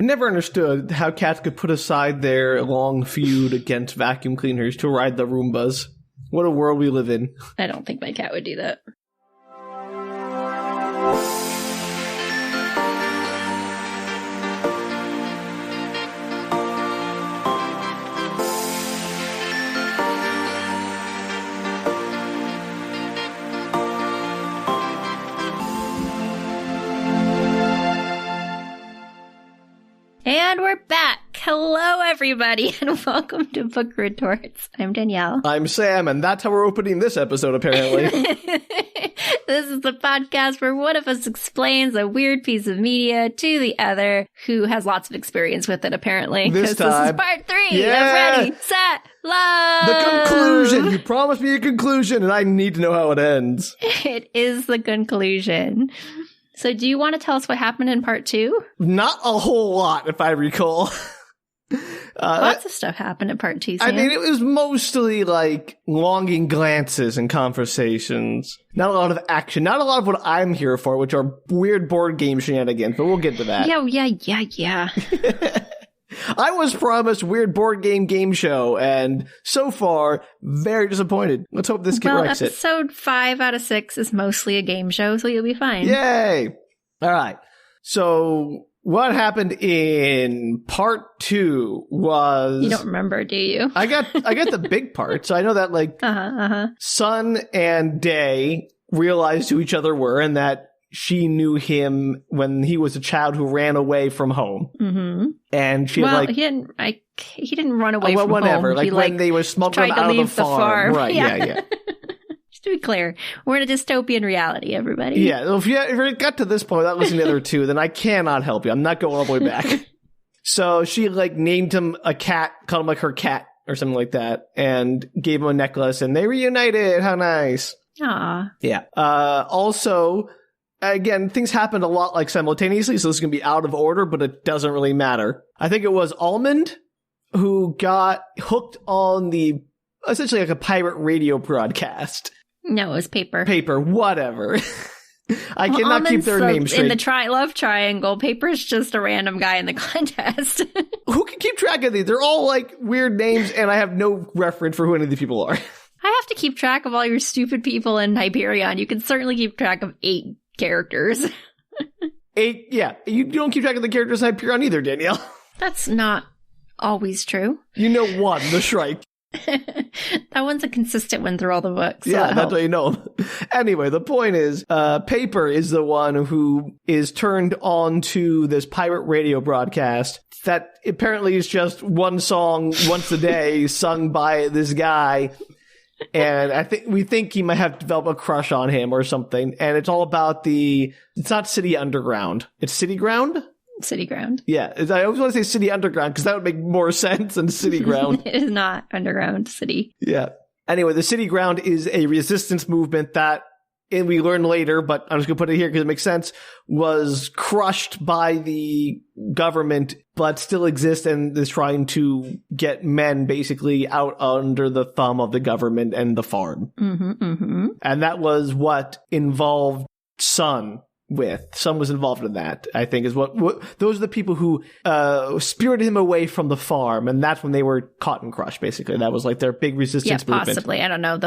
I never understood how cats could put aside their long feud against vacuum cleaners to ride the Roombas. What a world we live in. I don't think my cat would do that. And we're back. Hello, everybody, and welcome to Book Retorts. I'm Danielle. I'm Sam, and that's how we're opening this episode, apparently. This is the podcast where one of us explains a weird piece of media to the other, who has lots of experience with it, apparently. This time. This is part 3 of Ready, Set, Love! The conclusion! You promised me a conclusion, and I need to know how it ends. It is the conclusion. So do you want to tell us what happened in part 2? Not a whole lot, if I recall. Lots of stuff happened in part 2, Sam. I mean, it was mostly like longing glances and conversations. Not a lot of action. Not a lot of what I'm here for, which are weird board game shenanigans, but we'll get to that. Yeah. I was promised weird board game show, and so far, very disappointed. Let's hope this kid wrecks it. Episode 5 out of 6 is mostly a game show, so you'll be fine. Yay! All right. So what happened in part 2 was... You don't remember, do you? I got the big part, so I know that like Sun and Day realized who each other were, and that she knew him when he was a child who ran away from home. Mm-hmm. And she he didn't run away from whatever. home. Like when they were smuggled out of the farm. Right, yeah. Just to be clear, we're in a dystopian reality, everybody. Yeah, well, if you got to this point without listening to the other two, then I cannot help you. I'm not going all the way back. So she like named him a cat, called him like her cat or something like that, and gave him a necklace, and they reunited. How nice. Aw. Yeah. Also... Again, things happened a lot like simultaneously, so this is going to be out of order, but it doesn't really matter. I think it was Almond who got hooked on the, essentially like a pirate radio broadcast. No, it was Paper. Paper, whatever. I cannot keep their names straight. In the love triangle, Paper's just a random guy in the contest. Who can keep track of these? They're all like weird names, and I have no reference for who any of these people are. I have to keep track of all your stupid people in Hyperion. You can certainly keep track of 8 characters. 8, yeah. You don't keep track of the characters in Hyperion either, Danielle. That's not always true. You know one, the Shrike. That one's a consistent one through all the books. Yeah, that's what you know. Anyway, the point is, Paper is the one who is turned on to this pirate radio broadcast that apparently is just one song once a day sung by this guy. And we think he might have developed a crush on him or something. And it's all about it's not City Underground. It's City Ground? City Ground. Yeah. I always want to say City Underground because that would make more sense than City Ground. It is not Underground City. Yeah. Anyway, the City Ground is a resistance movement that, and we learn later, but I'm just going to put it here because it makes sense, was crushed by the government, but still exists and is trying to get men basically out under the thumb of the government and the farm. Mm-hmm, mm-hmm. And that was what involved Sun with. Sun was involved in that, I think, is what those are the people who spirited him away from the farm, and that's when they were caught and crushed, basically. That was like their big resistance movement. Possibly. I don't know.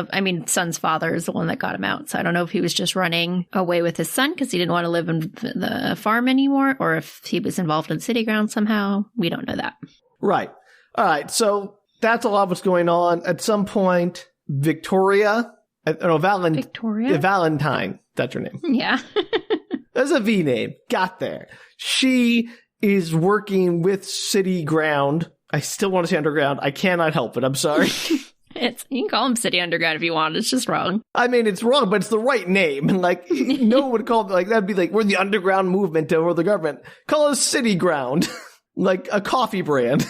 Sun's father is the one that got him out, so I don't know if he was just running away with his son because he didn't want to live in the farm anymore, or if he was involved in City Ground somehow. We don't know that. Right. All right, so that's a lot of what's going on. At some point, Valentine, that's her name. Yeah. That's a V name. Got there. She is working with City Ground. I still want to say Underground. I cannot help it. I'm sorry. You can call him City Underground if you want. It's just wrong. I mean, it's wrong, but it's the right name. Like, no one would call it like that'd be like we're the underground movement over the government. Call us City Ground, like a coffee brand.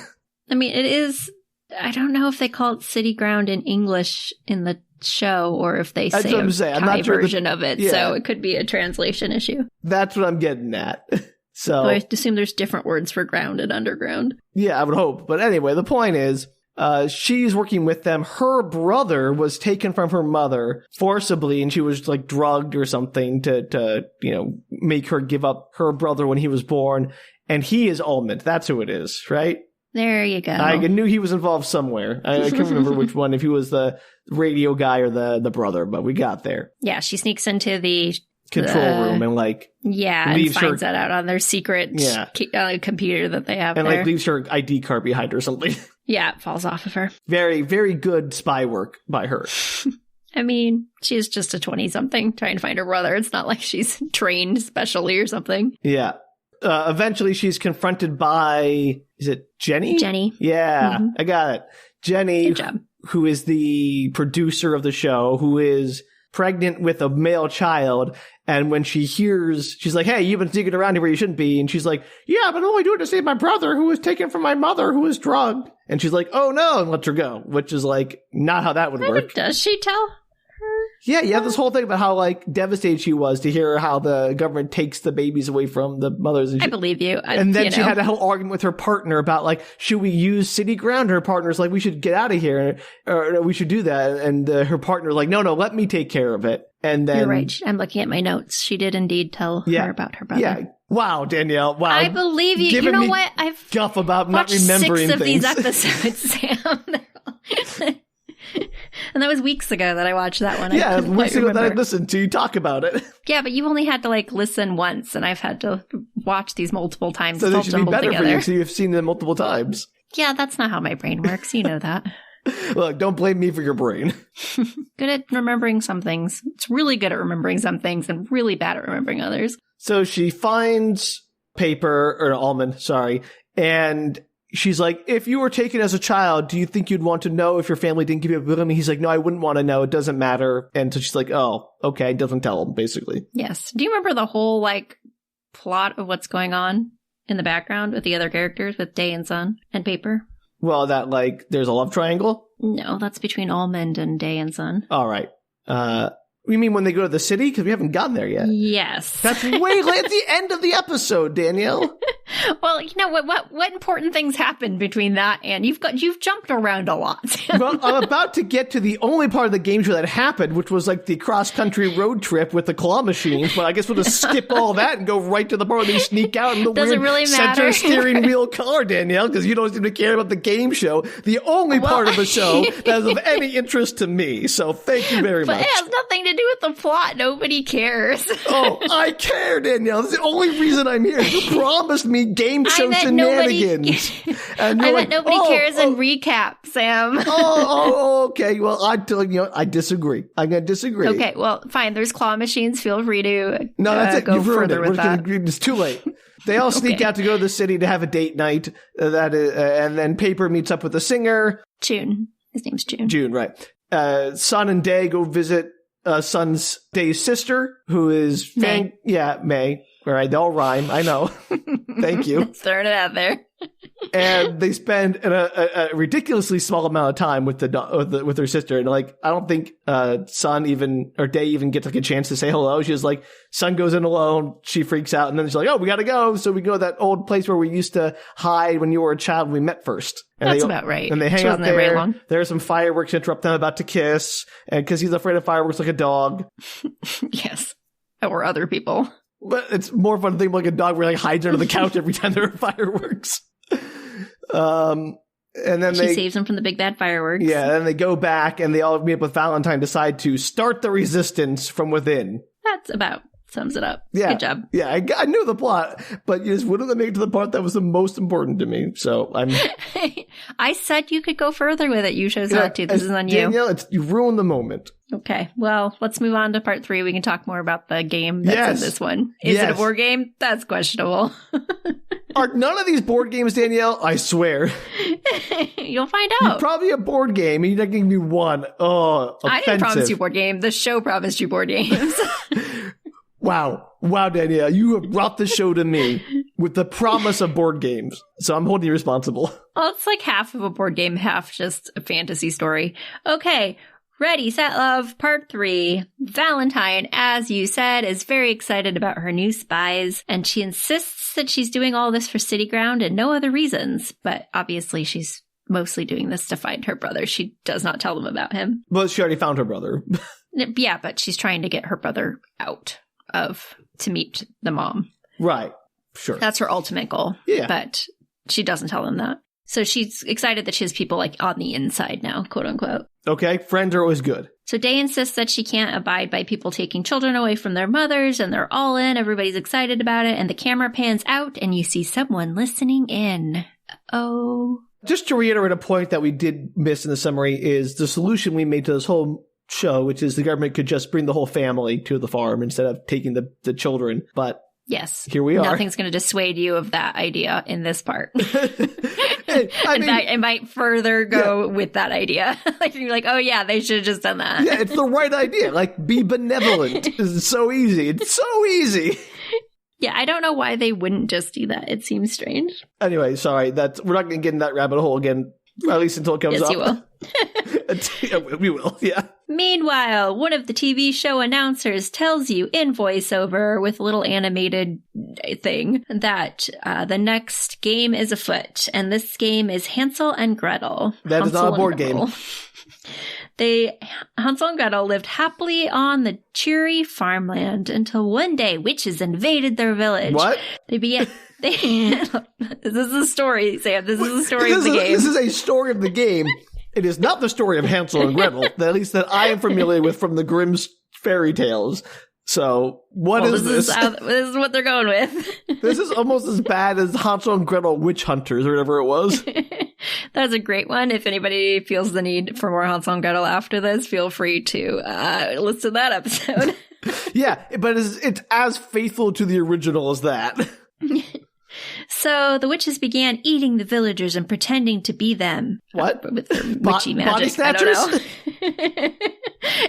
I mean, it is. I don't know if they call it City Ground in English in the show or if they say a Thai version of it. Yeah. So it could be a translation issue. That's what I'm getting at. So I assume there's different words for ground and underground. Yeah, I would hope. But anyway, the point is, she's working with them. Her brother was taken from her mother forcibly, and she was like drugged or something to make her give up her brother when he was born. and he is Almond. That's who it is, right? There you go. I knew he was involved somewhere. I can't remember which one, if he was the radio guy or the brother, but we got there. Yeah, she sneaks into the control room and and finds that out on their secret computer that they have and there. leaves her ID card behind her or something. Yeah, it falls off of her. Very, very good spy work by her. I mean, she's just a 20-something trying to find her brother. It's not like she's trained specially or something. Yeah. Eventually, she's confronted by, is it Jenny? Jenny. Yeah, I got it. Jenny, good job. Who is the producer of the show, who is pregnant with a male child. And when she hears, she's like, hey, you've been sneaking around here where you shouldn't be. And she's like, yeah, but I'm only doing it to save my brother who was taken from my mother who was drugged. And she's like, oh no, and lets her go, which is not how that would work. Does she tell her? Yeah, you have this whole thing about how devastated she was to hear how the government takes the babies away from the mothers. And I believe you. And then she had a whole argument with her partner about should we use city ground? Her partner's like, we should get out of here, or we should do that. And her partner's like, no, let me take care of it. And then you're right. I'm looking at my notes. She did indeed tell her about her brother. Yeah. Wow, Danielle. Wow. I believe you. You know what? I've guff about not remembering 6 of things. these episodes, Sam. And that was weeks ago that I watched that one. Yeah, weeks ago that I listened to you talk about it. Yeah, but you only had to listen once, and I've had to watch these multiple times. So they should be better for you because you've seen them multiple times. Yeah, that's not how my brain works. You know that. Look, don't blame me for your brain. Good at remembering some things. It's really good at remembering some things and really bad at remembering others. So she finds Almond, and she's like, if you were taken as a child, do you think you'd want to know if your family didn't give you a bill? And he's like, no, I wouldn't want to know. It doesn't matter. And so she's like, oh, okay. Doesn't tell him, basically. Yes. Do you remember the whole, plot of what's going on in the background with the other characters, with Day and Sun and Paper? Well, that, there's a love triangle? No, that's between Almond and Day and Sun. All right. You mean when they go to the city? Because we haven't gotten there yet. Yes. That's way late at the end of the episode, Danielle. Well, you know what important things happened between that and you've jumped around a lot. Well, I'm about to get to the only part of the game show that happened, which was the cross-country road trip with the claw machines. But I guess we'll just skip all that and go right to the part where they sneak out in the weird center steering wheel car, Danielle, because you don't seem to care about the game show. The only part of the show that is of any interest to me. So thank you very much. But it has nothing to do with the plot. Nobody cares. Oh, I care, Danielle. That's the only reason I'm here. You promised me game show shenanigans. I bet nobody cares in recap, Sam. Okay. Well, I disagree. I'm going to disagree. Okay, well, fine. There's claw machines. Feel free to no, that's it. go You've ruined further it. with that. It's too late. They all sneak out to go to the city to have a date night. And then Paper meets up with the singer. June. His name's June. June, right. Sun and Day go visit Sun's Day's sister, who is May. May. All right, they all rhyme. I know. Thank you. Throwing it out there. And they spend a ridiculously small amount of time with with her sister, and I don't think Sun or Day even gets a chance to say hello. She's like, Sun goes in alone. She freaks out, and then she's like, "Oh, we gotta go." So we go to that old place where we used to hide when you were a child. When we met first. And that's about right. And they hang out there. Very long. There are some fireworks to interrupt them about to kiss, and because he's afraid of fireworks like a dog. Yes, or other people. But it's more fun to think like a dog where hides under the couch every time there are fireworks. And then she saves him from the big bad fireworks. Yeah, then they go back and they all meet up with Valentine, decide to start the resistance from within. That's about sums it up. Yeah. Good job. Yeah, I knew the plot, but you just wouldn't make it to the part that was the most important to me. So I'm... I said you could go further with it. You chose not to. This is on you. Danielle, you ruined the moment. Okay, well, let's move on to part 3. We can talk more about the game that's in this one. Is it a board game? That's questionable. Are none of these board games, Danielle? I swear. You'll find out. Probably a board game, and you're not giving me one. Oh, offensive. I didn't promise you board game. The show promised you board games. Wow, Danielle, you have brought the show to me with the promise of board games. So I'm holding you responsible. Well, it's like half of a board game, half just a fantasy story. Okay. Ready, Set, Love, part 3. Valentine, as you said, is very excited about her new spies, and she insists that she's doing all this for City Ground and no other reasons. But obviously she's mostly doing this to find her brother. She does not tell them about him. Well, she already found her brother. Yeah, but she's trying to get her brother out to meet the mom. Right. Sure. That's her ultimate goal. Yeah. But she doesn't tell them that. So she's excited that she has people like on the inside now, quote unquote. Okay, friends are always good. So Day insists that she can't abide by people taking children away from their mothers, and they're all in. Everybody's excited about it, and the camera pans out, and you see someone listening in. Oh. Just to reiterate a point that we did miss in the summary is the solution we made to this whole show, which is the government could just bring the whole family to the farm instead of taking the children. But yes, here we are. Nothing's going to dissuade you of that idea in this part. In fact, it might further go with that idea. Like you're like, oh yeah, they should have just done that. Yeah, it's the right idea. Like, be benevolent. It's so easy. It's so easy. Yeah, I don't know why they wouldn't just do that. It seems strange. Anyway, sorry. We're not going to get in that rabbit hole again, at least until it comes up. Yes, you will. We will, yeah. Meanwhile, one of the TV show announcers tells you in voiceover with a little animated thing that the next game is afoot, and this game is Hansel and Gretel. That is not a board game. Hansel and Gretel lived happily on the cheery farmland until one day witches invaded their village. What? This is the story, Sam. This is the story of the game. This is a story of the game. It is not the story of Hansel and Gretel, at least that I am familiar with from the Grimm's fairy tales. So, what is this? This is what they're going with. This is almost as bad as Hansel and Gretel Witch Hunters or whatever it was. That's a great one. If anybody feels the need for more Hansel and Gretel after this, feel free to listen to that episode. Yeah, but it's as faithful to the original as that. So the witches began eating the villagers and pretending to be them. What? With their witchy magic. Body snatchers? I don't know.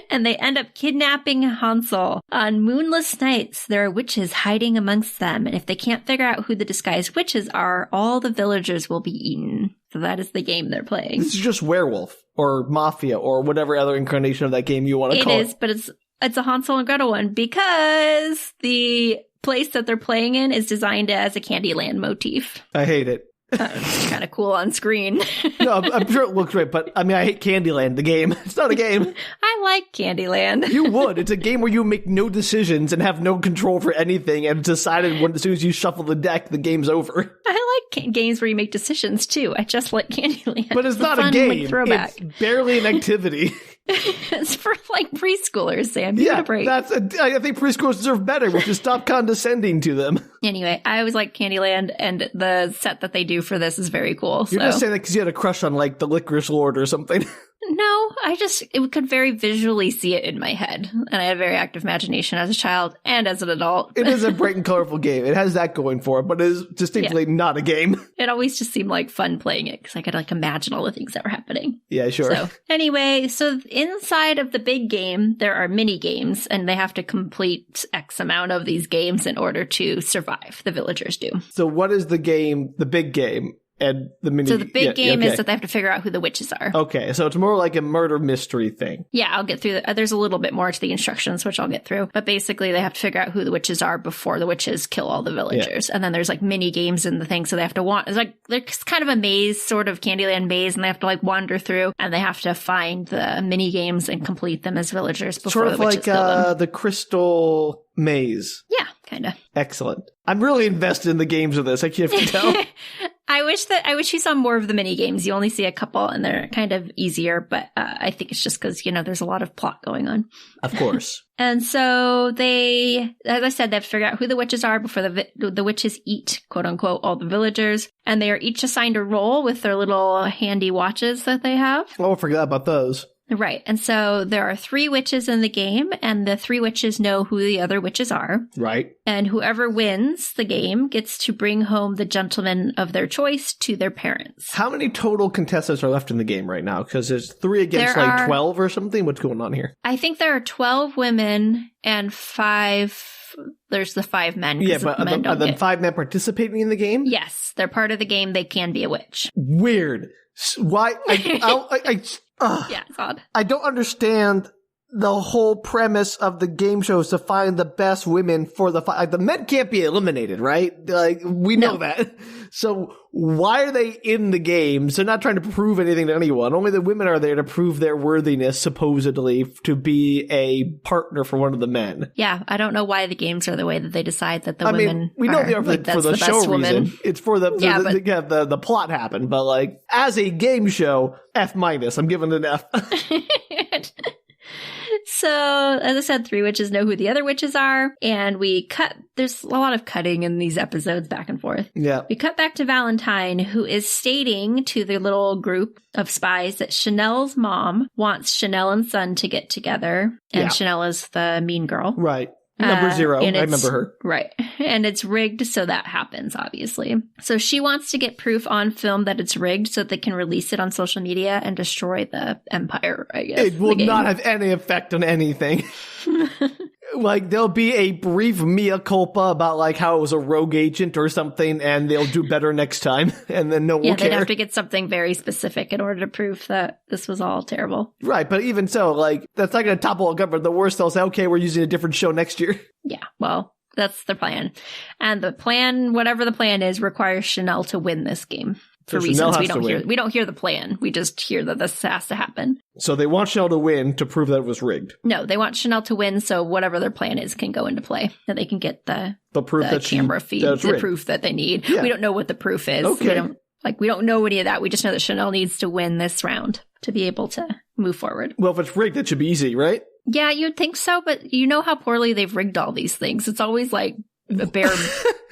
And they end up kidnapping Hansel. On moonless nights, there are witches hiding amongst them. And if they can't figure out who the disguised witches are, all the villagers will be eaten. So that is the game they're playing. This is just werewolf or mafia or whatever other incarnation of that game you want to call it. It is, but it's a Hansel and Gretel one because the place that they're playing in is designed as a Candyland motif. I hate it. It's kind of cool on screen. No, I'm sure it looks great, but I mean, I hate Candyland, the game. It's not a game. I like Candyland. You would. It's a game where you make no decisions and have no control for anything, and it's decided when as soon as you shuffle the deck, the game's over. I like games where you make decisions too. I just like Candyland. But it's not a game. Throwback. It's barely an activity. It's for like preschoolers, Sam. Give it a break. I think preschoolers deserve better. We should stop condescending to them. Anyway, I always like Candyland, and the set that they do for this is very cool. You're just saying that because you had a crush on like the Licorice Lord or something. No, it could very visually see it in my head. And I had a very active imagination as a child and as an adult. It is a bright and colorful game. It has that going for it, but it is distinctly not a game. It always just seemed like fun playing it because I could like imagine all the things that were happening. Yeah, sure. So anyway, so inside of the big game, there are mini games and they have to complete X amount of these games in order to survive. The villagers do. So what is the game, the big game? And the mini. So the big game is that they have to figure out who the witches are. Okay, so it's more like a murder mystery thing. Yeah, I'll get through. There's a little bit more to the instructions, which I'll get through. But basically, they have to figure out who the witches are before the witches kill all the villagers. Yeah. And then there's like mini games in the thing, so they have to it's like there's kind of a maze, sort of Candyland maze, and they have to like wander through, and they have to find the mini games and complete them as villagers before the witches kill them. Sort of like the Crystal Maze. Yeah, kind of. Excellent. I'm really invested in the games of this. I can't tell. I wish you saw more of the mini games. You only see a couple, and they're kind of easier. But I think it's just because there's a lot of plot going on. Of course. And so they, as I said, they have to figure out who the witches are before the witches eat, quote unquote, all the villagers. And they are each assigned a role with their little handy watches that they have. Oh, I forgot about those. Right. And so there are 3 witches in the game, and the 3 witches know who the other witches are. Right. And whoever wins the game gets to bring home the gentleman of their choice to their parents. How many total contestants are left in the game right now? Because there's 3 against 12 or something. What's going on here? I think there are 12 women and 5... There's the 5 men. Yeah, but are the 5 men participating in the game? Yes. They're part of the game. They can be a witch. Weird. Why? Yeah, it's odd. I don't understand the whole premise of the game show is to find the best women for the fight. Like, the men can't be eliminated, right? Like, we know that. So why are they in the games? They're not trying to prove anything to anyone. Only the women are there to prove their worthiness, supposedly, to be a partner for one of the men. Yeah, I don't know why the games are the way that they decide that the women mean, we know they are like, for the show woman. reason. It's for the plot happened. But, like, as a game show, F-. I'm giving it an F. So, as I said, 3 witches know who the other witches are, and there's a lot of cutting in these episodes back and forth. Yeah. We cut back to Valentine, who is stating to the little group of spies that Chanel's mom wants Chanel and Son to get together, and Chanel is the mean girl. Right. Number 0. I remember her. Right. And it's rigged, so that happens, obviously. So she wants to get proof on film that it's rigged so that they can release it on social media and destroy the empire, I guess. It will not have any effect on anything. Like, there'll be a brief mea culpa about, like, how it was a rogue agent or something, and they'll do better next time, and then no one will care. They'd have to get something very specific in order to prove that this was all terrible. Right, but even so, like, that's not going to topple a government. The worst, they'll say, okay, we're using a different show next year. Yeah, well, that's the plan. And the plan, whatever the plan is, requires Chanel to win this game. For reasons we don't hear the plan. We just hear that this has to happen. So they want Chanel to win to prove that it was rigged. No, they want Chanel to win so whatever their plan is can go into play. That they can get the proof that camera feed, the proof that they need. Yeah. We don't know what the proof is. Okay. We don't know any of that. We just know that Chanel needs to win this round to be able to move forward. Well, if it's rigged, it should be easy, right? Yeah, you'd think so, but you know how poorly they've rigged all these things. It's always like a bear,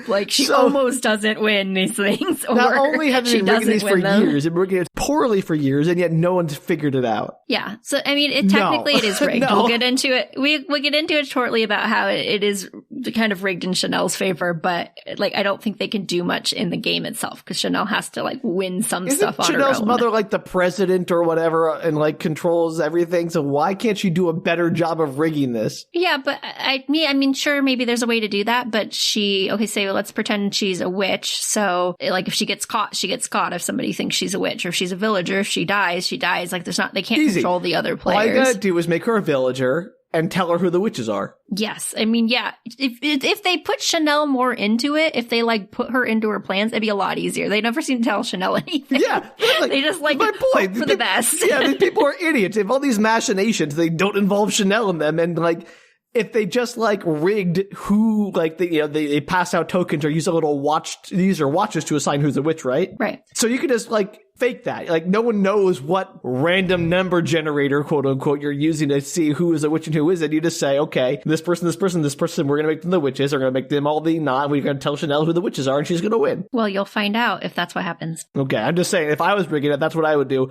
like she almost doesn't win these things. Or not only have they been rigging these for years, they've been rigging it poorly for years, and yet no one's figured it out. Yeah, so I mean, technically it is rigged. We'll get into it. We'll get into it shortly about how it is kind of rigged in Chanel's favor, but like I don't think they can do much in the game itself because Chanel has to like win some stuff on her own. Chanel's mother like the president or whatever and like controls everything, so why can't she do a better job of rigging this? Yeah, but I mean, sure, maybe there's a way to do that, but let's pretend she's a witch. So, like, if she gets caught, she gets caught. If somebody thinks she's a witch, or if she's a villager, if she dies, she dies. Like, they can't control the other players. All you gotta do is make her a villager and tell her who the witches are. Yes. I mean, yeah. If they put Chanel more into it, if they, like, put her into her plans, it'd be a lot easier. They never seem to tell Chanel anything. Yeah. Like, they just, like, my point. Hope for the best. Yeah, these people are idiots. They have all these machinations. They don't involve Chanel in them. And, like, if they just like rigged who, like they pass out tokens or use a little watches to assign who's a witch, right? Right. So you could just like fake that. Like no one knows what random number generator, quote unquote, you're using to see who is a witch and who isn't. You just say, okay, this person, we're going to make them the witches. We're going to make them all the non. We're going to tell Chanel who the witches are and she's going to win. Well, you'll find out if that's what happens. Okay. I'm just saying, if I was rigging it, that's what I would do.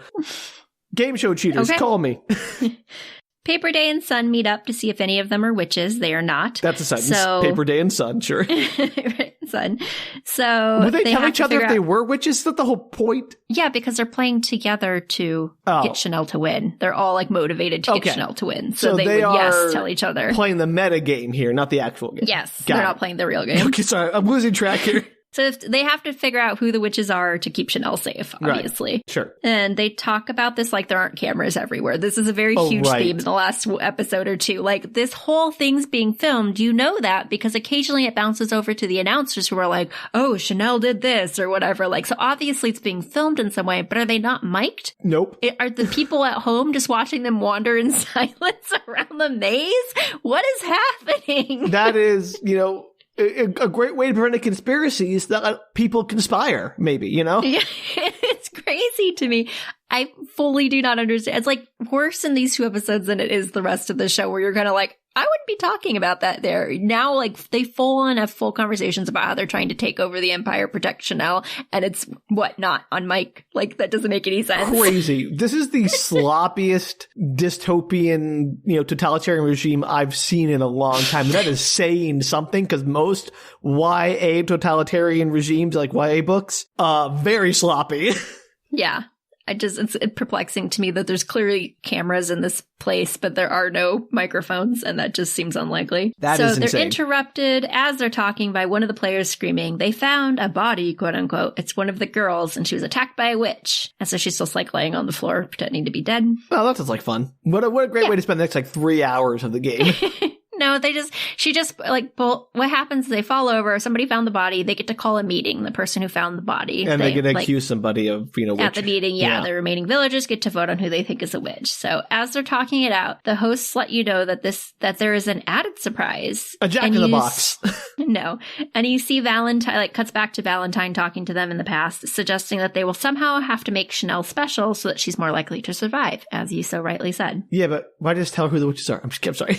Game show cheaters, call me. Paper Day and Sun meet up to see if any of them are witches. They are not. That's a sentence. So, Paper Day and Sun, sure. Sun. So would they tell each other if they were witches? Is that the whole point? Yeah, because they're playing together to get Chanel to win. They're all like motivated to get Chanel to win. So they would tell each other. Playing the meta game here, not the actual game. Yes, they're not playing the real game. Okay, sorry, I'm losing track here. So if they have to figure out who the witches are to keep Chanel safe, obviously. Right. Sure. And they talk about this like there aren't cameras everywhere. This is a very huge theme in the last episode or two. Like this whole thing's being filmed. You know that because occasionally it bounces over to the announcers who are like, oh, Chanel did this or whatever. Like, so obviously it's being filmed in some way, but are they not mic'd? Nope. Are the people at home just watching them wander in silence around the maze? What is happening? That is, a great way to prevent a conspiracy is that people conspire, maybe, Yeah, it's crazy to me. I fully do not understand. It's like worse in these 2 episodes than it is the rest of the show where you're kind of like, I wouldn't be talking about that there. Now, like, they have full conversations about how they're trying to take over the empire, protect Chanel, and it's, not on mic? Like, that doesn't make any sense. Crazy. This is the sloppiest dystopian, totalitarian regime I've seen in a long time. And that is saying something, because most YA totalitarian regimes, like YA books, very sloppy. Yeah. It's perplexing to me that there's clearly cameras in this place, but there are no microphones, and that just seems unlikely. That is insane. They're interrupted as they're talking by one of the players screaming, "They found a body," quote unquote. It's one of the girls, and she was attacked by a witch. And so she's just like laying on the floor, pretending to be dead. Well, that sounds like fun. What a great way to spend the next like 3 hours of the game. No, what happens is they fall over, somebody found the body, they get to call a meeting, the person who found the body. And they get to accuse somebody of being a witch. At the meeting, the remaining villagers get to vote on who they think is a witch. So as they're talking it out, the hosts let you know that there is an added surprise. A jack-in-the-box. No. And you see Valentine, cuts back to Valentine talking to them in the past, suggesting that they will somehow have to make Chanel special so that she's more likely to survive, as you so rightly said. Yeah, but why just tell her who the witches are? I'm sorry.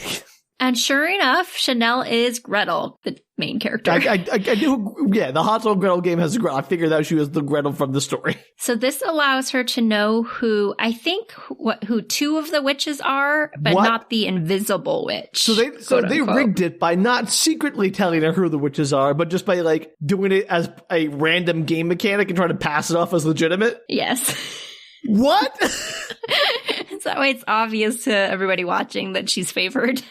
And sure enough, Chanel is Gretel, the main character. I knew, the Hot Soul Gretel game has Gretel. I figured out she was the Gretel from the story. So this allows her to know who 2 of the witches are, but not the invisible witch. So they rigged it by not secretly telling her who the witches are, but just by doing it as a random game mechanic and trying to pass it off as legitimate? Yes. What? So that way it's obvious to everybody watching that she's favored.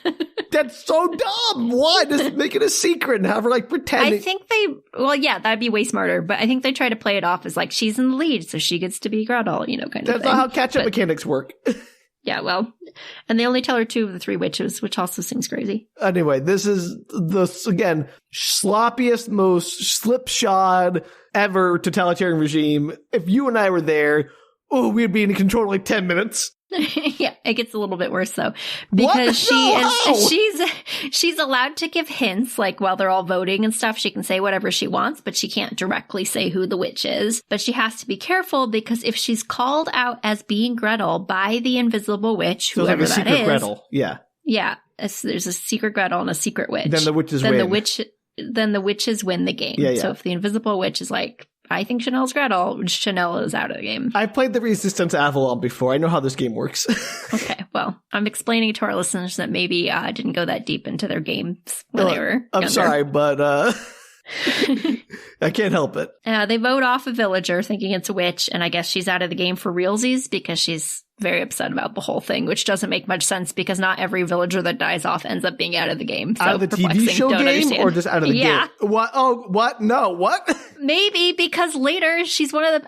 That's so dumb. Why? Just make it a secret and have her pretending. I think that'd be way smarter. But I think they try to play it off as she's in the lead, so she gets to be Gretel, kind of thing. That's not how catch-up mechanics work. Yeah, well, and they only tell her 2 of the 3 witches, which also seems crazy. Anyway, this is again, sloppiest, most slipshod ever totalitarian regime. If you and I were there, we'd be in control in 10 minutes. Yeah, it gets a little bit worse though, because she's allowed to give hints while they're all voting and stuff. She can say whatever she wants, but she can't directly say who the witch is. But she has to be careful because if she's called out as being Gretel by the invisible witch, whoever that is, Gretel. Yeah, there's a secret Gretel and a secret witch. Then the witches win. Then the witches win the game. Yeah. So if the invisible witch is I think Chanel's Gretel, Chanel is out of the game. I've played the Resistance Avalon before. I know how this game works. Okay, well, I'm explaining to our listeners that maybe I didn't go that deep into their games when they were I'm younger. sorry, but I can't help it. They vote off a villager thinking it's a witch, and I guess she's out of the game for realsies because she's very upset about the whole thing, which doesn't make much sense because not every villager that dies off ends up being out of the game. So out of the TV show game understand. Or just out of the game? What? Oh, what? No, what? Maybe because later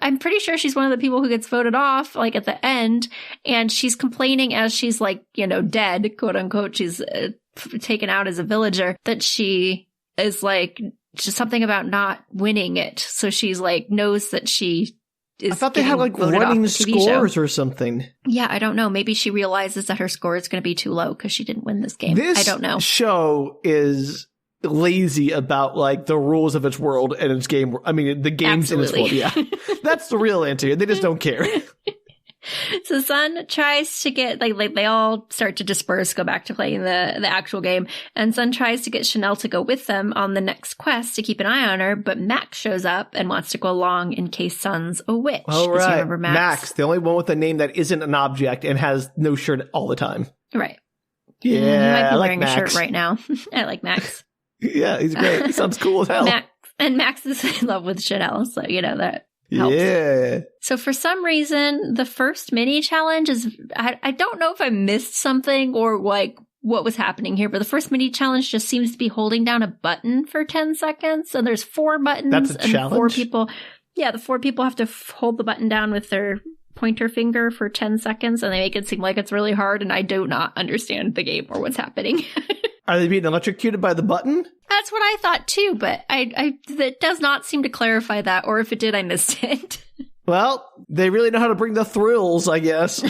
I'm pretty sure she's one of the people who gets voted off at the end, and she's complaining as she's dead, quote unquote. She's taken out as a villager, that she is just something about not winning it. So she's knows that she is. I thought they had running scores or something. Yeah, I don't know. Maybe she realizes that her score is going to be too low because she didn't win this game. I don't know. This show is lazy about the rules of its world and its game. I mean, the games Absolutely. in its world. Yeah, that's the real answer. They just don't care. So Sun tries to get, they all start to disperse, go back to playing the actual game. And Sun tries to get Chanel to go with them on the next quest to keep an eye on her. But Max shows up and wants to go along in case Sun's a witch. All right. You remember Max, the only one with a name that isn't an object and has no shirt all the time. Right. Yeah, he might be wearing Max. a shirt right now. I like Max. Yeah, he's great. He sounds cool as hell. Max is in love with Chanel, so that helps. Yeah. So for some reason, the first mini challenge is, I don't know if I missed something or what was happening here, but the first mini challenge just seems to be holding down a button for 10 seconds. And there's 4 buttons. That's a challenge? 4 people. Yeah, the 4 people have to hold the button down with their pointer finger for 10 seconds, and they make it seem like it's really hard, and I do not understand the game or what's happening. Are they being electrocuted by the button? That's what I thought too, but that does not seem to clarify that, or if it did, I missed it. Well, they really know how to bring the thrills, I guess.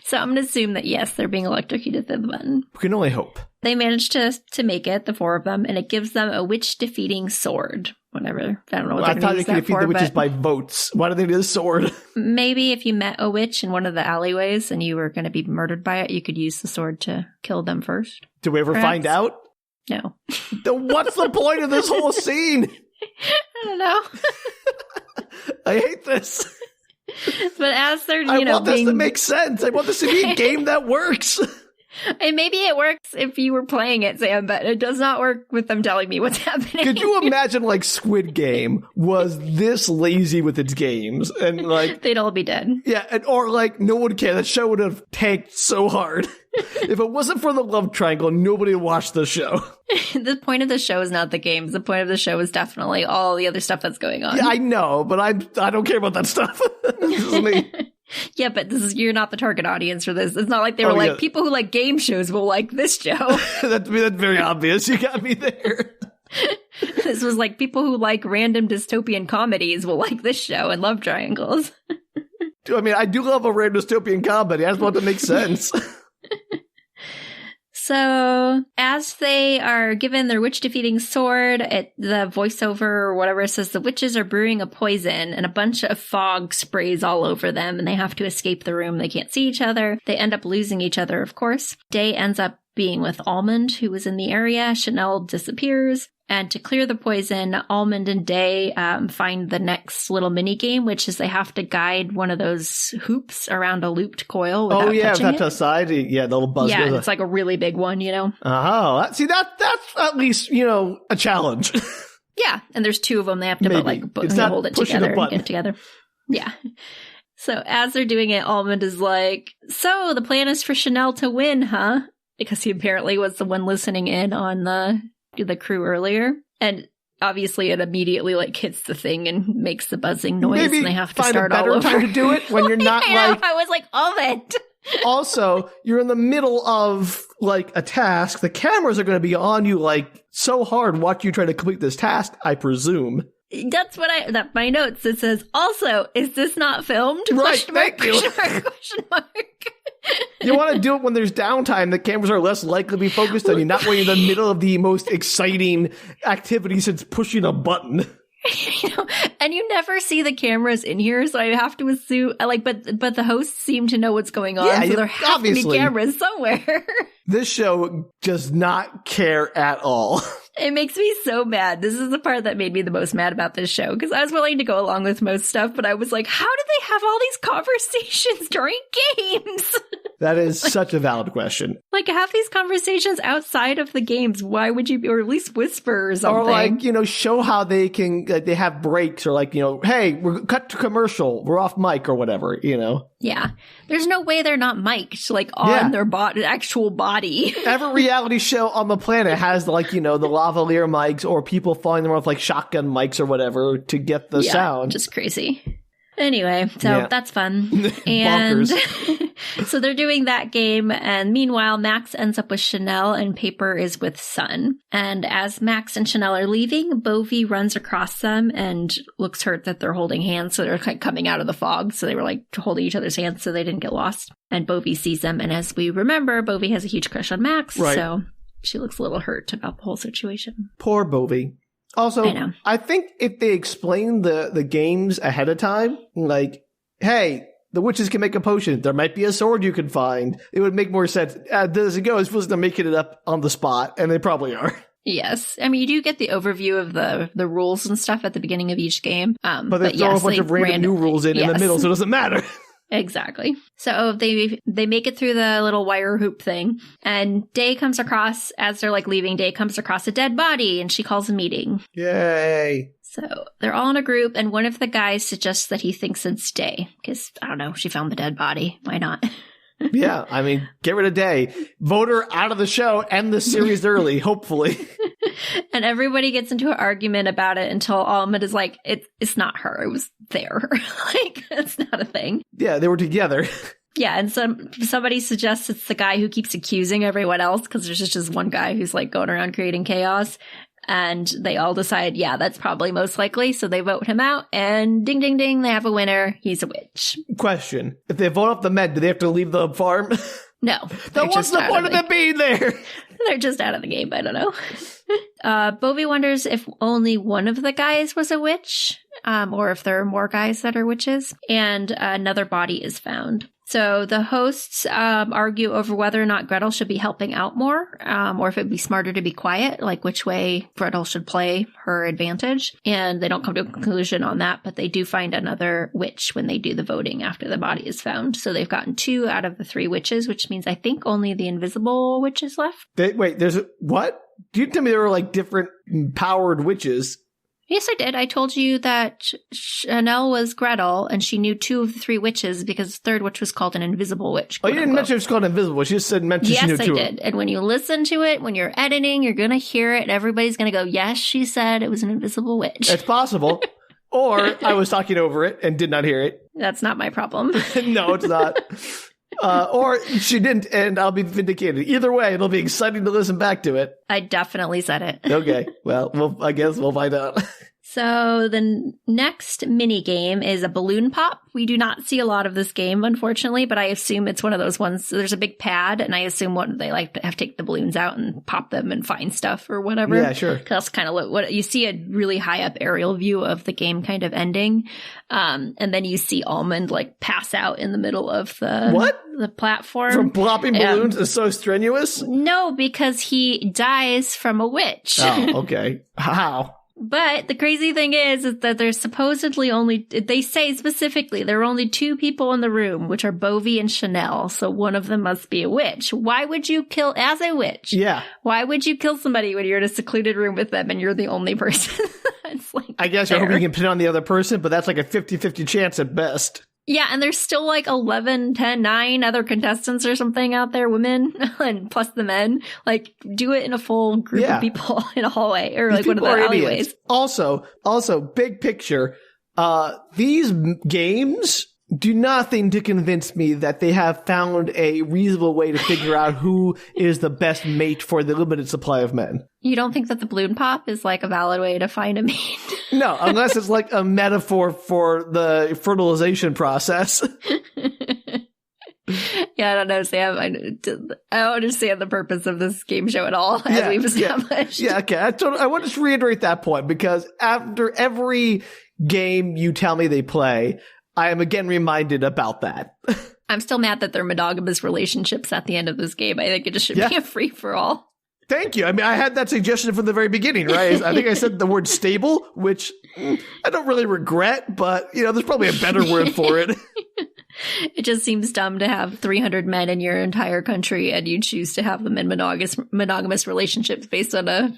So I'm going to assume that, yes, they're being electrocuted through the button. We can only hope. They manage to make it, the 4 of them, and it gives them a witch-defeating sword. Whatever. I don't know what they're going to use that for. I thought they could defeat the witches by votes. Why do they do the sword? Maybe if you met a witch in one of the alleyways and you were going to be murdered by it, you could use the sword to kill them first. Do we ever find out? No. Then what's the point of this whole scene? I don't know. I hate this. But as they're, I want this to make sense. I want this to be a game that works. And maybe it works if you were playing it, Sam, but it does not work with them telling me what's happening. Could you imagine, like, Squid Game was this lazy with its games? And, like... They'd all be dead. Yeah, or, like, no one cared. That show would have tanked so hard. If it wasn't for the love triangle, nobody would watch the show. The point of the show is not the games. The point of the show is definitely all the other stuff that's going on. Yeah, I know, but I don't care about that stuff. This is me. Yeah, but you're not the target audience for this. It's not like they were people who like game shows will like this show. That's very obvious. You got me there. This was like people who like random dystopian comedies will like this show and love triangles. I mean, I do love a random dystopian comedy. I just want it to make sense. So, as they are given their witch-defeating sword, the voiceover or whatever says the witches are brewing a poison, and a bunch of fog sprays all over them, and they have to escape the room. They can't see each other. They end up losing each other, of course. Day ends up being with Almond, who was in the area. Chanel disappears. And to clear the poison, Almond and Day find the next little mini game, which is they have to guide one of those hoops around a looped coil without touching if that's it. aside, yeah, the little buzz. Yeah, it's like a really big one, you know? Oh, see, that's at least, a challenge. Yeah, and there's two of them. They have to hold it together and get it together. Yeah. So as they're doing it, Almond is like, so the plan is for Chanel to win, huh? Because he apparently was the one listening in on the crew earlier, and obviously it immediately hits the thing and makes the buzzing noise. Maybe and they have to start all over. Find a better time to do it when you're not I was like, Almond. Also, you're in the middle of a task. The cameras are going to be on you so hard watch you try to complete this task, I presume. That's what my notes. It says, also, is this not filmed? Right, thank you. Question mark. You want to do it when there's downtime. The cameras are less likely to be focused on you, not when you're in the middle of the most exciting activity since pushing a button. And you never see the cameras in here, so I have to assume, but the hosts seem to know what's going on, so there have to be cameras somewhere. This show does not care at all. It makes me so mad. This is the part that made me the most mad about this show, because I was willing to go along with most stuff, but I was like, how do they have all these conversations during games? That is such a valid question. Have these conversations outside of the games. Why would you, or at least whisper or something? Or show how they can, they have breaks, or hey, we're cut to commercial, we're off mic or whatever, Yeah. There's no way they're not mic'd, on their actual body. Every reality show on the planet has, the lavalier mics or people following them with, shotgun mics or whatever to get the sound. Just crazy. Anyway, so that's fun. And so they're doing that game, and meanwhile, Max ends up with Chanel and Paper is with Sun. And as Max and Chanel are leaving, Bovy runs across them and looks hurt that they're holding hands, so they're coming out of the fog, so they were holding each other's hands so they didn't get lost. And Bovy sees them, and as we remember, Bovy has a huge crush on Max, so she looks a little hurt about the whole situation. Poor Bovy. Also, I think if they explain the games ahead of time, hey, the witches can make a potion, there might be a sword you can find, it would make more sense. As it goes, it feels like they're making it up on the spot, and they probably are. Yes. I mean, you do get the overview of the rules and stuff at the beginning of each game. But they throw a bunch of random new rules in the middle, so it doesn't matter. Exactly. So they make it through the little wire hoop thing, and Day comes across, as they're leaving, Day comes across a dead body, and she calls a meeting. Yay. So they're all in a group, and one of the guys suggests that he thinks it's Day, because, I don't know, she found the dead body. Why not? Yeah, I mean, get rid of Day. Vote her out of the show, end the series early, hopefully. And everybody gets into an argument about it until Almond is like, it's not her, it was there. It's not a thing. Yeah, they were together. Yeah, and somebody suggests it's the guy who keeps accusing everyone else, because there's just one guy who's going around creating chaos. And they all decide, yeah, that's probably most likely. So they vote him out, and ding, ding, ding, they have a winner. He's a witch. Question. If they vote off the men, do they have to leave the farm? No. Then what's the point of them being there? They're just out of the game. I don't know. Bovy wonders if only one of the guys was a witch, or if there are more guys that are witches. And another body is found. So the hosts argue over whether or not Gretel should be helping out more, or if it'd be smarter to be quiet, like which way Gretel should play her advantage. And they don't come to a conclusion on that, but they do find another witch when they do the voting after the body is found. So they've gotten 2 out of the 3 witches, which means I think only the invisible witch is left. What? You tell me there were like different powered witches. Yes, I did. I told you that Chanel was Gretel, and she knew 2 of the 3 witches because the third witch was called an invisible witch. Oh, you didn't mention it was called invisible witch. You just said mention she knew 2. Yes, I did. And when you listen to it, when you're editing, you're going to hear it, and everybody's going to go, yes, she said it was an invisible witch. It's possible. Or I was talking over it and did not hear it. That's not my problem. No, it's not. Or she didn't, and I'll be vindicated. Either way, it'll be exciting to listen back to it. I definitely said it. Okay. Well, I guess we'll find out. So the next mini game is a balloon pop. We do not see a lot of this game, unfortunately, but I assume it's one of those ones. So there's a big pad, and I assume they like to have take the balloons out and pop them and find stuff or whatever. Yeah, sure. That's kind of what you see, a really high up aerial view of the game kind of ending. And then you see Almond like pass out in the middle of the platform. From plopping balloons is so strenuous? No, because he dies from a witch. Oh, okay. How? But the crazy thing is that there's supposedly they say specifically, there are only 2 people in the room, which are Bovy and Chanel. So one of them must be a witch. Why would you kill as a witch? Yeah. Why would you kill somebody when you're in a secluded room with them and you're the only person? It's like, I guess you're hoping you can pin it on the other person, but that's like a 50-50 chance at best. Yeah, and there's still like 11, 10, 9 other contestants or something out there, women, and plus the men. Like, do it in a full group of people in a hallway or like one of the alleyways. Idiots. Also, big picture, these games do nothing to convince me that they have found a reasonable way to figure out who is the best mate for the limited supply of men. You don't think that the balloon pop is like a valid way to find a mate? No, unless it's like a metaphor for the fertilization process. Yeah, I don't know, Sam. I don't understand the purpose of this game show at all, as we've established. Yeah, okay. I want to just reiterate that point, because after every game you tell me they play, I am again reminded about that. I'm still mad that they're monogamous relationships at the end of this game. I think it just should be a free-for-all. Thank you. I mean, I had that suggestion from the very beginning, right? I think I said the word stable, which I don't really regret, but, there's probably a better word for it. It just seems dumb to have 300 men in your entire country and you choose to have them in monogamous relationships based on a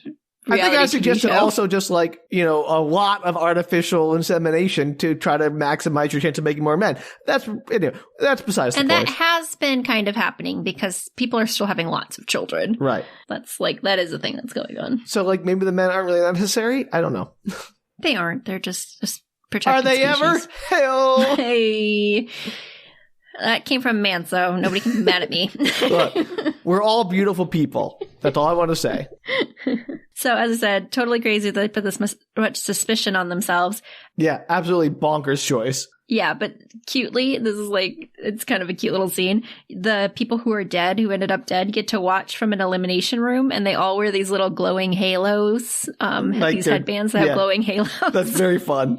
I think I suggested also just like, a lot of artificial insemination to try to maximize your chance of making more men. That's besides the point. And that has been kind of happening because people are still having lots of children. Right. That is a thing that's going on. So like maybe the men aren't really necessary? I don't know. They aren't. They're just protected Are they species. ever? Hell. Hey. That came from man, so nobody can be mad at me. Look, we're all beautiful people. That's all I want to say. So, as I said, totally crazy that they put this much suspicion on themselves. Yeah, absolutely bonkers choice. Yeah, but cutely, this is it's kind of a cute little scene. The people who are dead, who ended up dead, get to watch from an elimination room, and they all wear these little glowing halos, these headbands that have glowing halos. That's very fun.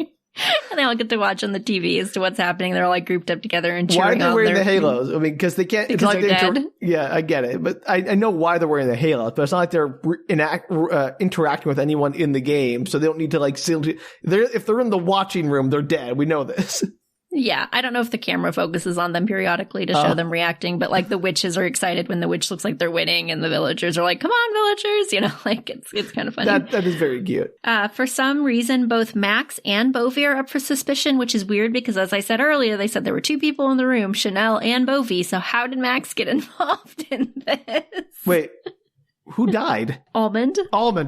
And they all get to watch on the TV as to what's happening. They're all like grouped up together and cheering on. Why are they wearing the halos? I mean, because they can't. Because they're dead. Yeah, I get it, but I know why they're wearing the halos. But it's not like they're interacting with anyone in the game, so they don't need to if they're in the watching room, they're dead. We know this. Yeah, I don't know if the camera focuses on them periodically to show them reacting, but the witches are excited when the witch looks like they're winning, and the villagers are like, "Come on, villagers!" It's kind of funny. That is very cute. For some reason, both Max and Bovy are up for suspicion, which is weird because, as I said earlier, they said there were 2 people in the room, Chanel and Bovy. So how did Max get involved in this? Wait. Who died? Almond,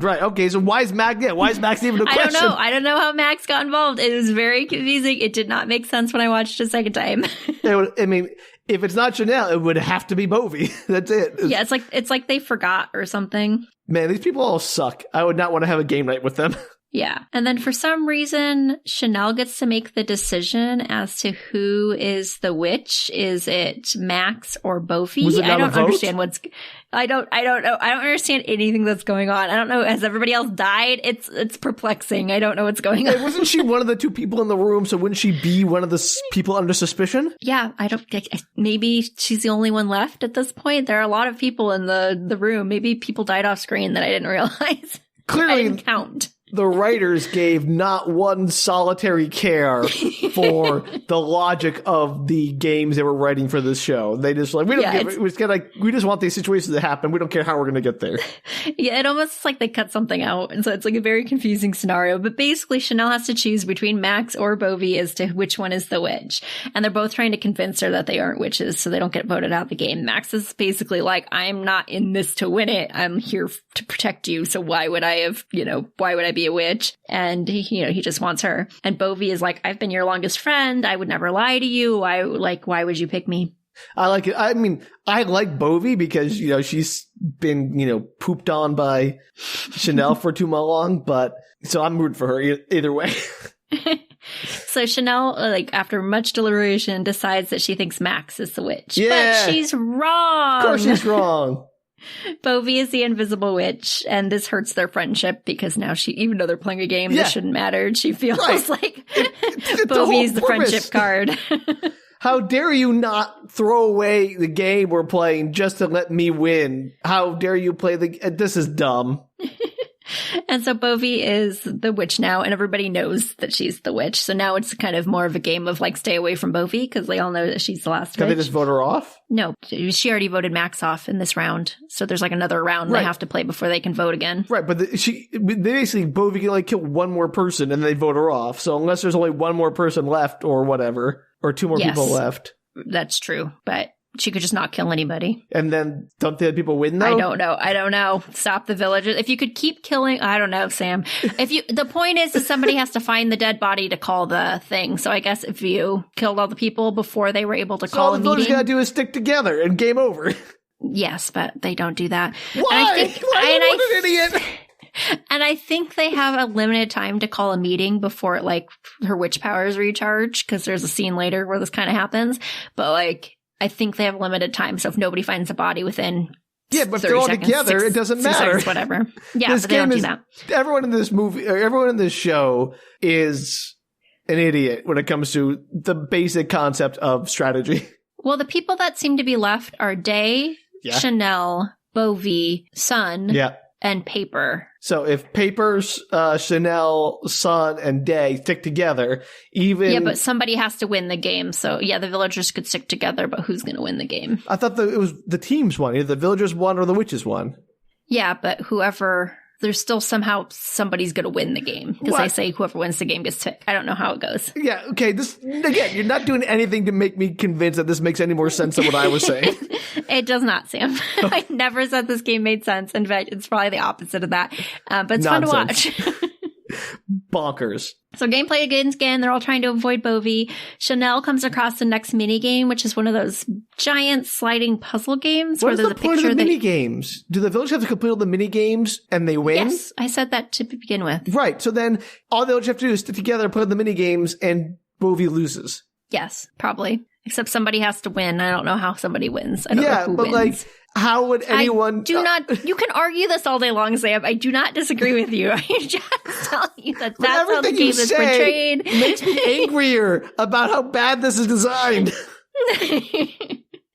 right. Okay, so why is Max even a question? I don't know how Max got involved. It was very confusing. It did not make sense when I watched it a second time. If it's not Chanel, it would have to be Bovy. That's it. Yeah, it's like they forgot or something. Man, these people all suck. I would not want to have a game night with them. Yeah. And then for some reason, Chanel gets to make the decision as to who is the witch. Is it Max or Bovy? I don't understand I don't know. I don't understand anything that's going on. I don't know. Has everybody else died? It's perplexing. I don't know what's going on. Wasn't she one of the two people in the room? So wouldn't she be one of the people under suspicion? Yeah. Maybe she's the only one left at this point. There are a lot of people in the room. Maybe people died off screen that I didn't realize. Clearly, I didn't count. The writers gave not one solitary care for the logic of the games they were writing for this show. They just like, we just want these situations to happen. We don't care how we're going to get there. Yeah, it almost is like they cut something out. And so it's like a very confusing scenario. But basically, Chanel has to choose between Max or Bovy as to which one is the witch. And they're both trying to convince her that they aren't witches so they don't get voted out of the game. Max is basically like, I'm not in this to win it. I'm here to protect you. So why would I be a witch? And he just wants her. And Bovy is like, I've been your longest friend. I would never lie to you. Why would you pick me? I like it. I mean, I like Bovy because, she's been, pooped on by Chanel for too long, but so I'm rooting for her either way. So Chanel, after much deliberation, decides that she thinks Max is the witch. Yeah. But she's wrong. Of course she's wrong. Bovy is the invisible witch, and this hurts their friendship because now even though they're playing a game that shouldn't matter, she feels like Bovy's the friendship card. How dare you not throw away the game we're playing just to let me win? How dare you play this is dumb. And so Bovy is the witch now, and everybody knows that she's the witch. So now it's kind of more of a game of stay away from Bovy because they all know that she's the last witch. Can they just vote her off? No, she already voted Max off in this round. So there's another round they have to play before they can vote again. Right, but Bovy can kill one more person and they vote her off. So unless there's only one more person left or whatever, or two more people left. That's true, but she could just not kill anybody. And then don't the other people win though? I don't know. Stop the villagers. If you could keep killing, I don't know, Sam. The point is that somebody has to find the dead body to call the thing. So I guess if you killed all the people before they were able to call a meeting. All the villagers gotta do is stick together and game over. Yes, but they don't do that. Why? What an idiot. And I think they have a limited time to call a meeting before her witch powers recharge, because there's a scene later where this kind of happens. But I think they have limited time, so if nobody finds a body within but if they're all together, it doesn't matter. Seconds, whatever. Yeah, but they don't do that. Everyone in this movie, or everyone in this show is an idiot when it comes to the basic concept of strategy. Well, the people that seem to be left are Day, Chanel, Bovy, Sun, and Paper. So if Paper's, Chanel, Sun, and Day stick together, Yeah, but somebody has to win the game. So, the villagers could stick together, but who's going to win the game? I thought it was the teams won. Either the villagers won or the witches won. Yeah, but there's still somehow somebody's going to win the game. Because they say whoever wins the game gets to pick. I don't know how it goes. Yeah, okay. Again, you're not doing anything to make me convinced that this makes any more sense than what I was saying. It does not, Sam. I never said this game made sense. In fact, it's probably the opposite of that. But it's Nonsense. fun to watch. Bonkers. So gameplay again. They're all trying to avoid Bovy. Chanel comes across the next mini game, which is one of those giant sliding puzzle games. What is the point of the mini games? Do the villagers have to complete all the mini games and they win? Yes, I said that to begin with. Right. So then all the villagers have to do is stick together and play the mini games, and Bovy loses. Yes, probably. Except somebody has to win. I don't know how somebody wins. I don't know who wins. How would anyone... you can argue this all day long, Sam. I do not disagree with you. I'm just telling you that's how the game is portrayed. Makes me angrier about how bad this is designed.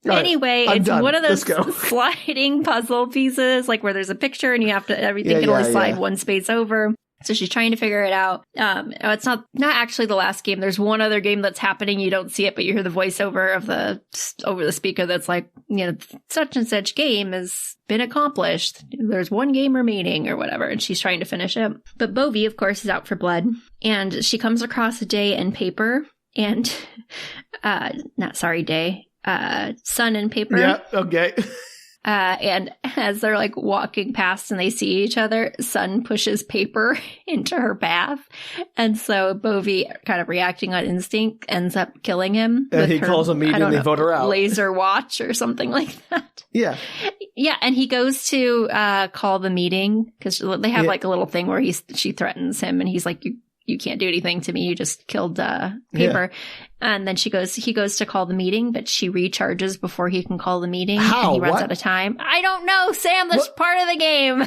Anyway, right, it's one of those sliding puzzle pieces, where there's a picture and you have to, everything can only slide one space over. So she's trying to figure it out. It's not actually the last game. There's one other game that's happening. You don't see it, but you hear the voiceover over the speaker that's such and such game has been accomplished. There's one game remaining or whatever, and she's trying to finish it. But Bovy, of course, is out for blood, and she comes across Day and Paper, and Day, Sun and Paper. Yeah, okay. And as they're like walking past and they see each other, Sun pushes paper into her path. And so Bovy, kind of reacting on instinct, ends up killing him. And he calls a meeting and they vote her out. Laser watch or something like that. Yeah. Yeah. And he goes to call the meeting because they have like a little thing where she threatens him and he's like, you can't do anything to me. You just killed paper. Yeah. And then he goes to call the meeting, but she recharges before he can call the meeting. How? And he runs what? out of time. I don't know, Sam. That's part of the game.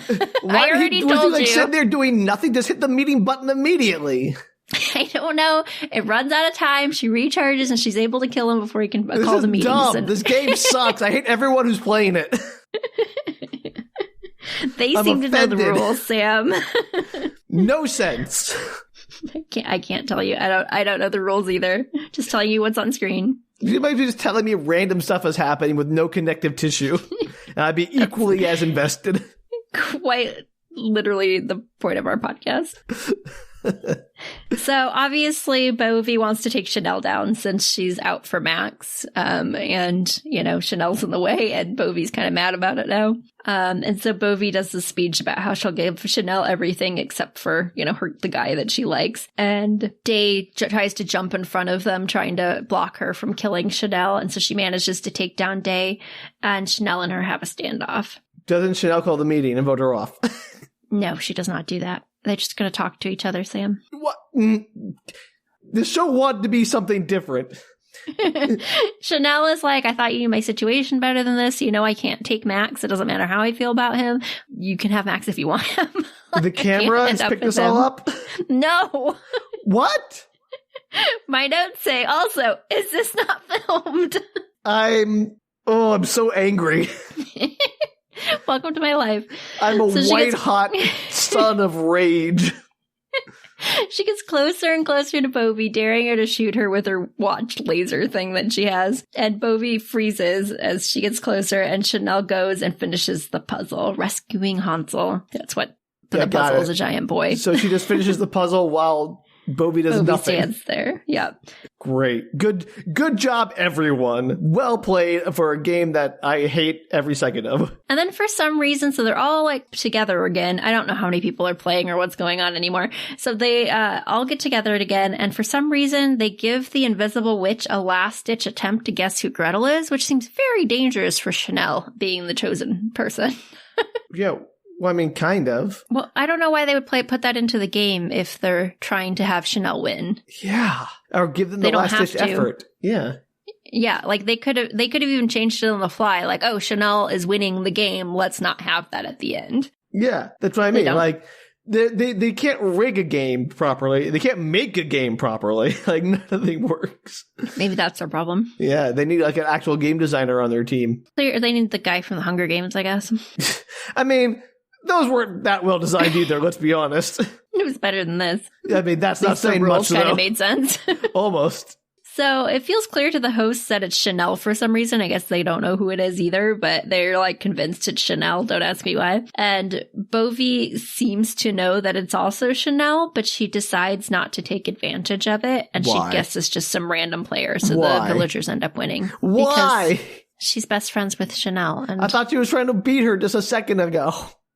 Why I already told was he like you. sitting there doing nothing? Just hit the meeting button immediately. I don't know. It runs out of time. She recharges and she's able to kill him before he can call the meeting. Dumb. This game sucks. I hate everyone who's playing it. They seem to know the rules, Sam. No sense. I can't tell you. I don't know the rules either. Just telling you what's on screen. You might be just telling me random stuff is happening with no connective tissue. And I'd be equally as invested. Quite literally the point of our podcast. So obviously Bovy wants to take Chanel down since she's out for Max. And, Chanel's in the way and Bovy's kind of mad about it now. And so Bovy does this speech about how she'll give Chanel everything except for, the guy that she likes. And Day tries to jump in front of them, trying to block her from killing Chanel. And so she manages to take down Day, and Chanel and her have a standoff. Doesn't Chanel call the meeting and vote her off? No, she does not do that. They're just going to talk to each other, Sam. What? The show wanted to be something different. Chanel is like, I thought you knew my situation better than this. I can't take Max. It doesn't matter how I feel about him. You can have Max if you want him. The camera has picked this all up? No. What? My notes say also, is this not filmed? I'm so angry. Welcome to my life. I'm a white-hot son of rage. She gets closer and closer to Bovy, daring her to shoot her with her watch laser thing that she has. And Bovy freezes as she gets closer, and Chanel goes and finishes the puzzle, rescuing Hansel. That's what the puzzle is, a giant boy. So she just finishes the puzzle while Bovy does nothing. Stands there. Yeah. Great. Good job, everyone. Well played for a game that I hate every second of. And then for some reason, so they're all like together again. I don't know how many people are playing or what's going on anymore. So they all get together again. And for some reason, they give the invisible witch a last-ditch attempt to guess who Gretel is, which seems very dangerous for Chanel being the chosen person. Yeah. Well, I mean, kind of. Well, I don't know why they would put that into the game if they're trying to have Chanel win. Yeah. Or give them the last-ditch effort. Yeah. Yeah, like they could have even changed it on the fly. Like, oh, Chanel is winning the game. Let's not have that at the end. Yeah, that's what I mean. Like, they can't rig a game properly. They can't make a game properly. Like, nothing works. Maybe that's their problem. Yeah, they need like an actual game designer on their team. They need the guy from the Hunger Games, I guess. I mean, those weren't that well designed either, let's be honest. It was better than this. I mean, that's not saying much, though. The rules kind of made sense. Almost. So it feels clear to the hosts that it's Chanel for some reason. I guess they don't know who it is either, but they're like convinced it's Chanel. Don't ask me why. And Bovy seems to know that it's also Chanel, but she decides not to take advantage of it. And she guesses just some random player. So the villagers end up winning. Why? Because she's best friends with Chanel. And I thought she was trying to beat her just a second ago.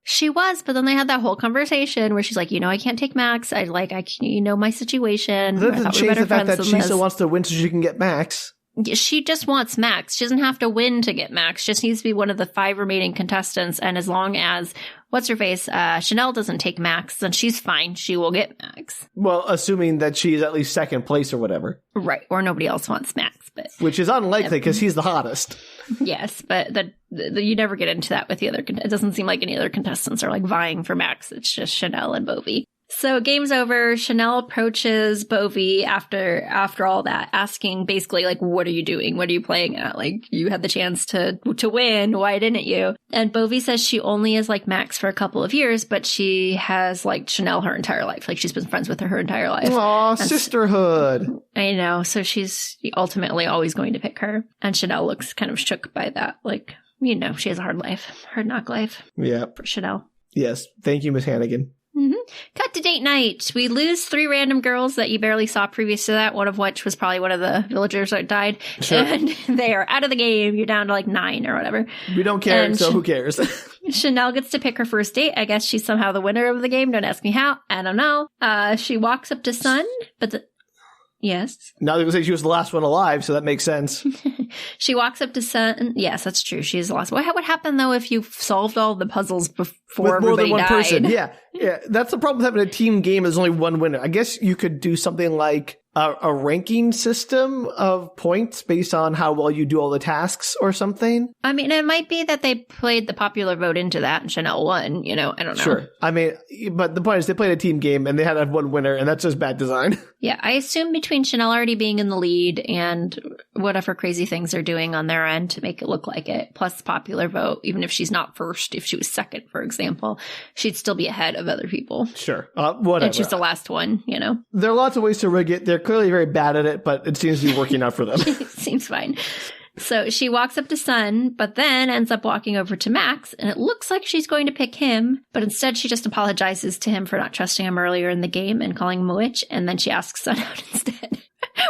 She was, but then they had that whole conversation where she's like, I can't take Max. My situation. That doesn't change the fact that she still wants to win so she can get Max. She just wants Max. She doesn't have to win to get Max. She just needs to be one of the 5 remaining contestants. And as long as, Chanel doesn't take Max, then she's fine. She will get Max. Well, assuming that she's at least second place or whatever. Right. Or nobody else wants Max. But which is unlikely because he's the hottest. Yes, but you never get into that with the other. It doesn't seem like any other contestants are like vying for Max. It's just Chanel and Bovy. So game's over. Chanel approaches Bovy after all that, asking basically like, what are you doing? What are you playing at? Like, you had the chance to win. Why didn't you? And Bovy says she only is like Max for a couple of years, but she has liked Chanel her entire life. Like, she's been friends with her entire life. Aw, sisterhood. I know. So she's ultimately always going to pick her. And Chanel looks kind of shook by that. Like, she has a hard life. Hard knock life. Yeah. For Chanel. Yes. Thank you, Miss Hannigan. Cut to date night. We lose 3 random girls that you barely saw previous to that, one of which was probably one of the villagers that died. Sure. And they are out of the game. You're down to like 9 or whatever. We don't care, so who cares? Chanel gets to pick her first date. I guess she's somehow the winner of the game. Don't ask me how. I don't know. She walks up to Sun, but yes? Now they're going to say she was the last one alive, so that makes sense. She walks up to Sun. Yes, that's true. She's the last one. What would happen, though, if you solved all the puzzles before with more than one died? person? Yeah. That's the problem with having a team game. There's only one winner. I guess you could do something like a ranking system of points based on how well you do all the tasks or something. I mean, it might be that they played the popular vote into that and Chanel won, I don't know. Sure. I mean, but the point is they played a team game and they had to have one winner, and that's just bad design. Yeah, I assume between Chanel already being in the lead and whatever crazy things they're doing on their end to make it look like it, plus popular vote, even if she's not first, if she was second, for example, she'd still be ahead of other people. Sure. Whatever. And she's the last one, There are lots of ways to rig it. They're clearly very bad at it, but it seems to be working out for them. Seems fine. So she walks up to Sun, but then ends up walking over to Max, and it looks like she's going to pick him, but instead she just apologizes to him for not trusting him earlier in the game and calling him a witch, and then she asks Sun out instead.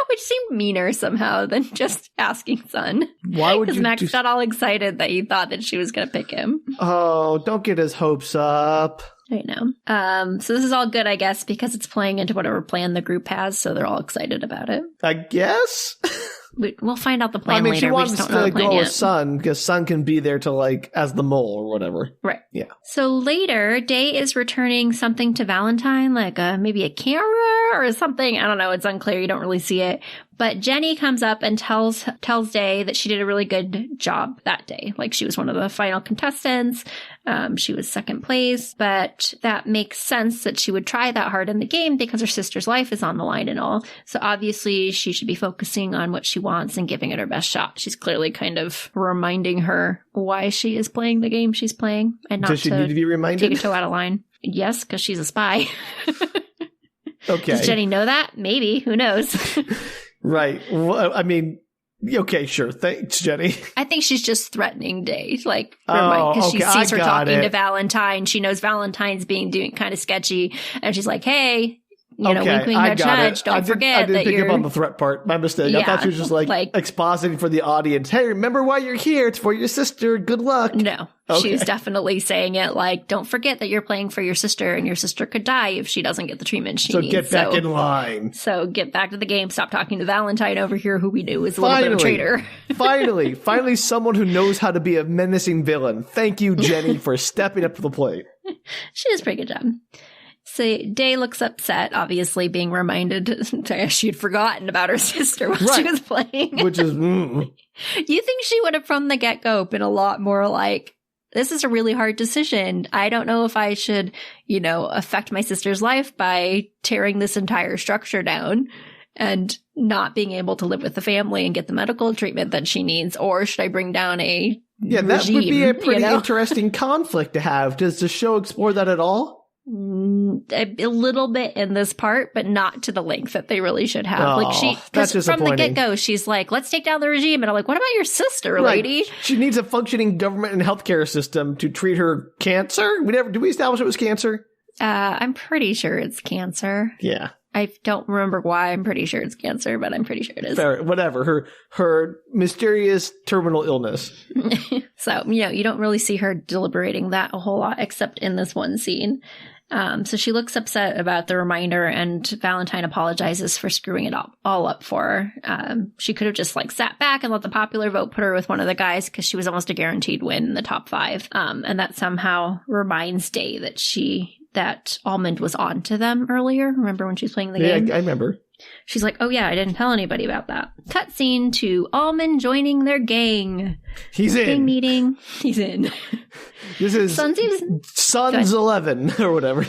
Which seemed meaner somehow than just asking Sun. Why would you? Because Max got all excited that he thought that she was going to pick him. Oh, don't get his hopes up. I know. So this is all good, I guess, because it's playing into whatever plan the group has, so they're all excited about it. I guess? We'll find out the plan later. She wants we just don't know to the plan go yet. with Sun, because Sun can be there to, as the mole or whatever. Right. Yeah. So later, Day is returning something to Valentine, like maybe a camera or something. I don't know. It's unclear. You don't really see it. But Jenny comes up and tells Day that she did a really good job that day. Like, she was one of the final contestants. She was second place. But that makes sense that she would try that hard in the game because her sister's life is on the line and all. So obviously, she should be focusing on what she wants and giving it her best shot. She's clearly kind of reminding her why she is playing the game she's playing and not Does she need to be reminded? Take a toe out of line. Yes, because she's a spy. Okay. Does Jenny know that? Maybe. Who knows? Right. Well, I mean, okay, sure. Thanks, Jenny. I think she's just threatening Day, because she sees her talking to Valentine. She knows Valentine's doing kind of sketchy, and she's like, "Hey, wink, wink, nudge, nudge. Don't forget I didn't that pick you're." up on the threat part. My mistake. Yeah, I thought she was just expositing for the audience. Hey, remember why you're here? It's for your sister. Good luck. No. She's definitely saying it don't forget that you're playing for your sister and your sister could die if she doesn't get the treatment she needs. So get back in line. So get back to the game. Stop talking to Valentine over here, who we knew was a little bit of a traitor. Finally, someone who knows how to be a menacing villain. Thank you, Jenny, for stepping up to the plate. She does a pretty good job. So Day looks upset, obviously being reminded she had forgotten about her sister while she was playing. Which is... You think she would have from the get-go been a lot more like, this is a really hard decision. I don't know if I should, affect my sister's life by tearing this entire structure down and not being able to live with the family and get the medical treatment that she needs. Or should I bring down a regime, that would be a pretty interesting conflict to have. Does the show explore that at all? A little bit in this part, but not to the length that they really should have. That's disappointing. From the get-go, she's like, let's take down the regime. And I'm like, what about your sister, lady? She needs a functioning government and healthcare system to treat her cancer. Did we establish it was cancer? I'm pretty sure it's cancer. Yeah. I don't remember why. I'm pretty sure it's cancer, but I'm pretty sure it is. Fair, whatever. Her mysterious terminal illness. So, you don't really see her deliberating that a whole lot, except in this one scene. So she looks upset about the reminder, and Valentine apologizes for screwing it all up for her. She could have just sat back and let the popular vote put her with one of the guys because she was almost a guaranteed win in the top 5. And that somehow reminds Day that Almond was on to them earlier. Remember when she was playing the game? Yeah, I remember. She's like, oh yeah, I didn't tell anybody about that. Cutscene to Almond joining their gang. He's in. Gang meeting. He's in. This is Sun's 11 or whatever.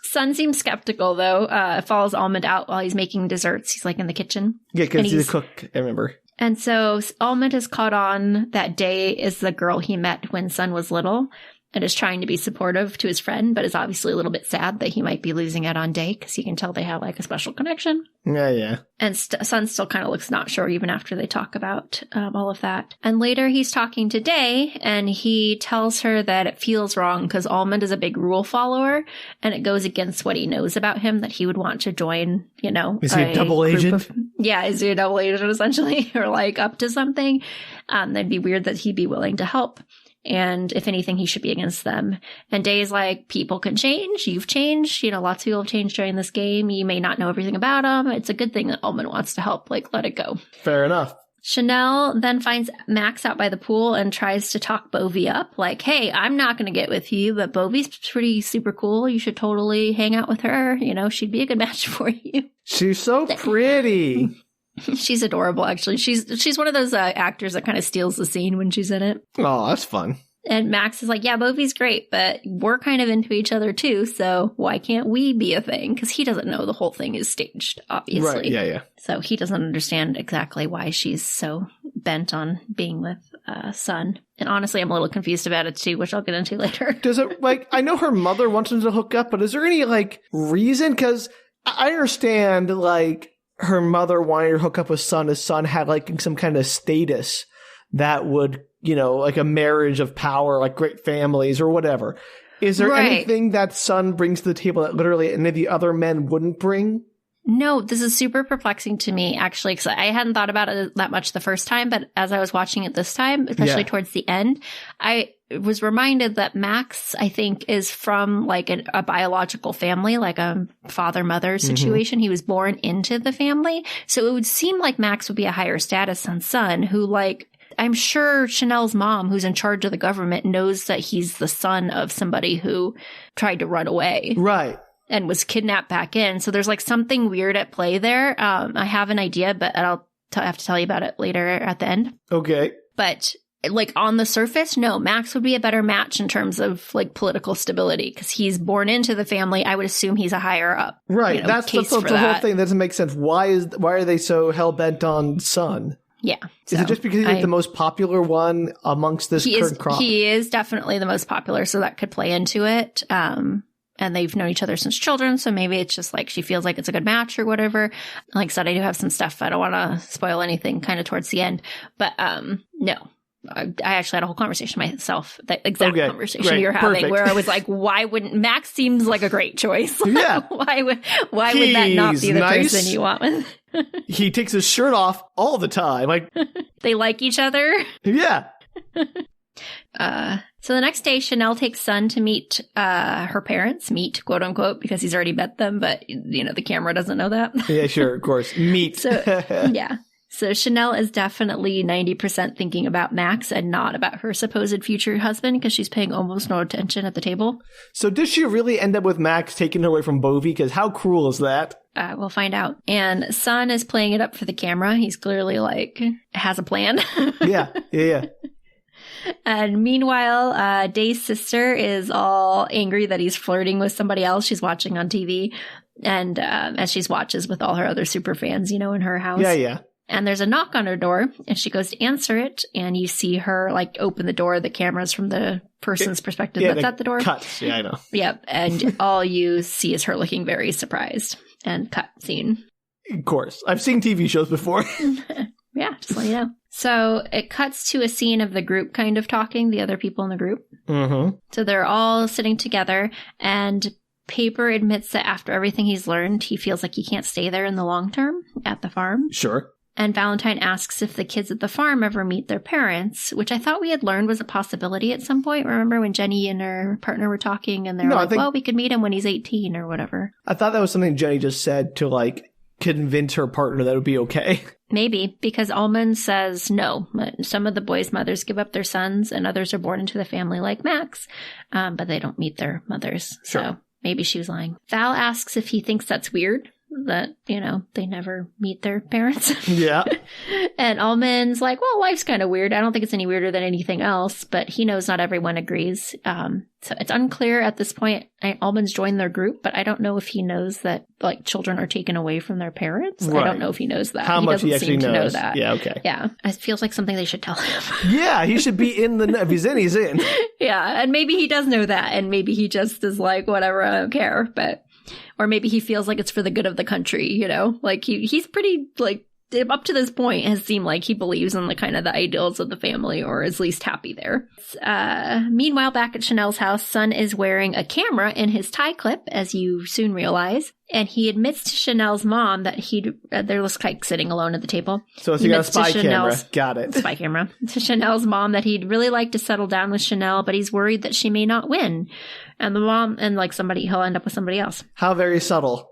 Sun seems skeptical though. Follows Almond out while he's making desserts. He's in the kitchen. Yeah, because he's a cook, I remember. And so Almond has caught on that Day is the girl he met when Sun was little. and is trying to be supportive to his friend, but is obviously a little bit sad that he might be losing out on Day because you can tell they have like a special connection. Yeah. And Sun still kind of looks not sure even after they talk about all of that. And later he's talking to Day and he tells her that it feels wrong because Almond is a big rule follower and it goes against what he knows about him that he would want to join, you know. Is he a double agent? Is he a double agent essentially or like up to something? That'd be weird that he'd be willing to help. And if anything, he should be against them. And Day's like, people can change. You've changed. You know, lots of people have changed during this game. You may not know everything about them. It's a good thing that Almond wants to help. Like, let it go. Fair enough. Chanel then finds Max out by the pool and tries to talk Bovy up. Like, hey, I'm not going to get with you, but Bovy's pretty super cool. You should totally hang out with her. You know, she'd be a good match for you. She's so pretty. She's adorable, actually. She's one of those actors that kind of steals the scene when she's in it. Oh, that's fun. And Max is like, yeah, Bovy's great, but we're kind of into each other too, so why can't we be a thing? Because he doesn't know the whole thing is staged, obviously. Right, yeah. So he doesn't understand exactly why she's so bent on being with Sun. And honestly, I'm a little confused about it too, which I'll get into later. Does it, like, I know her mother wants them to hook up, but is there any, like, reason? Because I understand, like, her mother wanted to hook up with Sun as Sun had like some kind of status that would, you know, like a marriage of power, like great families or whatever. Is there anything that Sun brings to the table that literally any of the other men wouldn't bring? No, this is super perplexing to me, actually, because I hadn't thought about it that much the first time, but as I was watching it this time, especially towards the end, I was reminded that Max, I think, is from like a biological family, like a father-mother situation. He was born into the family. So it would seem like Max would be a higher status than Sun, who like, I'm sure Chanel's mom, who's in charge of the government, knows that he's the son of somebody who tried to run away. Right. And was kidnapped back in. So there's like something weird at play there. I have an idea, but I'll have to tell you about it later at the end. Okay. But like on the surface, no, Max would be a better match in terms of like political stability because he's born into the family. I would assume he's a higher up. Right. You know, That's the whole thing. That doesn't make sense. Why are they so hell bent on Sun? Yeah. Is it just because he's the most popular one amongst this current crop? He is definitely the most popular, so that could play into it. And they've known each other since children, so maybe it's just like she feels like it's a good match or whatever. Like I said, I do have some stuff. I don't want to spoil anything kind of towards the end. But no. I actually had a whole conversation myself, the exact conversation you're having, where I was like, why wouldn't Max seems like a great choice. Yeah. why would that not be the person you want with? He takes his shirt off all the time. Like they like each other. Yeah. So the next day, Chanel takes Sun to meet her parents, quote unquote, because he's already met them, but you know, the camera doesn't know that. Yeah, sure, of course. Meet. So, yeah. So Chanel is definitely 90% thinking about Max and not about her supposed future husband because she's paying almost no attention at the table. So did she really end up with Max taking her away from Bovy? Because how cruel is that? We'll find out. And Sun is playing it up for the camera. He's clearly like, has a plan. Yeah. And meanwhile, Day's sister is all angry that he's flirting with somebody else she's watching on TV. And as she watches with all her other super fans, you know, in her house. Yeah. And there's a knock on her door, and she goes to answer it, and you see her, like, open the door. The camera's from the person's perspective that's at the door. Cuts. Yeah, I know. Yep. And all you see is her looking very surprised. And cut scene. Of course. I've seen TV shows before. Yeah, just let you know. So it cuts to a scene of the group kind of talking, the other people in the group. Mm-hmm. So they're all sitting together, and Paper admits that after everything he's learned, he feels like he can't stay there in the long term at the farm. Sure. And Valentine asks if the kids at the farm ever meet their parents, which I thought we had learned was a possibility at some point. Remember when Jenny and her partner were talking and they're well, we could meet him when he's 18 or whatever. I thought that was something Jenny just said to, like, convince her partner that it would be okay. Maybe, because Almond says no. Some of the boys' mothers give up their sons and others are born into the family like Max, but they don't meet their mothers. Sure. So maybe she was lying. Val asks if he thinks that's weird. that, they never meet their parents. Yeah. And Almond's like, well, life's kind of weird. I don't think it's any weirder than anything else, but he knows not everyone agrees. So it's unclear at this point. Almond's joined their group, but I don't know if he knows that like children are taken away from their parents. Right. I don't know if he knows that. How much he actually knows. To know that. Yeah, okay. Yeah. It feels like something they should tell him. Yeah, he should be in the... If he's in, he's in. Yeah, and maybe he does know that, and maybe he just is like, whatever, I don't care, but... Or maybe he feels like it's for the good of the country, Like, he's pretty, like, up to this point has seemed like he believes in the kind of the ideals of the family, or is least happy there. Meanwhile, back at Chanel's house, Son is wearing a camera in his tie clip, as you soon realize, and he admits to Chanel's mom that they're just like sitting alone at the table. So he got a spy camera. Got it. Spy camera. To Chanel's mom that he'd really like to settle down with Chanel, but he's worried that she may not win. And the mom, and like he'll end up with somebody else. How very subtle.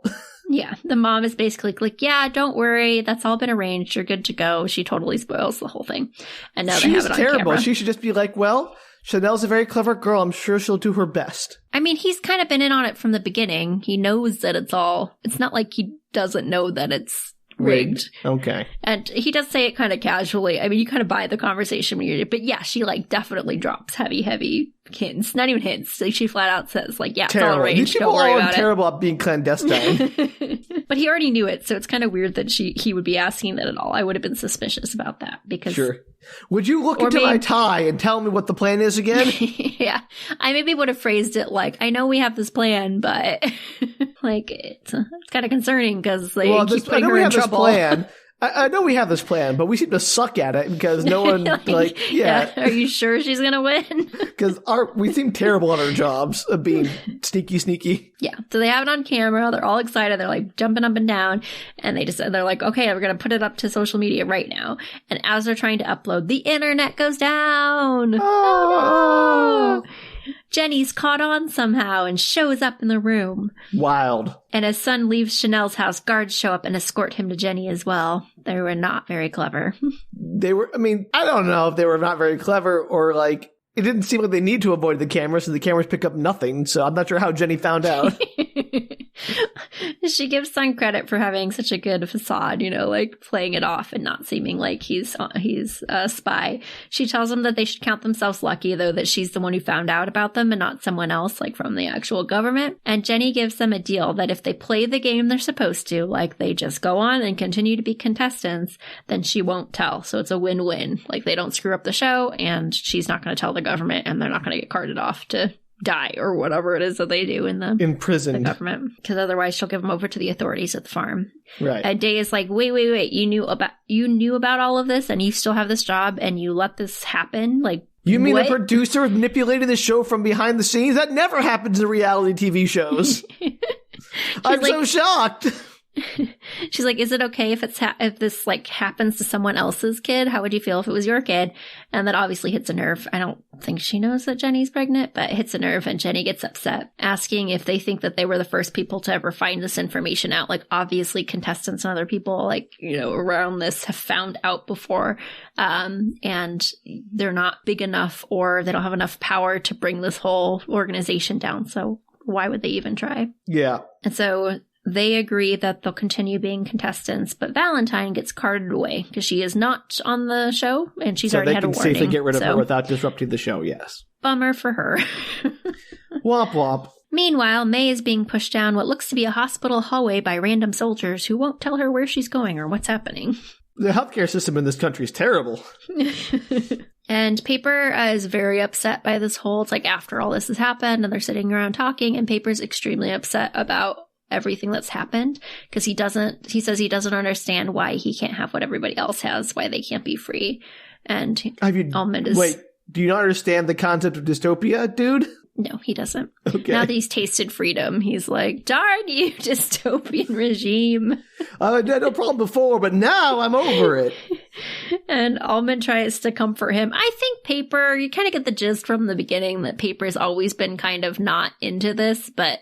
Yeah, the mom is basically like, yeah, don't worry. That's all been arranged. You're good to go. She totally spoils the whole thing. And now they have it on terrible. camera. She should just be like, well, Chanel's a very clever girl. I'm sure she'll do her best. I mean, he's kind of been in on it from the beginning. He knows that it's not like he doesn't know that it's rigged. Okay. And he does say it kind of casually. I mean, you kind of buy the conversation when but yeah, she like definitely drops heavy hints. Not even hints. Like, she flat out says like, yeah, terrible. It's all arranged. Don't worry about it. Terrible at being clandestine. But he already knew it, so it's kind of weird that he would be asking that at all. I would have been suspicious about that because... Sure. Would you look into my tie and tell me what the plan is again? Yeah. I maybe would have phrased it like, I know we have this plan, but like it's kind of concerning because they keep putting her in trouble. I know we have this plan, but we seem to suck at it because no one, yeah. Are you sure she's going to win? Because we seem terrible at our jobs of being sneaky. Yeah. So they have it on camera. They're all excited. They're like jumping up and down. And they're like, okay, we're going to put it up to social media right now. And as they're trying to upload, the internet goes down. Oh. Jenny's caught on somehow and shows up in the room. Wild. And as Son leaves Chanel's house, guards show up and escort him to Jenny as well. They were not very clever. They were, I mean, I don't know if they were not very clever or like, it didn't seem like they need to avoid the camera, so the cameras pick up nothing. So I'm not sure how Jenny found out. She gives Son credit for having such a good facade, like playing it off and not seeming like he's a spy. She tells him that they should count themselves lucky, though, that she's the one who found out about them and not someone else, like from the actual government. And Jenny gives them a deal that if they play the game they're supposed to, like they just go on and continue to be contestants, then she won't tell. So it's a win-win. Like they don't screw up the show and she's not going to tell the government and they're not going to get carted off to die or whatever it is that they do in the imprisoned government, because otherwise she'll give them over to the authorities at the farm. Right. And Day is like, wait, you knew about all of this and you still have this job and you let this happen? Like, you mean the producer manipulated the show from behind the scenes? That never happens in reality TV shows. I'm like, so shocked. She's like, is it okay if if this like happens to someone else's kid? How would you feel if it was your kid? And that obviously hits a nerve. I don't think she knows that Jenny's pregnant, but it hits a nerve and Jenny gets upset, asking if they think that they were the first people to ever find this information out. Like obviously contestants and other people like, around this have found out before. And they're not big enough or they don't have enough power to bring this whole organization down. So why would they even try? Yeah. And so they agree that they'll continue being contestants, but Valentine gets carted away because she is not on the show and she's already had a warning. So they can safely get rid of her without disrupting the show, yes. Bummer for her. Womp womp. Meanwhile, May is being pushed down what looks to be a hospital hallway by random soldiers who won't tell her where she's going or what's happening. The healthcare system in this country is terrible. And Paper is very upset by this whole, it's like after all this has happened and they're sitting around talking and Paper's extremely upset about everything that's happened because he says he doesn't understand why he can't have what everybody else has, why they can't be free. And Almond is... Wait, do you not understand the concept of dystopia, dude? No, he doesn't. Okay. Now that he's tasted freedom, he's like, darn you, dystopian regime. I had no problem before, but now I'm over it. And Almond tries to comfort him. I think Paper, you kind of get the gist from the beginning that Paper's always been kind of not into this, but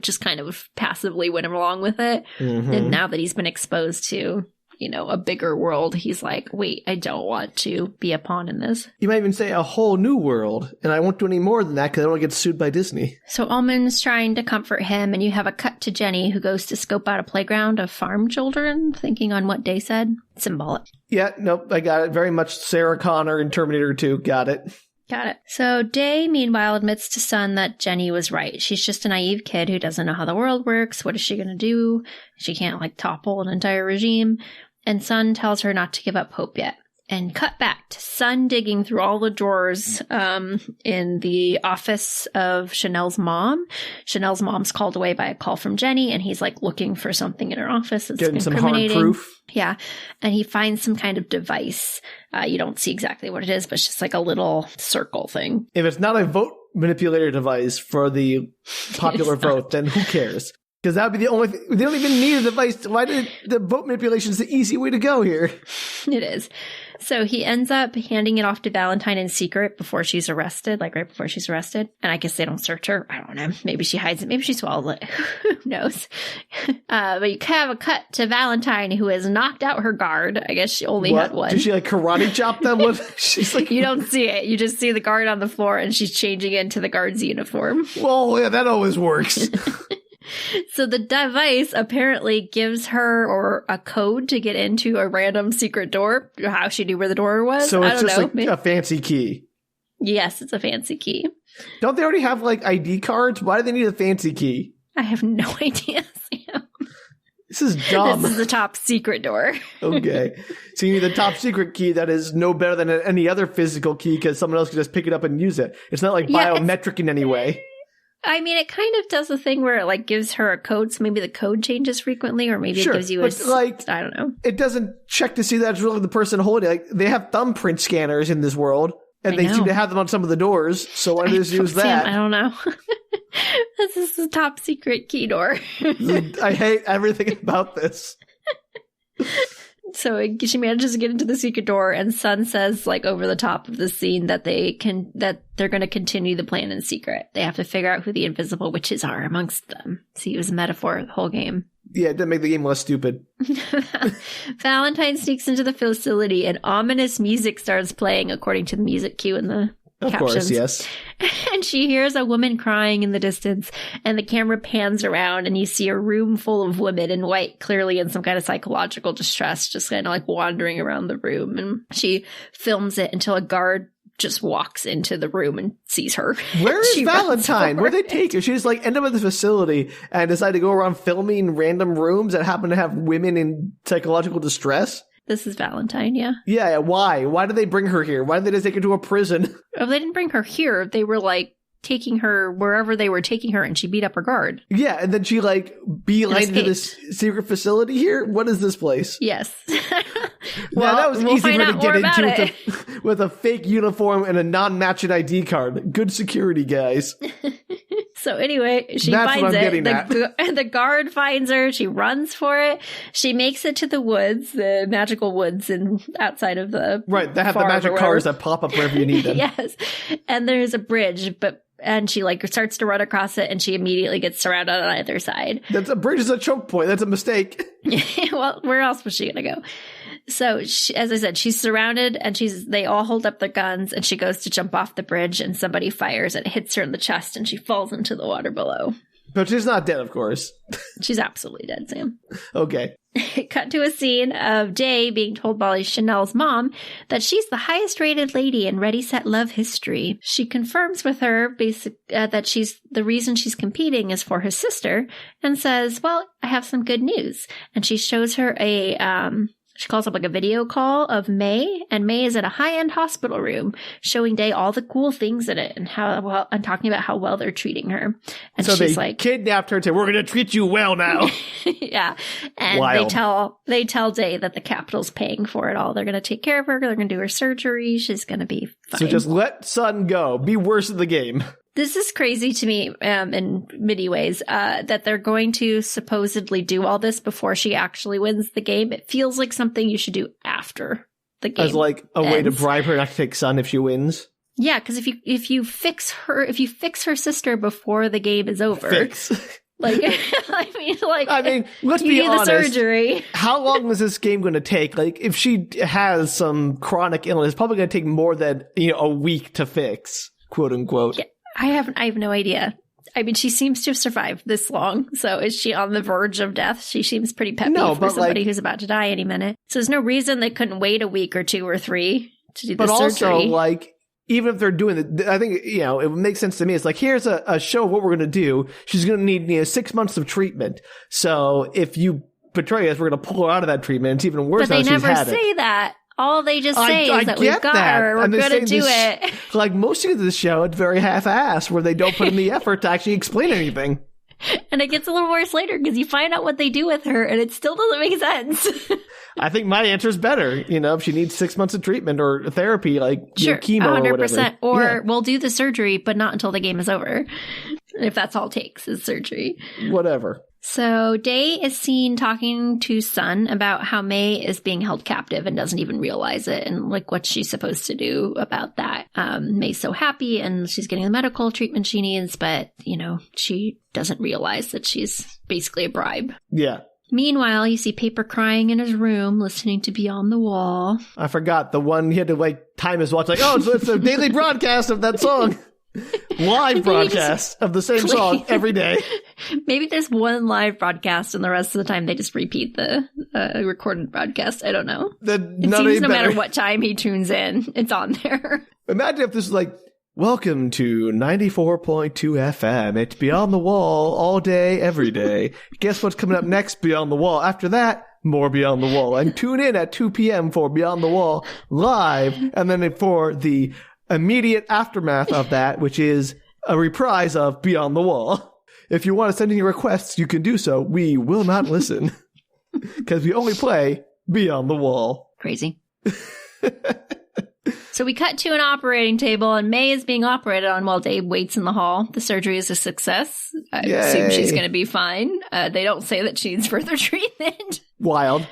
just kind of passively went along with it. Mm-hmm. And now that he's been exposed to a bigger world, he's like, wait, I don't want to be a pawn in this. You might even say a whole new world, and I won't do any more than that because I don't want to get sued by Disney. So Almond's trying to comfort him, and you have a cut to Jenny, who goes to scope out a playground of farm children, thinking on what Day said. Symbolic. Yeah, nope, I got it. Very much Sarah Connor in Terminator 2. Got it. Got it. So Day, meanwhile, admits to Sun that Jenny was right. She's just a naive kid who doesn't know how the world works. What is she going to do? She can't, topple an entire regime. And Sun tells her not to give up hope yet. And cut back to Sun digging through all the drawers in the office of Chanel's mom. Chanel's mom's called away by a call from Jenny, and he's looking for something in her office. It's getting some hard proof. Yeah. And he finds some kind of device. You don't see exactly what it is, but it's just a little circle thing. If it's not a vote manipulator device for the popular vote, then who cares? Because that would be the only thing. They don't even need a device. Why did the vote manipulation is the easy way to go here? It is. So he ends up handing it off to Valentine in secret before she's arrested, right before she's arrested. And I guess they don't search her. I don't know. Maybe she hides it. Maybe she swallows it. Who knows? But you have a cut to Valentine, who has knocked out her guard. I guess she only had one. Did she karate chop them? She's You don't see it. You just see the guard on the floor, and she's changing into the guard's uniform. Well, yeah, that always works. So the device apparently gives her a code to get into a random secret door. How she knew where the door was? So it's just a fancy key. Yes, it's a fancy key. Don't they already have ID cards? Why do they need a fancy key? I have no idea, Sam. This is dumb. This is the top secret door. Okay. So you need the top secret key that is no better than any other physical key because someone else can just pick it up and use it. It's not biometric in any way. I mean, it kind of does a thing where it gives her a code, so maybe the code changes frequently, or maybe it gives you I don't know. It doesn't check to see that it's really the person holding it. They have thumbprint scanners in this world, and they seem to have them on some of the doors, so why don't they just use that? Sam, I don't know. This is the top secret key door. I hate everything about this. So she manages to get into the secret door, and Sun says, over the top of the scene, that they're going to continue the plan in secret. They have to figure out who the invisible witches are amongst them. So he was a metaphor the whole game. Yeah, it didn't make the game less stupid. Valentine sneaks into the facility, and ominous music starts playing according to the music cue in the captions. Of course, yes. And she hears a woman crying in the distance, and the camera pans around, and you see a room full of women in white, clearly in some kind of psychological distress, just kind of wandering around the room. And she films it until a guard just walks into the room and sees her. Where is Valentine? Where'd they take her? She just ended up at the facility and decided to go around filming random rooms that happen to have women in psychological distress? This is Valentine, yeah. Yeah, why? Why did they bring her here? Why did they just take her to a prison? Oh, they didn't bring her here. They were taking her wherever they were taking her, and she beat up her guard. Yeah, and then she beelined into this secret facility here? What is this place? Yes. Well, that was easy for her to get into with a fake uniform and a non-matching ID card. Good security, guys. So anyway, she finds it. The guard finds her. She runs for it. She makes it to the woods, the magical woods outside of the right. They have the magic cars that pop up wherever you need them. Yes, and there's a bridge, and she starts to run across it, and she immediately gets surrounded on either side. That's a bridge is a choke point. That's a mistake. Well, where else was she gonna go? So, as I said, she's surrounded, and they all hold up their guns, and she goes to jump off the bridge, and somebody fires, and it hits her in the chest, and she falls into the water below. But she's not dead, of course. She's absolutely dead, Sam. Okay. Cut to a scene of Day being told by Chanel's mom that she's the highest rated lady in Ready, Set, Love history. She confirms with her that the reason she's competing is for her sister, and says, well, I have some good news. And she shows her she calls up a video call of May, and May is at a high-end hospital room, showing Day all the cool things in it and and talking about how well they're treating her. And so she's they kidnapped her and said, "We're going to treat you well now." Yeah, and wild. they tell Day that the Capitol's paying for it all. They're going to take care of her. They're going to do her surgery. She's going to be fine. So just let Sun go. Be worse at the game. This is crazy to me in many ways, that they're going to supposedly do all this before she actually wins the game. It feels like something you should do after the game. As a way to bribe her not to take Sun if she wins? Yeah, because if you fix her sister before the game is over, Like, I mean, let's you be need honest. the surgery. How long is this game going to take? Like, if she has some chronic illness, it's probably going to take more than, a week to fix, quote unquote. Yeah, I have no idea. I mean, she seems to have survived this long. So is she on the verge of death? She seems pretty peppy for somebody who's about to die any minute. So there's no reason they couldn't wait a week or 2 or 3 to do the surgery. But also, even if they're doing it, I think, it would make sense to me. It's like, here's a show of what we're going to do. She's going to need 6 months of treatment. So if you betray us, we're going to pull her out of that treatment. It's even worse now she's had it. But they never say that. All they just say is that we've got her. We're going to do it. Like most of this show, it's very half-assed where they don't put in the effort to actually explain anything. And it gets a little worse later because you find out what they do with her and it still doesn't make sense. I think my answer is better. If she needs 6 months of treatment or therapy, sure, chemo 100%, or whatever. Or we'll do the surgery, but not until the game is over. If that's all it takes is surgery. Whatever. So Day is seen talking to Sun about how May is being held captive and doesn't even realize it and what she's supposed to do about that. May's so happy and she's getting the medical treatment she needs, but, she doesn't realize that she's basically a bribe. Yeah. Meanwhile, you see Paper crying in his room, listening to Beyond the Wall. I forgot the one he had to time his watch. It's a daily broadcast of that song. Live broadcast of the same song every day. Maybe there's one live broadcast and the rest of the time they just repeat the recorded broadcast. I don't know. It seems no matter what time he tunes in, it's on there. Imagine if this is welcome to 94.2 FM. It's Beyond the Wall all day, every day. Guess what's coming up next, Beyond the Wall? After that, more Beyond the Wall. And tune in at 2 p.m. for Beyond the Wall live. And then for the immediate aftermath of that, which is a reprise of Beyond the Wall. If you want to send any requests, you can do so. We will not listen because we only play Beyond the Wall. Crazy. So we cut to an operating table and May is being operated on while Dave waits in the hall. The surgery is a success. I assume she's going to be fine. They don't say that she needs further treatment. Wild.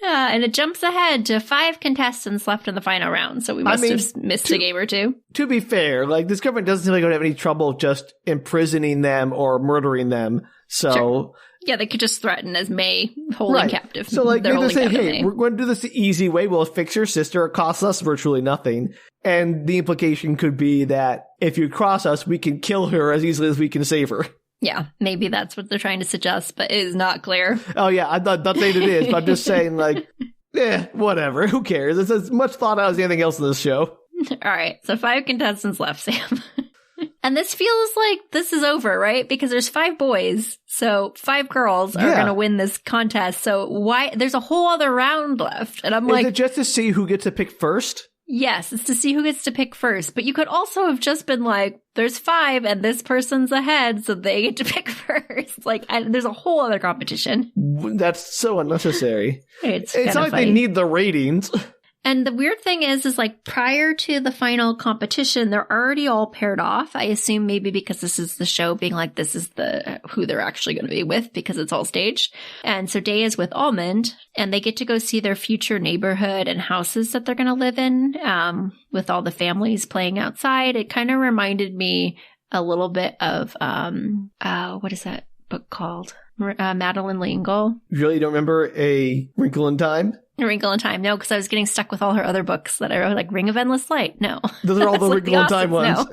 And it jumps ahead to 5 contestants left in the final round, so we must have missed a game or two. To be fair, this government doesn't seem like going to have any trouble just imprisoning them or murdering them. So, sure. Yeah, they could just threaten as May holding captive. So, they're saying, hey, we're going to do this the easy way. We'll fix your sister. It costs us virtually nothing. And the implication could be that if you cross us, we can kill her as easily as we can save her. Yeah, maybe that's what they're trying to suggest, but it is not clear. Oh, yeah, I'm not saying it is, but I'm just saying, whatever. Who cares? It's as much thought out as anything else in this show. All right, so 5 contestants left, Sam. And this feels like this is over, right? Because there's 5 boys, so 5 girls are going to win this contest. So why? There's a whole other round left. And I'm Is it just to see who gets to pick first? Yes, it's to see who gets to pick first. But you could also have just been there's 5 and this person's ahead, so they get to pick first. There's a whole other competition. That's so unnecessary. It's not like they need the ratings. And the weird thing is prior to the final competition, they're already all paired off. I assume maybe because this is the show being this is who they're actually going to be with because it's all staged. And so Day is with Almond and they get to go see their future neighborhood and houses that they're going to live in, with all the families playing outside. It kind of reminded me a little bit of, what is that book called? Madeline L'Engle. You really don't remember A Wrinkle in Time? A Wrinkle in Time, no, because I was getting stuck with all her other books that I wrote, Ring of Endless Light. No, those are all the Wrinkle in Time ones. No.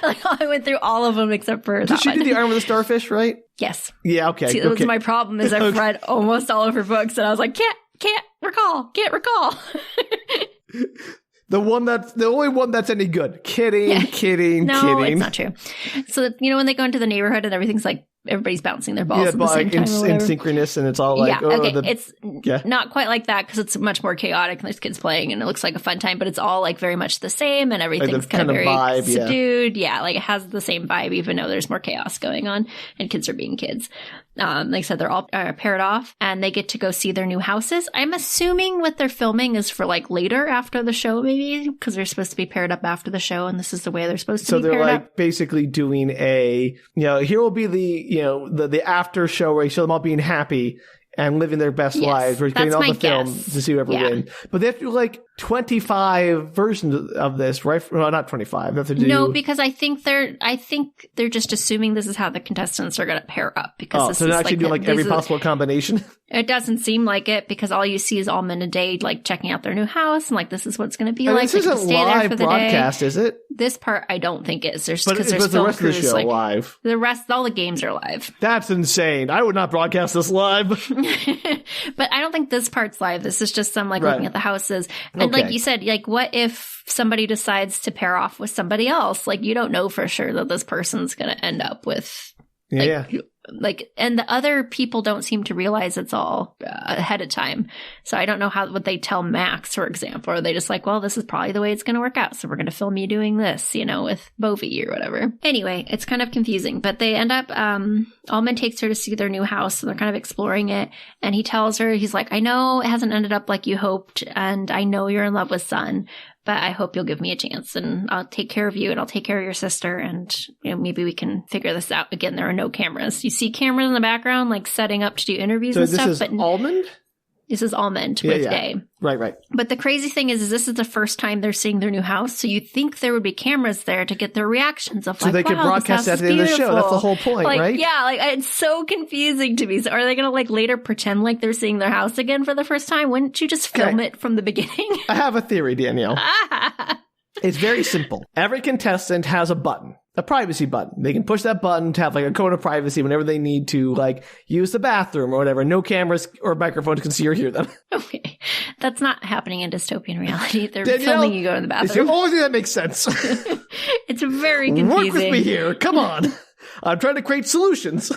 I went through all of them except for that one. Did she do The Arm of the Starfish, right? Yes. Yeah, okay. See, that was my problem is I've read almost all of her books, and I was like, can't recall. The only one that's any good. Kidding. No, it's not true. So, when they go into the neighborhood and everything's everybody's bouncing their balls at the same time. In synchronous, and it's all it's not quite like that because it's much more chaotic and there's kids playing and it looks like a fun time, but it's all very much the same and everything's kind of very vibe, subdued. Yeah, it has the same vibe even though there's more chaos going on and kids are being kids. Like I said, they're all paired off and they get to go see their new houses. I'm assuming what they're filming is for later after the show, maybe because they're supposed to be paired up after the show and this is the way they're supposed to be paired up. So they're basically doing here will be the after show where you show them all being happy and living their best lives. We're getting all the film to see whoever wins. But they have to do like 25 versions of this, right? Well, not 25. They have to do... No, because I think they're just assuming this is how the contestants are going to pair up. Because so they're actually doing like every possible combination? It doesn't seem like it, because all you see is Almond and Day like checking out their new house, and like this is what it's going to be like. This isn't live broadcast, is it? This part I don't think is. There's but there's the rest of the show live. The rest, all the games are live. That's insane. I would not broadcast this live. But I don't think this part's live. This is just them like looking at the houses. And like you said, like what if somebody decides to pair off with somebody else? Like you don't know for sure that this person's going to end up with like, and the other people don't seem to realize it's all ahead of time. So I don't know what they tell Max, for example. Or are they just like, well, this is probably the way it's going to work out. So we're going to film you doing this, you know, with Bovy or whatever. Anyway, it's kind of confusing, but they end up, Almond takes her to see their new house. So they're kind of exploring it. And he tells her, he's like, I know it hasn't ended up like you hoped. And I know you're in love with Sun, but I hope you'll give me a chance, and I'll take care of you, and I'll take care of your sister, and you know, maybe we can figure this out. Again, there are no cameras. You see cameras in the background, like setting up to do interviews and stuff. So this is Almond? This is Almond with Day. Right. But the crazy thing is this is the first time they're seeing their new house, so you'd think there would be cameras there to get their reactions of like, so they could broadcast that in the show. That's the whole point, like, right? Yeah, like it's so confusing to me. So are they going to like later pretend like they're seeing their house again for the first time? Wouldn't you just film it from the beginning? I have a theory, Danielle. It's very simple. Every contestant has a button, a privacy button. They can push that button to have like a code of privacy whenever they need to like use the bathroom or whatever. No cameras or microphones can see or hear them. Okay. That's not happening in dystopian reality. They're filming you go in the bathroom. It's the only thing that makes sense. It's very confusing. Work with me here. Come on. I'm trying to create solutions.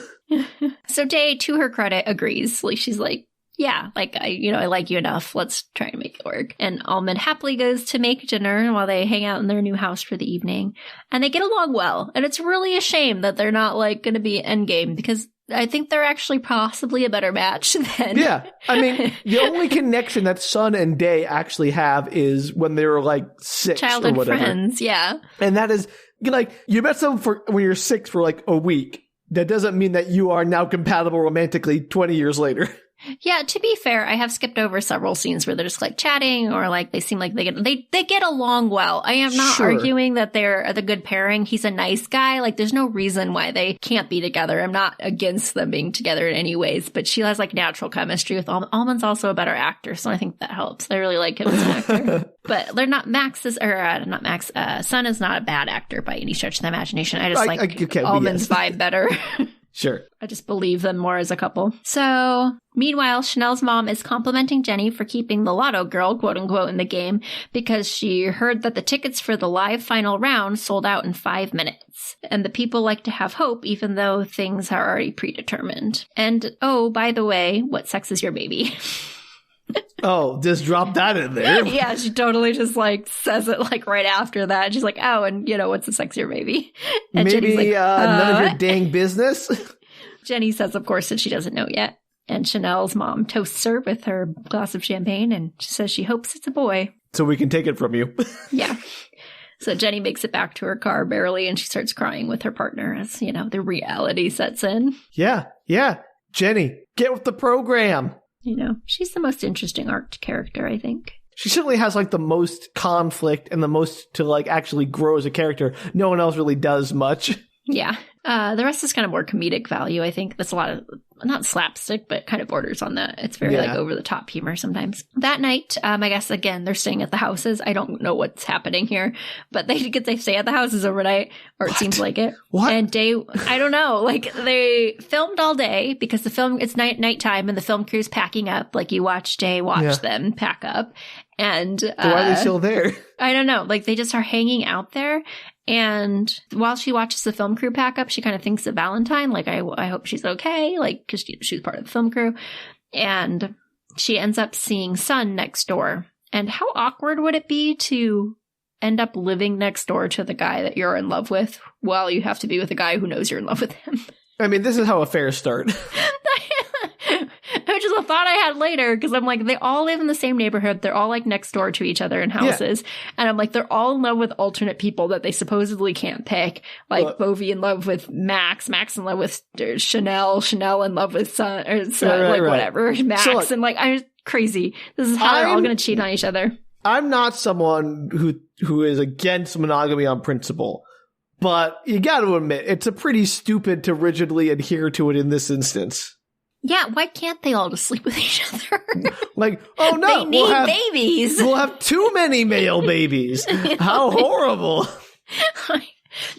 So Day, to her credit, agrees. Like she's like, yeah, like, I like you enough. Let's try and make it work. And Almond happily goes to make dinner while they hang out in their new house for the evening. And they get along well. And it's really a shame that they're not, like, going to be endgame, because I think they're actually possibly a better match than... Yeah. I mean, the only connection that Sun and Day actually have is when they were, like, 6 childhood or whatever. friends, yeah. And that is, like, you met someone when you're 6 for, like, a week. That doesn't mean that you are now compatible romantically 20 years later. Yeah, to be fair, I have skipped over several scenes where they're just like chatting, or like they seem like they get along well. I am not arguing that they're the good pairing. He's a nice guy. Like there's no reason why they can't be together. I'm not against them being together in any ways, but she has like natural chemistry with Almond. Almond's also a better actor, so I think that helps. I really like him as an actor. But they're not not Max. Sun is not a bad actor by any stretch of the imagination. I just Almond's vibe better. Sure. I just believe them more as a couple. So, meanwhile, Chanel's mom is complimenting Jenny for keeping the lotto girl, quote unquote, in the game because she heard that the tickets for the live final round sold out in 5 minutes. And the people like to have hope even though things are already predetermined. And, oh, by the way, what sex is your baby? Oh, just drop that in there. Yeah, she totally just like says it like right after that. She's like, oh, and what's the sex of your baby? And maybe Jenny's like, none of your dang business. Jenny says, of course, that she doesn't know yet. And Chanel's mom toasts her with her glass of champagne, and she says she hopes it's a boy. So we can take it from you. Yeah. So Jenny makes it back to her car barely, and she starts crying with her partner as, the reality sets in. Yeah. Jenny, get with the program. She's the most interesting arc character, I think. She certainly has like the most conflict and the most to like actually grow as a character. No one else really does much. Yeah. The rest is kind of more comedic value, I think. That's a lot of, not slapstick, but kind of borders on that. It's very like over the top humor sometimes. That night, I guess, again, they're staying at the houses. I don't know what's happening here, but they stay at the houses overnight, or it seems like it. What? And Day, I don't know, like they filmed all day because it's nighttime and the film crew's packing up. Like you watch Day watch them pack up. And so why are they still there? I don't know. Like they just are hanging out there. And while she watches the film crew pack up, she kind of thinks of Valentine. Like, I hope she's okay. Like, because she was part of the film crew. And she ends up seeing Sun next door. And how awkward would it be to end up living next door to the guy that you're in love with while you have to be with a guy who knows you're in love with him? I mean, this is how affairs start. Which is a thought I had later, because I'm like, they all live in the same neighborhood. They're all like next door to each other in houses. Yeah. And I'm like, they're all in love with alternate people that they supposedly can't pick. Like Bovy in love with Max in love with Chanel in love with Son, whatever, Max. So, and like, I'm crazy. This is how they're all going to cheat on each other. I'm not someone who is against monogamy on principle. But you got to admit, it's a pretty stupid to rigidly adhere to it in this instance. Yeah, why can't they all just sleep with each other? Like, oh no, they need babies. We'll have too many male babies. How horrible.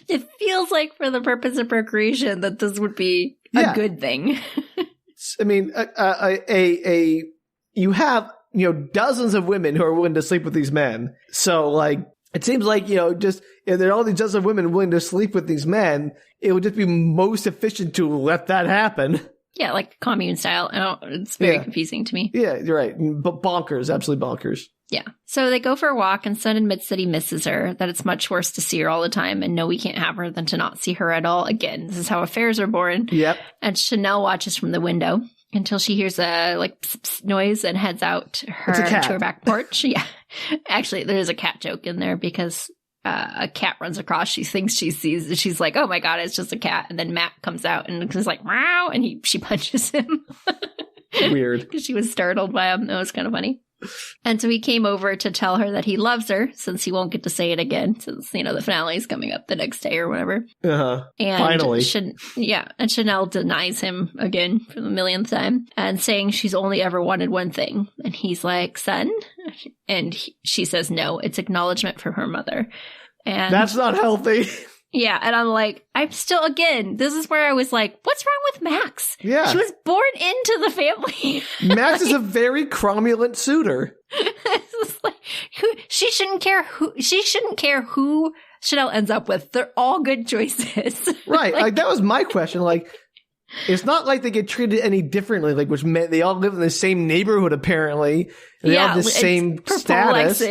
It feels like for the purpose of procreation that this would be a good thing. I mean, you have, dozens of women who are willing to sleep with these men. So like, it seems like, just if there are all these dozens of women willing to sleep with these men, it would just be most efficient to let that happen. Yeah, like commune style. It's very confusing to me. Yeah, you're right. But bonkers, absolutely bonkers. Yeah. So they go for a walk, and Son admits that he misses her, that it's much worse to see her all the time, and no, we can't have her than to not see her at all. Again, this is how affairs are born. Yep. And Chanel watches from the window until she hears a pss, pss noise and heads out to her back porch. Yeah. Actually, there's a cat joke in there because a cat runs across. She thinks she sees. She's like, "Oh my god, it's just a cat!" And then Matt comes out and is like, "Meow!" And she punches him. Weird, because she was startled by him. That was kind of funny. And so he came over to tell her that he loves her, since he won't get to say it again, since the finale is coming up the next day or whatever. And finally, and Chanel denies him again for the millionth time, and saying she's only ever wanted one thing. And he's like, "Son," and she says no. It's acknowledgement from her mother, and that's not healthy. Yeah, and I'm like, this is where I was like, what's wrong with Max? Yeah. She was born into the family. Max is a very cromulent suitor. Like, she shouldn't care who Chanel ends up with. They're all good choices. Right. Like that was my question. Like, it's not like they get treated any differently, like, which meant they all live in the same neighborhood, apparently. And they all have the same status.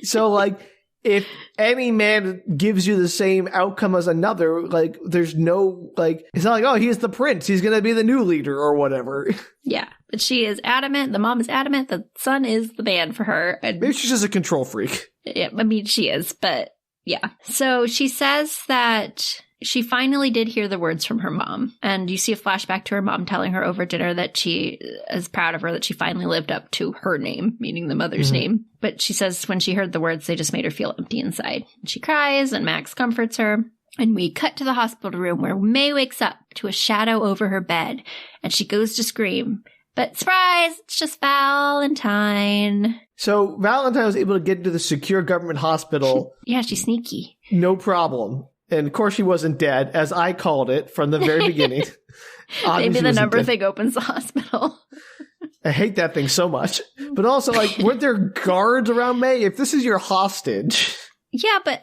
So, like, if any man gives you the same outcome as another, like, there's no, like, it's not like, oh, he's the prince, he's going to be the new leader or whatever. Yeah. But she is adamant, the mom is adamant, the son is the man for her. And maybe she's just a control freak. Yeah, I mean, she is, but yeah. So she says that she finally did hear the words from her mom. And you see a flashback to her mom telling her over dinner that she is proud of her, that she finally lived up to her name, meaning the mother's name. But she says when she heard the words, they just made her feel empty inside. And she cries, and Max comforts her. And we cut to the hospital room where May wakes up to a shadow over her bed. And she goes to scream. But surprise, it's just Valentine. So Valentine was able to get into the secure government hospital. Yeah, she's sneaky. No problem. And of course she wasn't dead, as I called it from the very beginning. Maybe the number thing opens the hospital. I hate that thing so much. But also, like, weren't there guards around May? If this is your hostage. Yeah, but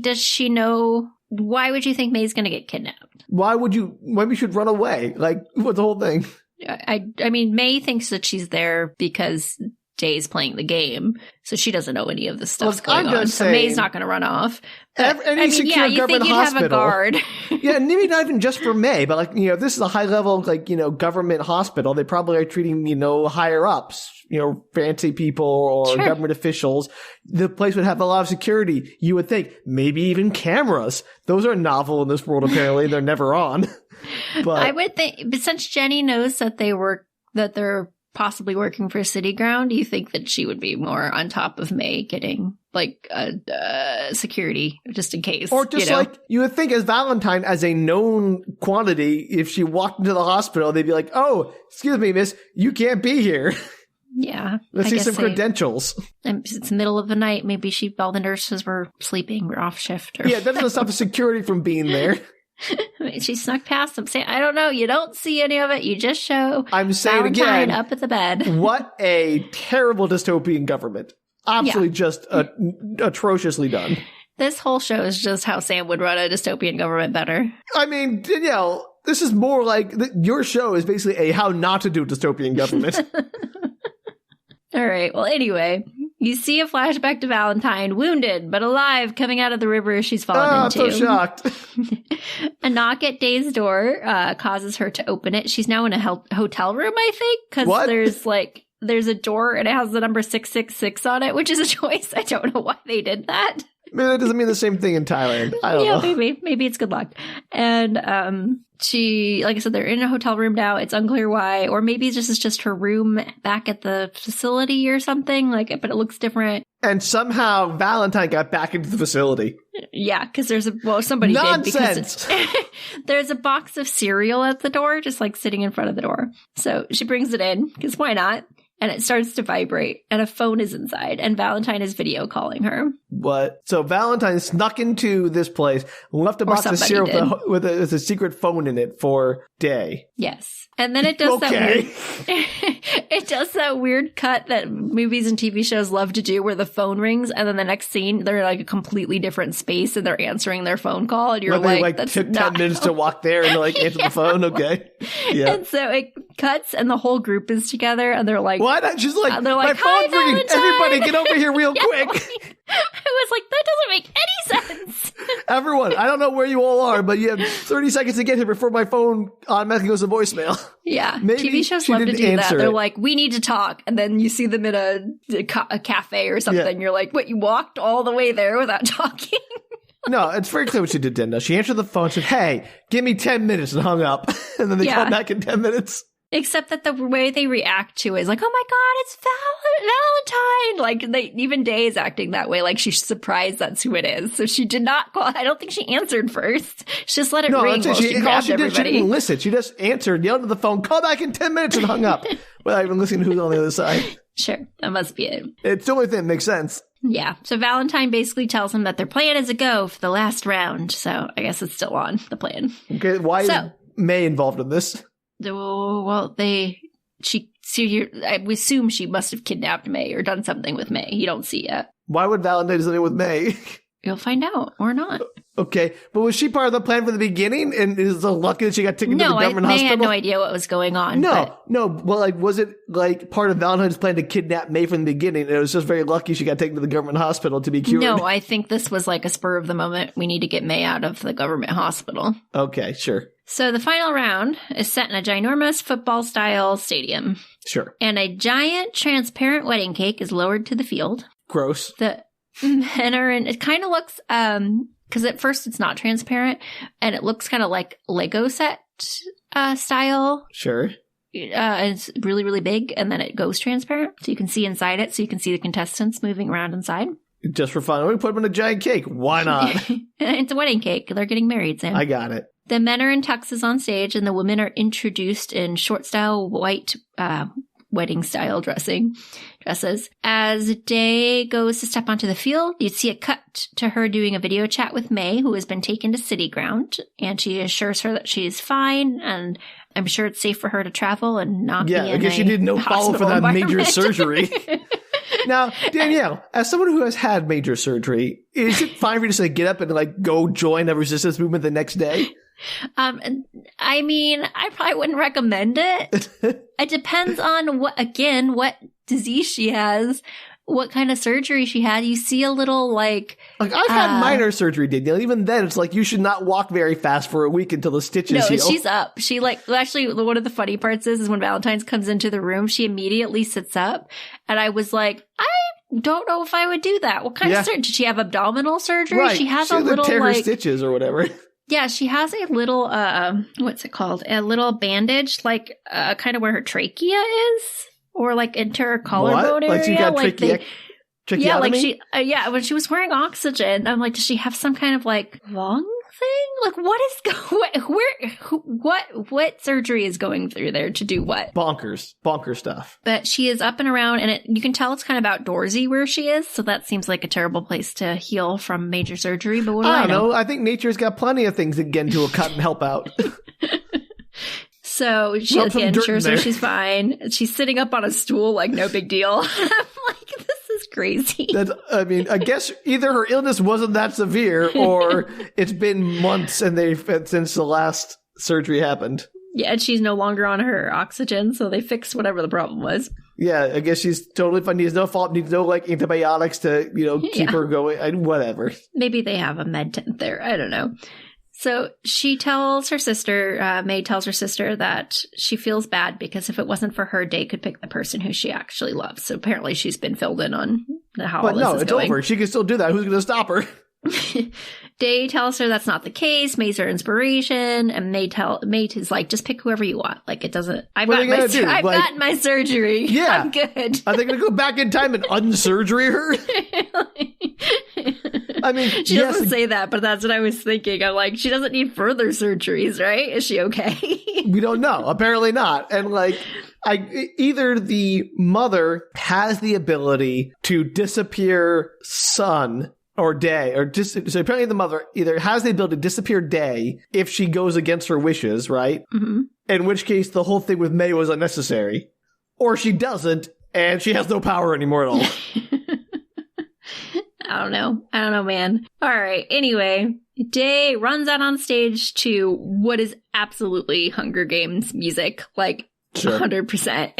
does she know? Why would you think May's going to get kidnapped? Maybe should run away. Like, what's the whole thing? I mean, May thinks that she's there because Jay's playing the game, so she doesn't know any of this stuff's going on. So May's not going to run off. Secure you government think you'd hospital. Have a guard. Yeah, maybe not even just for May, but like, if this is a high level, like, government hospital, they probably are treating, higher ups, fancy people or government officials. The place would have a lot of security. You would think maybe even cameras. Those are novel in this world. Apparently, they're never on. But I would think, but since Jenny knows that they're possibly working for City Ground, do you think that she would be more on top of May getting like security just in case? Or just like you would think as Valentine, as a known quantity, if she walked into the hospital, they'd be like, "Oh, excuse me, miss, you can't be here." Yeah. Let's see some credentials. It's the middle of the night. Maybe all the nurses were sleeping, were off shift. Yeah, that doesn't stop the security from being there. She snuck past them saying, I don't know, you don't see any of it, you just show I'm saying Valentine again, up at the bed. What a terrible dystopian government. Absolutely just atrociously done. This whole show is just how Sam would run a dystopian government better. I mean, Danielle, this is more like your show is basically a how not to do dystopian government. All right. Well, anyway, You see a flashback to Valentine, wounded but alive, coming out of the river she's fallen into. I'm so shocked. A knock at Day's door causes her to open it. She's now in a hotel room, I think, because there's a door and it has the number 666 on it, which is a choice. I don't know why they did that. Maybe that doesn't mean the same thing in Thailand. I don't know. Maybe it's good luck. And she, like I said, they're in a hotel room now. It's unclear why, or maybe this is just her room back at the facility or something. But it looks different. And somehow Valentine got back into the facility. Yeah, because somebody Nonsense. did. Because there's a box of cereal at the door, just sitting in front of the door. So she brings it in, because why not? And it starts to vibrate, and a phone is inside, and Valentine is video calling her. What? So Valentine snuck into this place, left a box of cereal with a secret phone in it for Day. Yes. And then it does that weird cut that movies and TV shows love to do, where the phone rings, and then the next scene, they're in a completely different space, and they're answering their phone call, and you're that's took 10 minutes to walk there and answer the phone, okay? Yeah. And so it cuts, and the whole group is together, and they're like... What? She's like, they're my phone's ringing! Everybody get over here real quick! I was like, that doesn't make any sense. Everyone, I don't know where you all are, but you have 30 seconds to get here before my phone automatically goes to voicemail. Yeah. Maybe TV shows love to do that. They're like, we need to talk. And then you see them in a cafe or something. Yeah. You're like, what, you walked all the way there without talking? No, it's very clear what she did, Denda. She answered the phone and said, hey, give me 10 minutes, and hung up. And then they called back in 10 minutes. Except that the way they react to it is like, oh my God, it's Valentine. Even Day is acting that way. She's surprised that's who it is. So she did not call. I don't think she answered first. She just let it ring while she grabbed everybody. She didn't listen. She just answered, yelled at the phone, call back in 10 minutes, and hung up. Without even listening to who's on the other side. Sure. That must be it. It's the only thing that makes sense. Yeah. So Valentine basically tells him that their plan is a go for the last round. So I guess it's still on the plan. Okay. Why is May involved in this? Well, I assume she must have kidnapped May or done something with May. You don't see yet. Why would Valentine do something with May? You'll find out, or not. Okay, but was she part of the plan from the beginning? And is it so lucky that she got taken to the government hospital? May had no idea what was going on. No. Well, was it part of Valentine's plan to kidnap May from the beginning? And it was just very lucky she got taken to the government hospital to be cured. No, I think this was a spur of the moment. We need to get May out of the government hospital. Okay, sure. So the final round is set in a ginormous football-style stadium. Sure. And a giant transparent wedding cake is lowered to the field. Gross. The men are in... It kind of looks... Because at first it's not transparent, and it looks kind of like Lego set style. Sure. It's really, really big, and then it goes transparent, so you can see inside it, so you can see the contestants moving around inside. Just for fun. We put them in a giant cake. Why not? It's a wedding cake. They're getting married, Sam. I got it. The men are in tuxes on stage, and the women are introduced in short-style white wedding-style dresses. As Day goes to step onto the field, you see a cut to her doing a video chat with May, who has been taken to city ground, and she assures her that she's fine, and I'm sure it's safe for her to travel and not be in I guess she didn't follow for that major surgery. Now, Danielle, as someone who has had major surgery, is it fine for you to get up and go join a resistance movement the next day? I mean, I probably wouldn't recommend it. It depends on what disease she has, what kind of surgery she had. You see a little I've had minor surgery, Danielle. Even then, it's you should not walk very fast for a week until the stitches heal. No, she's up. She actually, one of the funny parts is when Valentine's comes into the room, she immediately sits up, and I was like, I don't know if I would do that. What kind of surgery? Did she have abdominal surgery? Right. She has a little tear her stitches or whatever. Yeah, she has a little, what's it called? A little bandage, kind of where her trachea is, or into her collarbone area. She got tracheotomy? When she was wearing oxygen, I'm like, does she have some kind of lung thing? What surgery is going through there to do what? Bonker stuff. But she is up and around, and you can tell it's kind of outdoorsy where she is, so that seems like a terrible place to heal from major surgery, but what do I know? I think nature's got plenty of things that get into a cut and help out. So she assures her she's fine. She's sitting up on a stool no big deal. I'm like, this is crazy. I guess either her illness wasn't that severe, or it's been months since the last surgery happened. Yeah, and she's no longer on her oxygen, so they fixed whatever the problem was. Yeah, I guess she's totally fine. Needs no fault. Needs no like antibiotics to keep her going. Whatever. Maybe they have a med tent there. I don't know. So she tells her sister, May tells her sister that she feels bad because if it wasn't for her, Day could pick the person who she actually loves. So apparently she's been filled in on how all this is going. But no, it's over. She can still do that. Who's going to stop her? Day tells her that's not the case. May's her inspiration, and May is like, just pick whoever you want. Like, it doesn't. I've gotten my surgery. Yeah, I'm good. Are they going to go back in time and unsurgery her? I mean, she doesn't say that, but that's what I was thinking. I'm like, she doesn't need further surgeries, right? Is she okay? We don't know. Apparently not. And like, either the mother has the ability to disappear son or Day, so apparently the mother either has the ability to disappear Day if she goes against her wishes, right? Mm-hmm. In which case the whole thing with May was unnecessary. Or she doesn't, and she has no power anymore at all. I don't know, man. All right. Anyway, Day runs out on stage to what is absolutely Hunger Games music. Like, sure. 100%.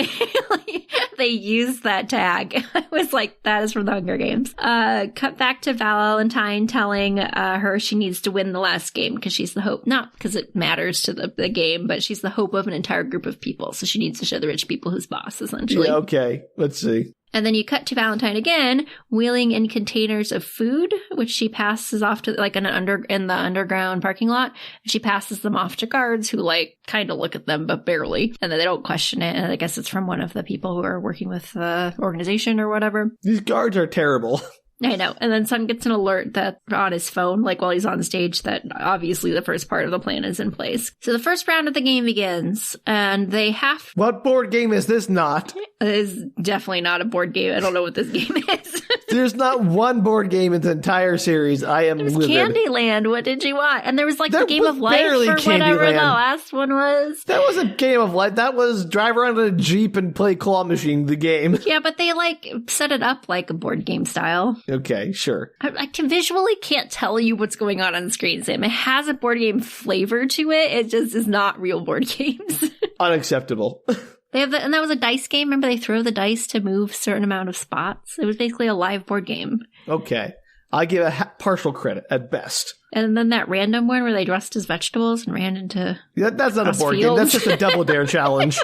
They used that tag. I was like, that is from the Hunger Games. Cut back to Valentine telling her she needs to win the last game because she's the hope. Not because it matters to the game, but she's the hope of an entire group of people. So she needs to show the rich people who's boss, essentially. Yeah, okay. Let's see. And then you cut to Valentine again, wheeling in containers of food, which she passes off to in the underground parking lot. And she passes them off to guards who kind of look at them, but barely. And then they don't question it. And I guess it's from one of the people who are working with the organization or whatever. These guards are terrible. I know. And then Sun gets an alert that on his phone, while he's on stage, that obviously the first part of the plan is in place. So the first round of the game begins, and they have... What board game is this not? It is definitely not a board game. I don't know what this game is. There's not one board game in the entire series. I am livid. Candyland. What did you want? And there was the Game of Life or whatever the last one was. That wasn't Game of Life. That was drive around in a Jeep and play claw machine, the game. Yeah, but they set it up like a board game style. Okay, sure. I visually can't tell you what's going on screen, Sam. It has a board game flavor to it. It just is not real board games. Unacceptable. And that was a dice game. Remember, they throw the dice to move a certain amount of spots. It was basically a live board game. Okay. I give a partial credit at best. And then that random one where they dressed as vegetables and ran into that's not a board game. That's just a double dare challenge.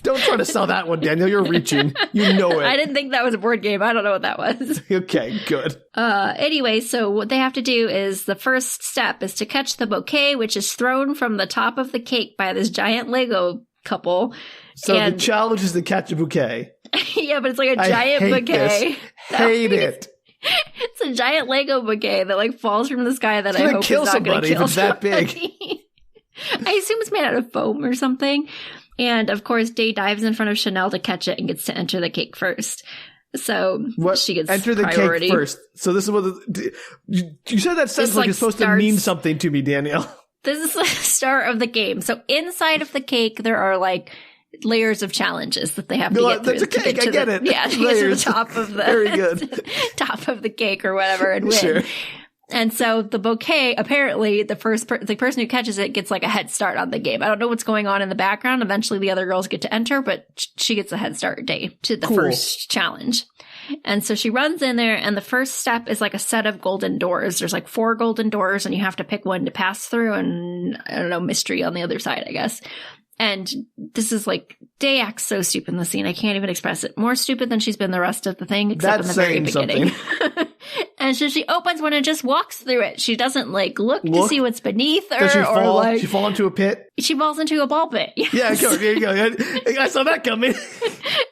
Don't try to sell that one, Daniel. You're reaching. You know it. I didn't think that was a board game. I don't know what that was. Okay, good. Anyway, so what they have to do is the first step is to catch the bouquet, which is thrown from the top of the cake by this giant Lego couple. So the challenge is to catch a bouquet. Yeah, but it's like a giant bouquet. Hate it. It's a giant Lego bouquet that falls from the sky that I hope is not going to kill if it's that big. I assume it's made out of foam or something. And of course, Day dives in front of Chanel to catch it and gets to enter the cake first. So she gets enter the priority. Cake first. So this is what you said that sentence it's supposed to mean something to me, Danielle. This is the start of the game. So inside of the cake, there are layers of challenges that they have to get through. That's a cake. I get it. Yeah, to get to the top of the very good top of the cake or whatever and win. Sure. And so the bouquet, apparently, the person who catches it gets a head start on the game. I don't know what's going on in the background. Eventually, the other girls get to enter, but she gets a head start Day to the first challenge. And so she runs in there, and the first step is a set of golden doors. There's 4 golden doors, and you have to pick one to pass through, and I don't know, mystery on the other side, I guess. And this is Day acts so stupid in the scene. I can't even express it. More stupid than she's been the rest of the thing, except in the very beginning. And so she opens one and just walks through it. She doesn't look to see what's beneath her. Does she fall? She fall into a pit? She falls into a ball pit. Yes. Yeah, there you go. I saw that coming.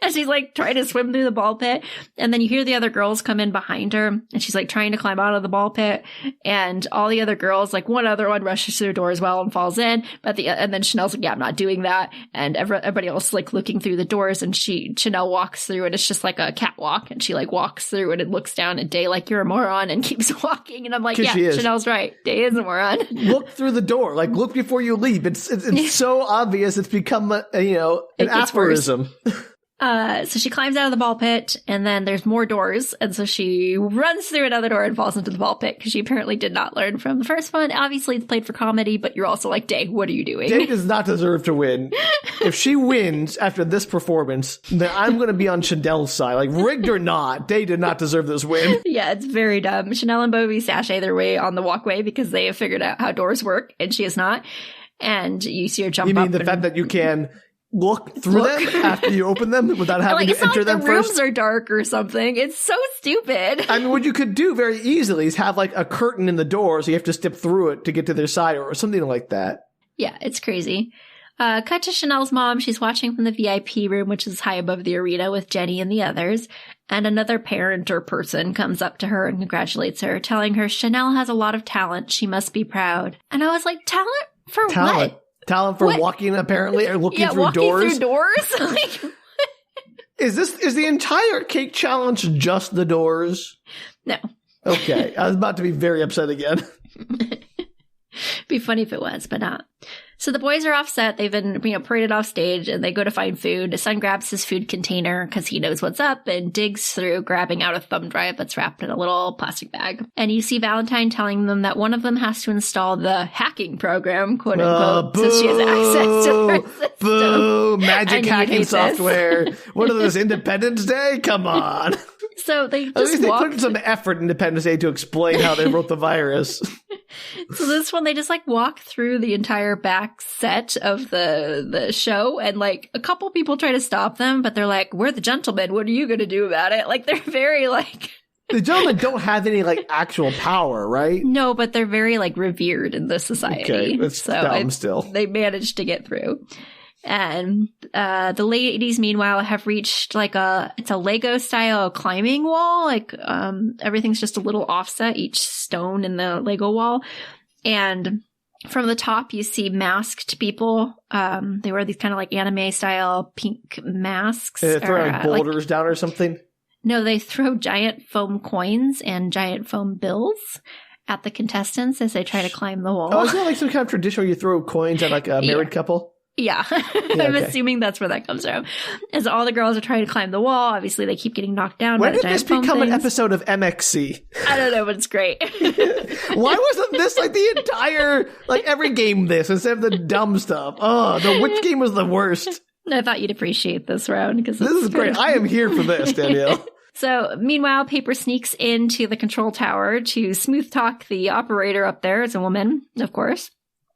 And she's trying to swim through the ball pit. And then you hear the other girls come in behind her. And she's trying to climb out of the ball pit. And all the other girls, one other one rushes through the door as well and falls in. And then Chanel's yeah, I'm not doing that. And everybody else looking through the doors. And Chanel walks through and it's just a catwalk. And she walks through it and looks down at Day you're a moron and keeps walking. And I'm yeah, Chanel's right. Day is a moron. Look through the door. Look before you leave. It's so obvious. It's become an aphorism. So she climbs out of the ball pit, and then there's more doors, and so she runs through another door and falls into the ball pit because she apparently did not learn from the first one. Obviously, it's played for comedy, but you're also like, Day, what are you doing? Day does not deserve to win. If she wins after this performance, then I'm going to be on Chanel's side. Like, rigged or not, Day did not deserve this win. Yeah, it's very dumb. Chanel and Bovy sashay their way on the walkway because they have figured out how doors work, and she has not. And you see her jump up. You mean the fact that you can look through them after you open them without having to enter them first? The rooms are dark or something. It's so stupid. I mean, what you could do very easily is have like a curtain in the door so you have to step through it to get to their side or something like that. Yeah, it's crazy. Cut to Chanel's mom. She's watching from the VIP room, which is high above the arena with Jenny and the others. And another parent or person comes up to her and congratulates her, telling her Chanel has a lot of talent. She must be proud. And I was like, talent for what? Talent for walking, apparently, or looking through walking doors? Through doors? Like, is the entire cake challenge just the doors? No. Okay. I was about to be very upset again. Be funny if it was, but not. So the boys are offset. They've been, paraded off stage, and they go to find food. The son grabs his food container because he knows what's up and digs through, grabbing out a thumb drive that's wrapped in a little plastic bag. And you see Valentine telling them that one of them has to install the hacking program, quote unquote, so she has access to her system. Boo! Magic hacking software. What are those, Independence Day? Come on. So they just at least they put in some effort Independence Day to explain how they wrote the virus. So this one, they just like walk through the entire back set of the show, and like a couple people try to stop them, but they're like, we're the gentlemen, what are you going to do about it? Like, they're very like... The gentlemen don't have any like actual power, right? No, but they're very like revered in the society. Okay, that's dumb still. They managed to get through. And the ladies, meanwhile, have reached like it's a Lego style climbing wall. Like everything's just a little offset, each stone in the Lego wall. And from the top, you see masked people. They wear these kind of like anime style pink masks. They throw like boulders down or something? No, they throw giant foam coins and giant foam bills at the contestants as they try to climb the wall. Oh, is that like some kind of tradition where you throw coins at like a married couple? Yeah, I'm assuming that's where that comes from. As all the girls are trying to climb the wall, obviously they keep getting knocked down. When did this become an episode of MXC? I don't know, but it's great. Why wasn't this like the entire, like every game this instead of the dumb stuff? Oh, which game was the worst? I thought you'd appreciate this round because this is great. I am here for this, Danielle. So, meanwhile, Paper sneaks into the control tower to smooth talk the operator up there. It's a woman, of course.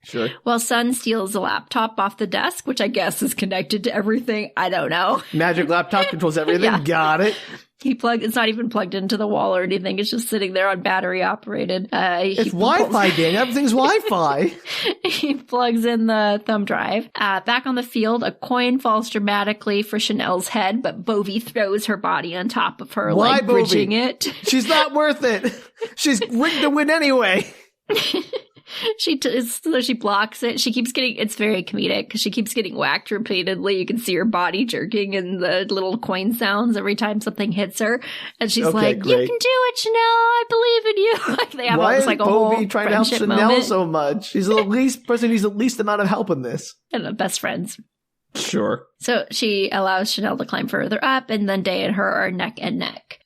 Sure. While Sun steals a laptop off the desk, which I guess is connected to everything. I don't know. Magic laptop controls everything. Yeah. Got it. It's not even plugged into the wall or anything. It's just sitting there on battery operated. It's Wi-Fi, Dan. Everything's Wi-Fi. He plugs in the thumb drive. Back on the field, a coin falls dramatically for Chanel's head, but Bovy throws her body on top of her, Why, like bridging it. She's not worth it. She's rigged to win anyway. She blocks it. She keeps getting, it's very comedic because she keeps getting whacked repeatedly. You can see her body jerking and the little coin sounds every time something hits her. And she's like, great. You can do it, Chanel. I believe in you. Like they have almost like a whole Bovy trying to help Chanel moment. So much? She's the least person who needs the least amount of help in this. And best friends. Sure. So she allows Chanel to climb further up, and then Day and her are neck and neck.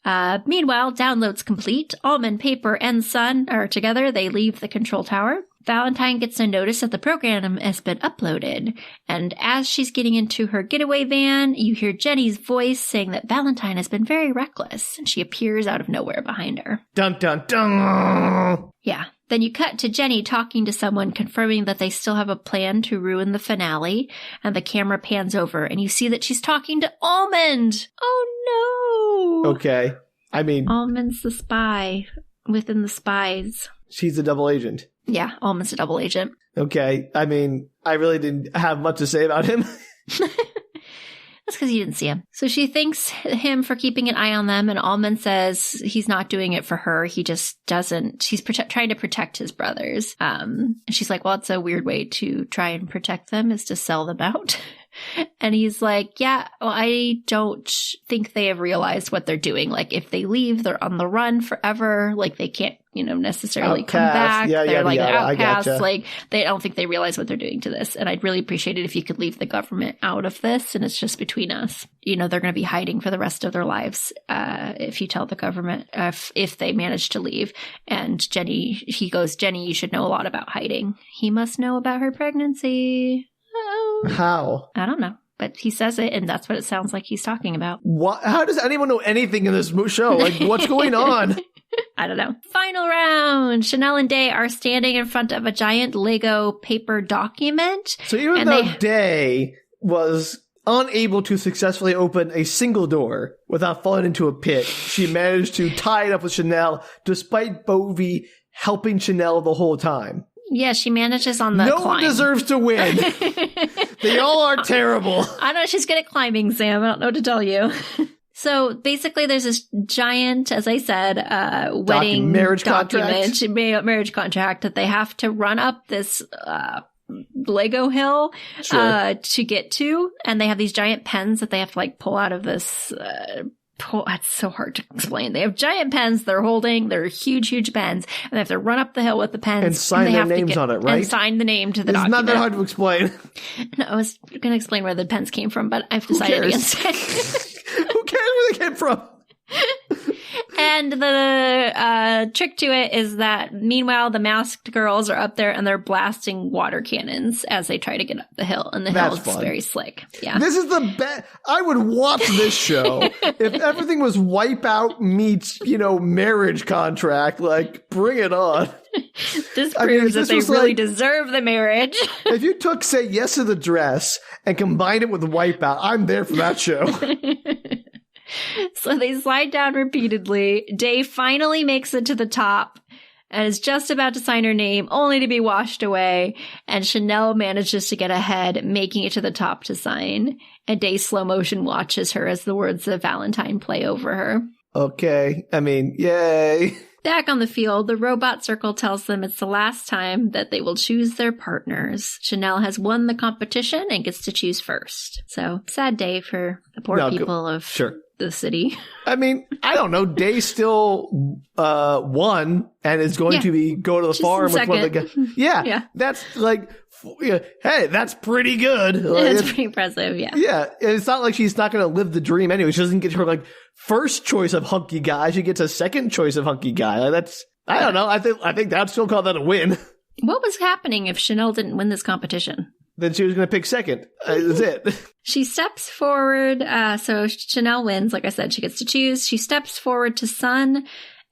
Meanwhile, download's complete. Almond, Paper, and Sun are together. They leave the control tower. Valentine gets a notice that the program has been uploaded. And as she's getting into her getaway van, you hear Jenny's voice saying that Valentine has been very reckless, and she appears out of nowhere behind her. Dun, dun, dun! Yeah. Then you cut to Jenny talking to someone, confirming that they still have a plan to ruin the finale, and the camera pans over, and you see that she's talking to Almond! Oh no! Okay. I mean... Almond's the spy within the spies. She's a double agent. Yeah, Almond's a double agent. Okay. I mean, I really didn't have much to say about him. That's because you didn't see him. So she thanks him for keeping an eye on them, and Almond says he's not doing it for her. He just doesn't. He's trying to protect his brothers. And she's like, well, it's a weird way to try and protect them is to sell them out. And he's like, yeah, well, I don't think they have realized what they're doing. Like, if they leave, they're on the run forever. Like, they can't, necessarily come back. They're like outcasts. Gotcha. Like, I don't think they realize what they're doing to this. And I'd really appreciate it if you could leave the government out of this and it's just between us. They're going to be hiding for the rest of their lives if you tell the government, if they manage to leave. And he goes, Jenny, you should know a lot about hiding. He must know about her pregnancy. Oh. How? I don't know. But he says it, and that's what it sounds like he's talking about. What? How does anyone know anything in this show? Like, what's going on? I don't know. Final round. Chanel and Day are standing in front of a giant Lego paper document. So even though Day was unable to successfully open a single door without falling into a pit, she managed to tie it up with Chanel, despite Bovy helping Chanel the whole time. Yeah, she manages on the No climb. one deserves to win. They all are terrible. I know, she's good at climbing, Sam. I don't know what to tell you. So basically there's this giant, as I said, wedding marriage document, marriage contract that they have to run up this Lego hill to get to. And they have these giant pens that they have to pull out of this it's so hard to explain. They have giant pens they're holding. They're huge, huge pens. And they have to run up the hill with the pens. And sign their names on it, right? And sign the name to the document. It's not that hard to explain. No, I was going to explain where the pens came from, but I've decided against it. Who cares where they came from? And the trick to it is that, meanwhile, the masked girls are up there and they're blasting water cannons as they try to get up the hill. And the hill is very slick. Yeah. This is the best. I would watch this show if everything was Wipeout meets, marriage contract. Like, bring it on. This proves that they really deserve the marriage. If you took Say Yes to the Dress and combined it with Wipeout, I'm there for that show. So they slide down repeatedly. Day finally makes it to the top and is just about to sign her name, only to be washed away. And Chanel manages to get ahead, making it to the top to sign. And Day slow motion watches her as the words of Valentine play over her. Okay. I mean, yay. Back on the field, the robot circle tells them it's the last time that they will choose their partners. Chanel has won the competition and gets to choose first. So, sad day for the poor people of the city. I mean, I don't know. Day still won and is going to go to the farm with one of the guys. Yeah. That's hey, that's pretty good. That's pretty impressive, yeah. Yeah. It's not like she's not going to live the dream anyway. She doesn't get her first choice of hunky guy. She gets a second choice of hunky guy. I don't know. I think that'd still call that a win. What was happening if Chanel didn't win this competition? Then she was going to pick second. That's it. She steps forward. So Chanel wins. Like I said, she gets to choose. She steps forward to Sun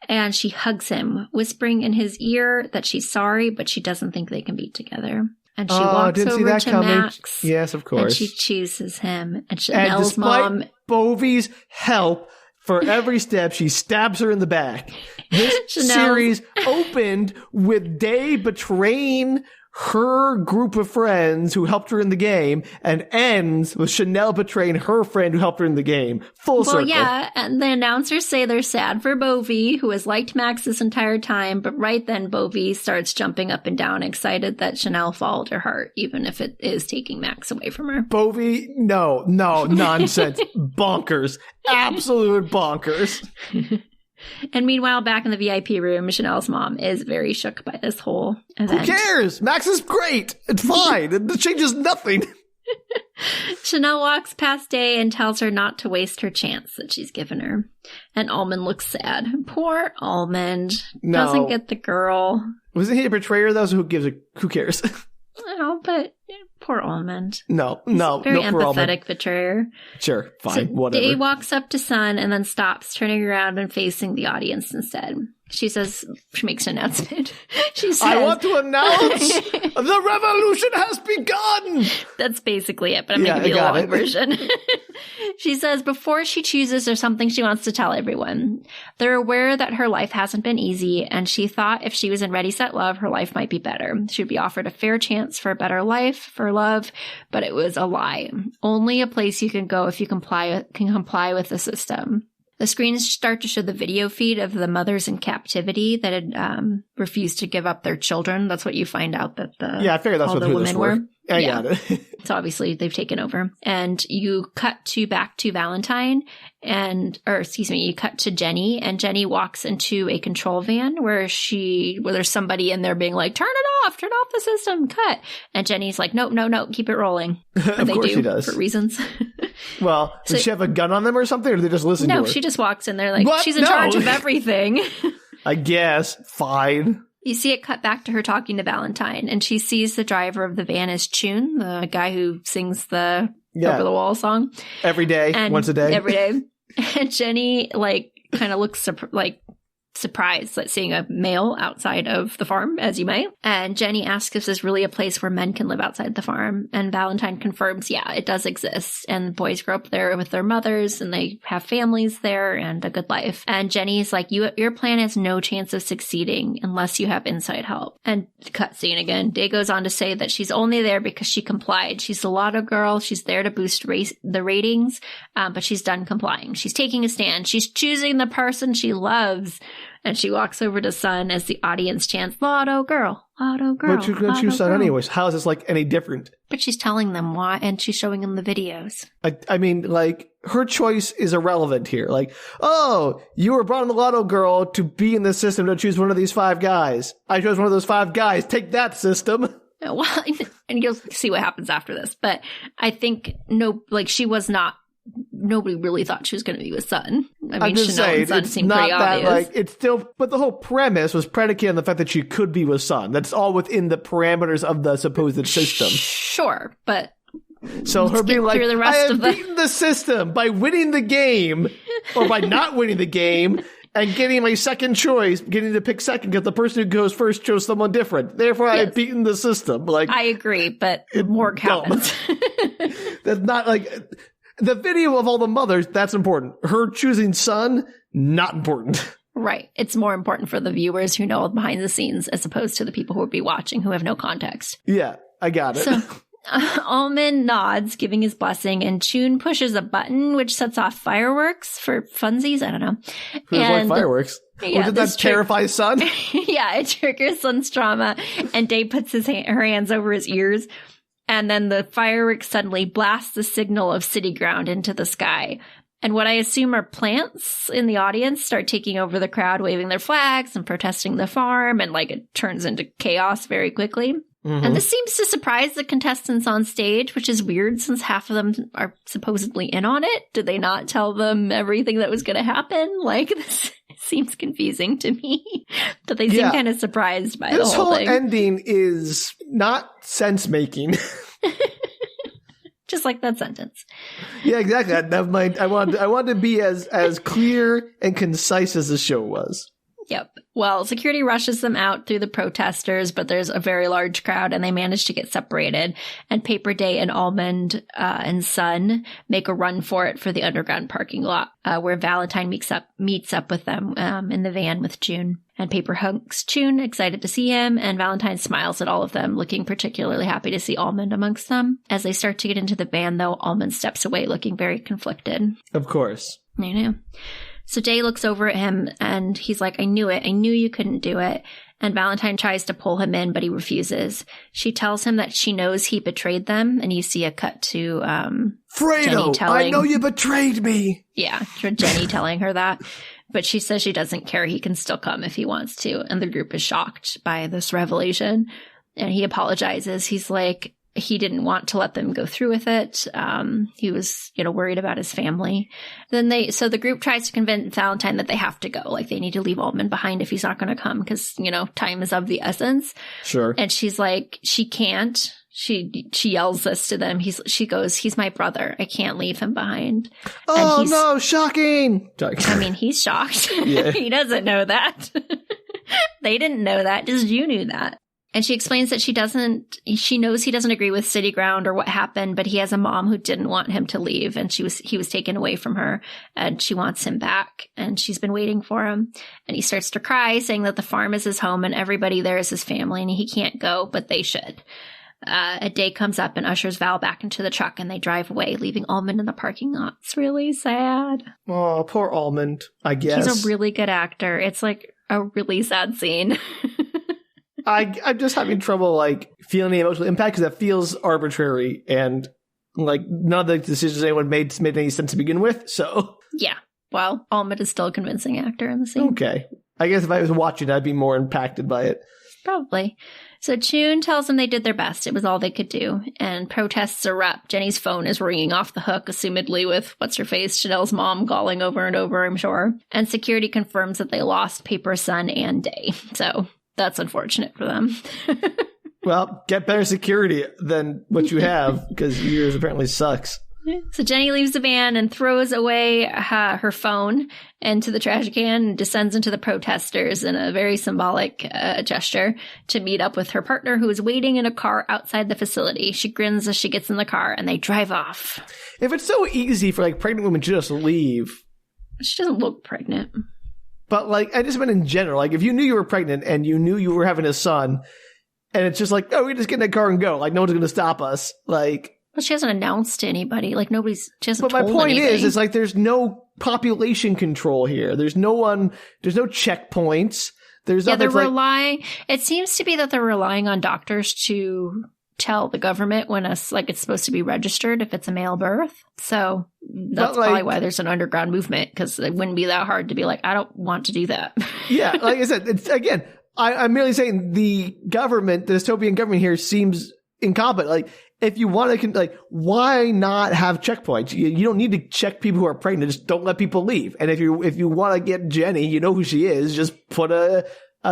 and she hugs him, whispering in his ear that she's sorry, but she doesn't think they can be together. And she walks over to Max. Yes, of course. And she chooses him. And Chanel's mom. Bovy's help for every step, she stabs her in the back. This series opened with Day betraying her group of friends who helped her in the game and ends with Chanel betraying her friend who helped her in the game. Full circle. Well, yeah, and the announcers say they're sad for Bovy, who has liked Max this entire time, but right then Bovy starts jumping up and down, excited that Chanel followed her heart, even if it is taking Max away from her. Bovy, no, nonsense. Bonkers. Absolute bonkers. And meanwhile, back in the VIP room, Chanel's mom is very shook by this whole event. Who cares? Max is great. It's fine. It changes nothing. Chanel walks past Day and tells her not to waste her chance that she's given her. And Almond looks sad. Poor Almond. No. Doesn't get the girl. Wasn't he a betrayer, though? So who cares? No, but poor Almond. No. Very empathetic betrayer. Sure, fine, so whatever. Day walks up to Sun and then stops, turning around and facing the audience instead. She makes an announcement. She says, I want to announce the revolution has begun! That's basically it, but I'm going to give you the long version. She says before she chooses, there's something she wants to tell everyone. They're aware that her life hasn't been easy, and she thought if she was in Ready, Set, Love, her life might be better. She would be offered a fair chance for a better life, for love, but it was a lie. Only a place you can go if you can comply with the system. The screens start to show the video feed of the mothers in captivity that had refused to give up their children. That's what you find out that I figured that's what the women were. I got it. So obviously they've taken over. And you cut back to Valentine you cut to Jenny, and Jenny walks into a control van where there's somebody in there being like, turn off the system, cut. And Jenny's like, no, keep it rolling. Of course she does. For reasons. Well, does she have a gun on them or something, or do they just listen to her? No, she just walks in there like, she's in charge of everything. I guess. Fine. You see it cut back to her talking to Valentine, and she sees the driver of the van is Chun, the guy who sings the Over the Wall song. Every day, once a day. Every day. And Jenny, kind of looks surprised at seeing a male outside of the farm, as you might. And Jenny asks if this is really a place where men can live outside the farm. And Valentine confirms, yeah, it does exist. And boys grow up there with their mothers, and they have families there and a good life. And Jenny's like, your plan has no chance of succeeding unless you have inside help. And cutscene again. Day goes on to say that she's only there because she complied. She's a lotto girl. She's there to boost the ratings, but she's done complying. She's taking a stand. She's choosing the person she loves. And she walks over to Sun as the audience chants, Lotto girl, Lotto girl. But you're going to choose Sun anyways. How is this any different? But she's telling them why, and she's showing them the videos. I mean, her choice is irrelevant here. Oh, you were brought in the Lotto girl to be in the system to choose one of these 5 guys. I chose one of those 5 guys. Take that, system. Well, and you'll see what happens after this. But I think, she was not. Nobody really thought she was going to be with Sun. I mean, Chanel and Sun seemed pretty obvious. It's still, but the whole premise was predicated on the fact that she could be with Sun. That's all within the parameters of the supposed system. Sure, but so her being like, I have beaten the system by winning the game, or by not winning the game, and getting my second choice, getting to pick second because the person who goes first chose someone different. Therefore, I have beaten the system. I agree, but more happens. That's not the video of all the mothers, that's important. Her choosing Sun, not important. Right. It's more important for the viewers who know behind the scenes as opposed to the people who would be watching who have no context. Yeah, I got it. So Almond nods, giving his blessing, and Chun pushes a button which sets off fireworks for funsies. I don't know. Who doesn't like fireworks? Yeah, did that terrify Sun? Yeah, it triggers Sun's trauma, and Dave puts her hands over his ears. And then the fireworks suddenly blast the signal of city ground into the sky. And what I assume are plants in the audience start taking over the crowd, waving their flags and protesting the farm. And it turns into chaos very quickly. Mm-hmm. And this seems to surprise the contestants on stage, which is weird since half of them are supposedly in on it. Did they not tell them everything that was going to happen? This seems confusing to me. But they seem kind of surprised by the whole thing. This whole ending is not sense-making. Just like that sentence. Yeah, exactly. I wanted to be as clear and concise as the show was. Yep. Well, security rushes them out through the protesters, but there's a very large crowd and they manage to get separated. And Paper Day and Almond and Sun make a run for it for the underground parking lot where Valentine meets up with them in the van with June. And Paper hugs Chun, excited to see him, and Valentine smiles at all of them, looking particularly happy to see Almond amongst them. As they start to get into the van, though, Almond steps away, looking very conflicted. Of course. I know. So Day looks over at him, and he's like, I knew it. I knew you couldn't do it. And Valentine tries to pull him in, but he refuses. She tells him that she knows he betrayed them, and you see a cut to Fredo, I know you betrayed me! Yeah, Jenny telling her that. But she says she doesn't care. He can still come if he wants to. And the group is shocked by this revelation. And he apologizes. He's like, he didn't want to let them go through with it. He was, worried about his family. So the group tries to convince Valentine that they have to go. They need to leave Almond behind if he's not going to come because, time is of the essence. Sure. And she's like, she can't. She yells this to them. She goes, he's my brother. I can't leave him behind. Oh, no, shocking. I mean, he's shocked. Yeah. He doesn't know that. They didn't know that. Just you knew that. And she explains that she knows he doesn't agree with City Ground or what happened, but he has a mom who didn't want him to leave, and he was taken away from her, and she wants him back, and she's been waiting for him. And he starts to cry, saying that the farm is his home and everybody there is his family, and he can't go, but they should. A Day comes up and ushers Val back into the truck, and they drive away, leaving Almond in the parking lot. It's really sad. Oh, poor Almond, I guess. He's a really good actor. It's a really sad scene. I'm just having trouble, like, feeling the emotional impact because it feels arbitrary and, like, none of the decisions anyone made any sense to begin with, so. Yeah. Well, Ahmed is still a convincing actor in the scene. Okay. I guess if I was watching, I'd be more impacted by it. Probably. So Chun tells them they did their best. It was all they could do. And protests erupt. Jenny's phone is ringing off the hook, assumedly with what's-her-face, Chanel's mom, calling over and over, I'm sure. And security confirms that they lost Paper, Sun, and Day. So that's unfortunate for them. Well, get better security than what you have, because yours apparently sucks. So Jenny leaves the van and throws away her phone into the trash can and descends into the protesters in a very symbolic gesture to meet up with her partner, who is waiting in a car outside the facility. She grins as she gets in the car and they drive off. If it's so easy for, like, pregnant women to just leave. She doesn't look pregnant. But, like, I just meant in general. Like, if you knew you were pregnant and you knew you were having a son, and it's just like, oh, we just get in that car and go. Like, no one's going to stop us. Like... Well, she hasn't announced to anybody. Like, she hasn't told But my point anything. is like, there's no population control here. There's no checkpoints. There's they're like, relying. It seems to be that they're relying on doctors to tell the government when it's supposed to be registered if it's a male birth. So that's probably why there's an underground movement, because it wouldn't be that hard to be like, I don't want to do that. Yeah, like I said, it's, again, I'm merely saying the government, the dystopian government here seems incompetent. Like, if you want to, like, why not have checkpoints? You don't need to check people who are pregnant. Just don't let people leave. And if you want to get Jenny, you know who she is, just put a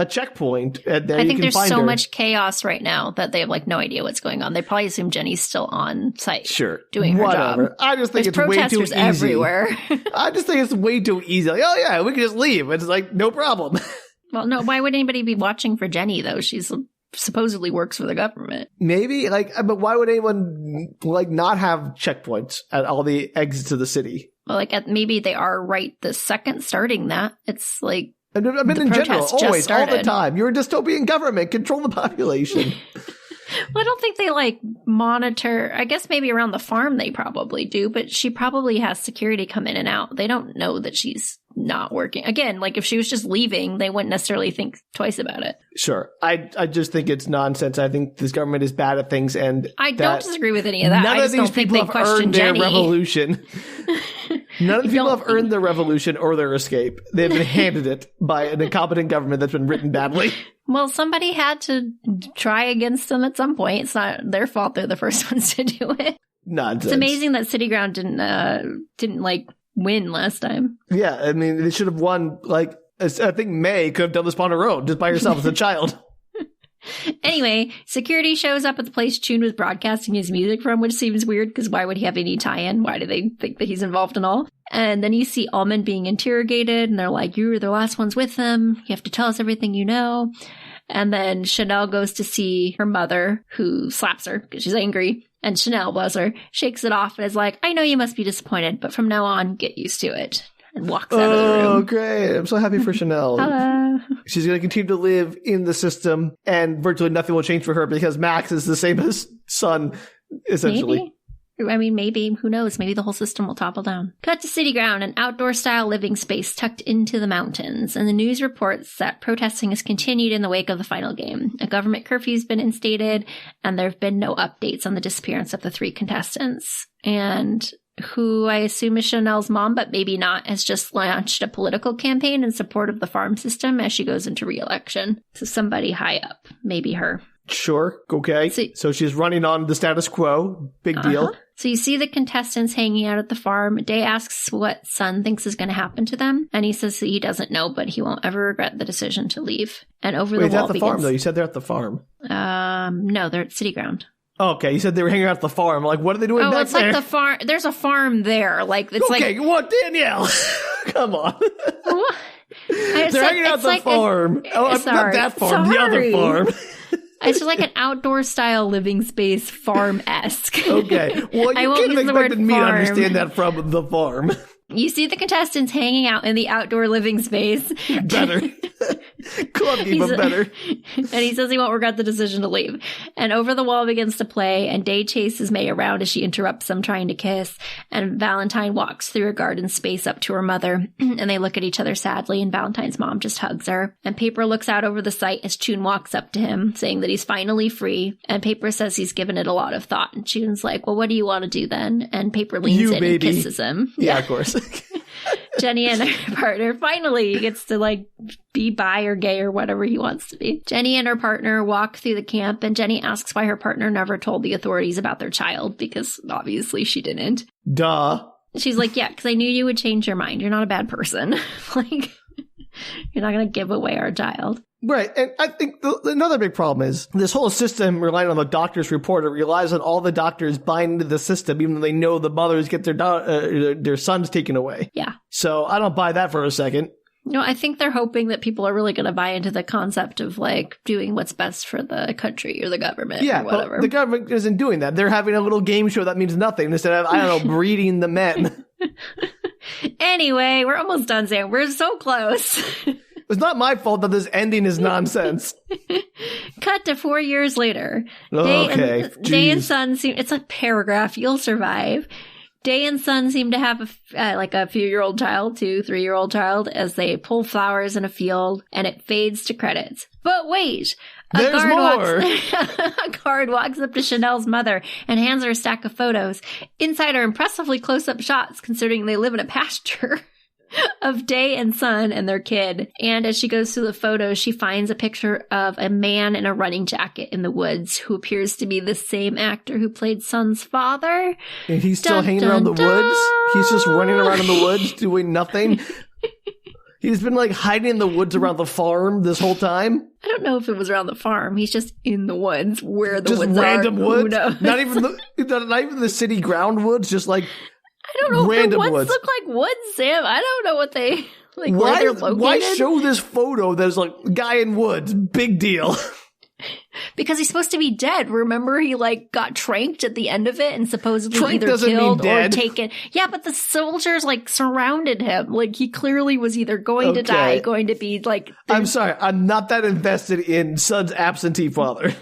checkpoint and there you can find her. I think there's so much chaos right now that they have, like, no idea what's going on. They probably assume Jenny's still on site. Sure. Doing her Whatever. job. I just think it's way too easy. Everywhere. I just think it's way too easy. Like, oh yeah, we can just leave. It's like, no problem. Well, no, why would anybody be watching for Jenny, though? She's supposedly works for the government. Maybe, like, but why would anyone, like, not have checkpoints at all the exits of the city? Well, like, maybe they are right the second starting that. It's like, I mean, in general, always, all the time. You're a dystopian government. Control the population. Well, I don't think they, like, monitor. I guess maybe around the farm they probably do, but she probably has security come in and out. They don't know that she's not working. Again, like, if she was just leaving, they wouldn't necessarily think twice about it. Sure. I just think it's nonsense. I think this government is bad at things, and I don't disagree with any of that. None of these people have earned their revolution. None of the people have earned their revolution or their escape. They've been handed it by an incompetent government that's been written badly. Well, somebody had to try against them at some point. It's not their fault they're the first ones to do it. Nonsense. It's amazing that City Ground didn't like win last time. Yeah, I mean, they should have won. Like, I think May could have done this on her own, just by herself as a child. Anyway, security shows up at the place Chun was broadcasting his music from, which seems weird because why would he have any tie-in? Why do they think that he's involved in all? And then you see Almond being interrogated, and they're like, you were the last ones with him. You have to tell us everything you know. And then Chanel goes to see her mother, who slaps her because she's angry. And Chanel, bless her, shakes it off and is like, I know you must be disappointed, but from now on, get used to it. And walks out of the room. Oh, great. I'm so happy for Chanel. Hello. She's going to continue to live in the system, and virtually nothing will change for her because Max is the same as Sun, essentially. Maybe. I mean, maybe. Who knows? Maybe the whole system will topple down. Cut to City Ground, an outdoor-style living space tucked into the mountains. And the news reports that protesting has continued in the wake of the final game. A government curfew's been instated, and there have been no updates on the disappearance of the 3 contestants. And who I assume is Chanel's mom, but maybe not, has just launched a political campaign in support of the farm system as she goes into re-election. So somebody high up, maybe her. Sure. Okay. So she's running on the status quo. Big deal. So you see the contestants hanging out at the farm. Day asks what Sun thinks is going to happen to them. And he says that he doesn't know, but he won't ever regret the decision to leave. And over the wall at the farm, though. You said they're at the farm. No, they're at City Ground. Okay, you said they were hanging out at the farm. Like, what are they doing back there? Oh, it's like the farm. There's a farm there. Like, it's okay, what, Danielle? Come on. What? They're hanging out at the farm. Not that farm, the other farm. It's just like an outdoor-style living space, farm-esque. Okay. Well, you can't have expected me to understand that from the farm. You see the contestants hanging out in the outdoor living space. Better. Club gave him better. And he says he won't regret the decision to leave. And Over the Wall begins to play, and Day chases May around as she interrupts them trying to kiss. And Valentine walks through a garden space up to her mother, and they look at each other sadly, and Valentine's mom just hugs her. And Paper looks out over the site as Chun walks up to him, saying that he's finally free. And Paper says he's given it a lot of thought. And Chun's like, well, what do you want to do then? And Paper leans in and kisses him. Yeah, of course. Jenny and her partner finally gets to like be bi or gay or whatever he wants to be. Jenny and her partner walk through the camp, and Jenny asks why her partner never told the authorities about their child, because obviously she didn't. Duh. She's like, yeah, because I knew you would change your mind. You're not a bad person. Like, you're not going to give away our child. Right. And I think another big problem is this whole system relying on the doctor's report. It relies on all the doctors buying into the system, even though they know the mothers get their sons taken away. Yeah. So I don't buy that for a second. No, I think they're hoping that people are really going to buy into the concept of like doing what's best for the country or the government or whatever. But the government isn't doing that. They're having a little game show that means nothing instead of, I don't know, breeding the men. Anyway, we're almost done, Sam. We're so close. It's not my fault that this ending is nonsense. Cut to 4 years later. Okay. Day and Sun seem... It's a paragraph. You'll survive. Day and Sun seem to have a few-year-old child, 3-year-old child, as they pull flowers in a field, and it fades to credits. But wait! A guard walks up to Chanel's mother and hands her a stack of photos. Inside are impressively close-up shots, considering they live in a pasture. Of Day and Sun and their kid. And as she goes through the photos, she finds a picture of a man in a running jacket in the woods who appears to be the same actor who played Sun's father. And he's still hanging around the woods? He's just running around in the woods doing nothing? He's been like hiding in the woods around the farm this whole time? I don't know if it was around the farm. He's just in the woods where the just woods random are. Woods? Not even the city ground woods, just like I don't know random if the woods look like woods, Sam. I don't know what they like. Where they're located. Why show this photo? There's like guy in woods. Big deal. Because he's supposed to be dead. Remember, he like got tranked at the end of it and supposedly Trank either killed or dead. taken. Yeah, but the soldiers like surrounded him. Like he clearly was either going to die, going to be like. I'm sorry, I'm not that invested in Sun's absentee father.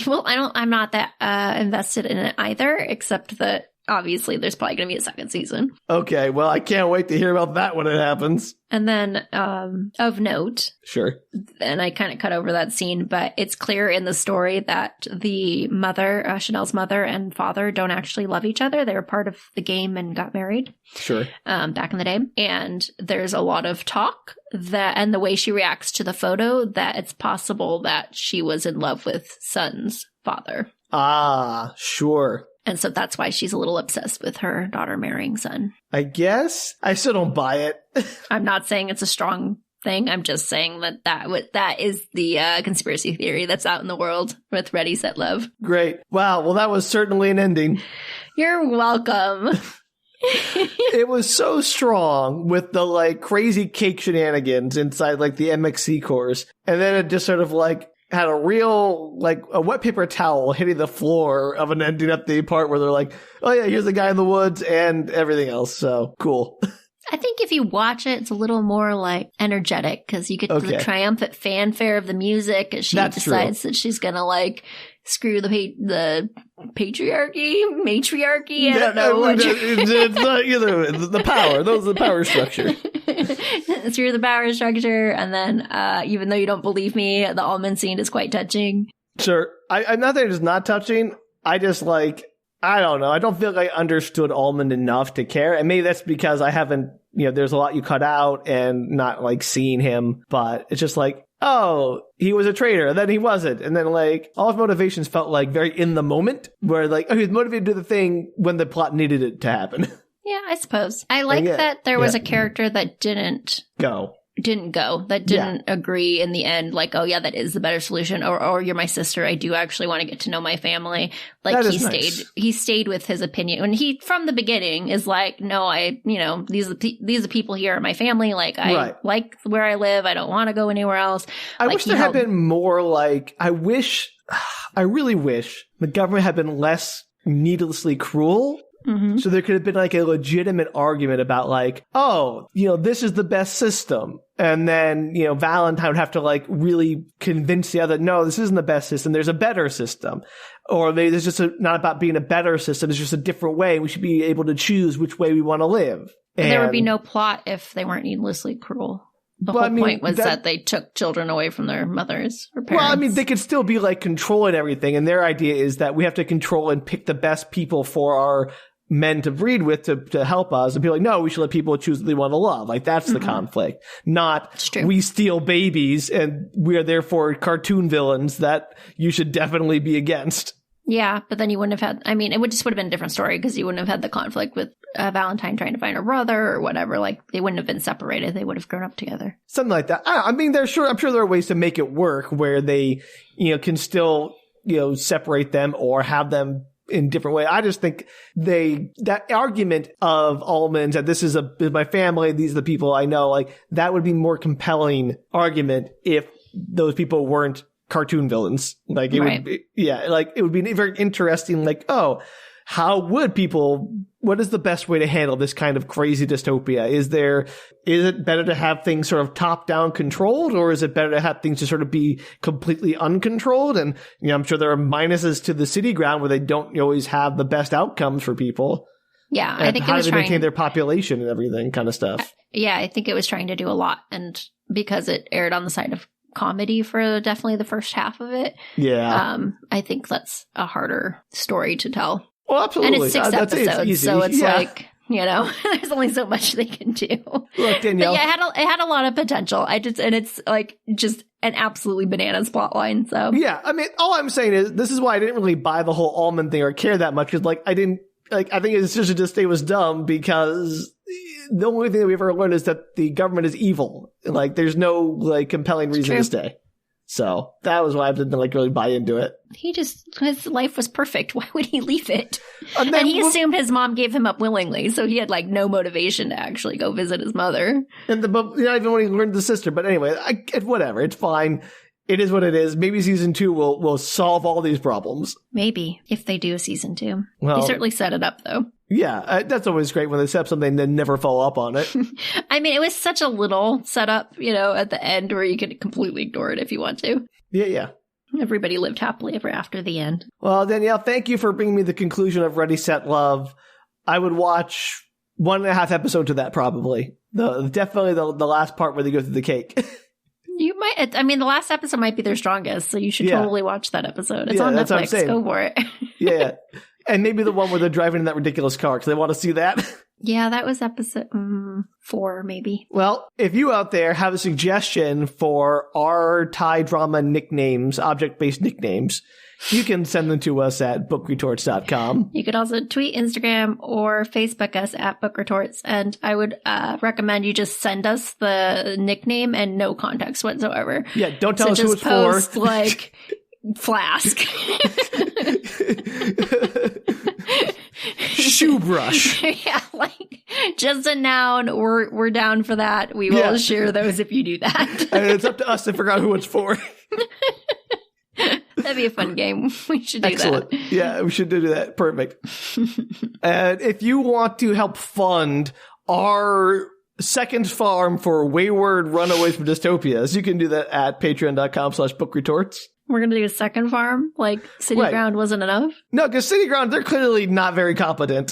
Well, I'm not that invested in it either, except that. Obviously, there's probably going to be a second season. Okay, well, I can't wait to hear about that when it happens. And then, of note... Sure. And I kind of cut over that scene, but it's clear in the story that the mother, Chanel's mother and father don't actually love each other. They were part of the game and got married. Sure. Back in the day. And there's a lot of talk and the way she reacts to the photo, that it's possible that she was in love with Sun's father. Ah, sure. And so that's why she's a little obsessed with her daughter marrying Sun. I guess. I still don't buy it. I'm not saying it's a strong thing. I'm just saying that is the conspiracy theory that's out in the world with Ready, Set, Love. Great. Wow. Well, that was certainly an ending. You're welcome. It was so strong with the like crazy cake shenanigans inside like the MXC course. And then it just sort of like had a real, like, a wet paper towel hitting the floor of an ending at the part where they're like, oh yeah, here's the guy in the woods and everything else. So, cool. I think if you watch it, it's a little more, like, energetic because you get the triumphant fanfare of the music as she decides that she's going to, like, screw the matriarchy. I don't know. It's not either. The power. Those are the power structure. Screw the power structure. And then, even though you don't believe me, the almond scene is quite touching. Sure. I'm not that it's not touching. I just like, I don't know. I don't feel like I understood Almond enough to care. And maybe that's because I haven't, there's a lot you cut out and not like seeing him. But it's just like, oh, he was a traitor, and then he wasn't. And then like all his motivations felt like very in the moment where like, oh, he was motivated to do the thing when the plot needed it to happen. Yeah, I suppose. I like that there was a character that didn't go, that didn't agree in the end, like, oh yeah, that is the better solution, or you're my sister, I do actually want to get to know my family. Like he stayed with his opinion. And he from the beginning is like, no, these are the people here are my family, like I like where I live, I don't want to go anywhere else. I wish there had been more like, I really wish the government had been less needlessly cruel. So there could have been like a legitimate argument about like, oh, this is the best system. And then, Valentine would have to like really convince the other, no, this isn't the best system. There's a better system. Or maybe there's just not about being a better system. It's just a different way. We should be able to choose which way we want to live. And there would be no plot if they weren't needlessly cruel. The whole point was that they took children away from their mothers or parents. Well, they could still be like controlling everything. And their idea is that we have to control and pick the best people for our men to breed with to help us. And be like, no, we should let people choose what they want to love. Like, that's the conflict. Not we steal babies and we are therefore cartoon villains that you should definitely be against. Yeah, but then you wouldn't have had, it would have been a different story because you wouldn't have had the conflict with Valentine trying to find her brother or whatever. Like, they wouldn't have been separated. They would have grown up together. Something like that. I'm sure there are ways to make it work where they, can still, separate them or have them in different way. I just think that argument of almonds that this is my family, these are the people I know, like that would be more compelling argument if those people weren't cartoon villains. Like it would be, it would be very interesting. Like, oh, what is the best way to handle this kind of crazy dystopia? Is it better to have things sort of top down controlled, or is it better to have things just sort of be completely uncontrolled? And, I'm sure there are minuses to the city ground where they don't always have the best outcomes for people. Yeah. And I think how do they maintain their population and everything kind of stuff. Yeah. I think it was trying to do a lot. And because it aired on the side of comedy for definitely the first half of it. Yeah. I think that's a harder story to tell. Well, absolutely. And it's 6 episodes, so it's like, there's only so much they can do. Look, Danielle. But yeah, it had a lot of potential. And it's like just an absolutely bananas plot line. So yeah, all I'm saying is this is why I didn't really buy the whole almond thing or care that much because I think it's just it was dumb because the only thing that we ever learned is that the government is evil. Like there's no compelling reason to stay. So that was why I didn't really buy into it. His life was perfect. Why would he leave it? And he assumed his mom gave him up willingly, so he had no motivation to actually go visit his mother. And even when he learned the sister. But anyway, whatever. It's fine. It is what it is. Maybe season 2 will solve all these problems. Maybe, if they do a season 2. Well, they certainly set it up, though. Yeah, that's always great when they set up something and then never follow up on it. It was such a little setup, at the end where you could completely ignore it if you want to. Yeah. Everybody lived happily ever after the end. Well, Danielle, thank you for bringing me the conclusion of Ready, Set, Love. I would watch 1.5 episodes of that probably. Definitely the last part where they go through the cake. You might. The last episode might be their strongest, so you should totally watch that episode. It's on Netflix. Go for it. Yeah. And maybe the one where they're driving in that ridiculous car because they want to see that. Yeah, that was episode 4, maybe. Well, if you out there have a suggestion for our Thai drama nicknames, object-based nicknames, you can send them to us at bookretorts.com. You could also tweet, Instagram, or Facebook us at bookretorts. And I would recommend you just send us the nickname and no context whatsoever. Yeah, don't tell us who it's post, for. Flask. Shoe brush. Yeah, just a noun. We're down for that. We will share those if you do that. And it's up to us to figure out who it's for. That'd be a fun game. We should do Excellent. that. Yeah, we should do that. Perfect. And if you want to help fund our second farm for wayward runaways from dystopias, you can do that at patreon.com/bookretorts. We're going to do a second farm? City Ground wasn't enough? No, because City Ground, they're clearly not very competent.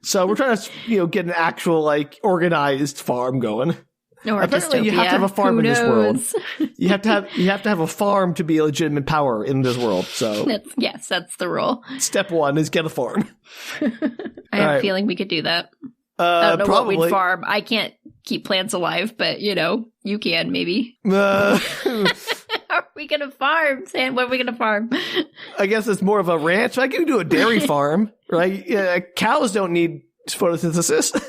So we're trying to, get an actual, organized farm going. Or apparently dystopia. You have to have a farm in this world. You have to have a farm to be a legitimate power in this world. So that's the rule. Step 1 is get a farm. I have a feeling we could do that. I don't know probably. what we'd farm. I can't keep plants alive, but you can maybe. Are we going to farm, Sam? What are we going to farm? I guess it's more of a ranch. I can do a dairy farm, right? Yeah, cows don't need photosynthesis.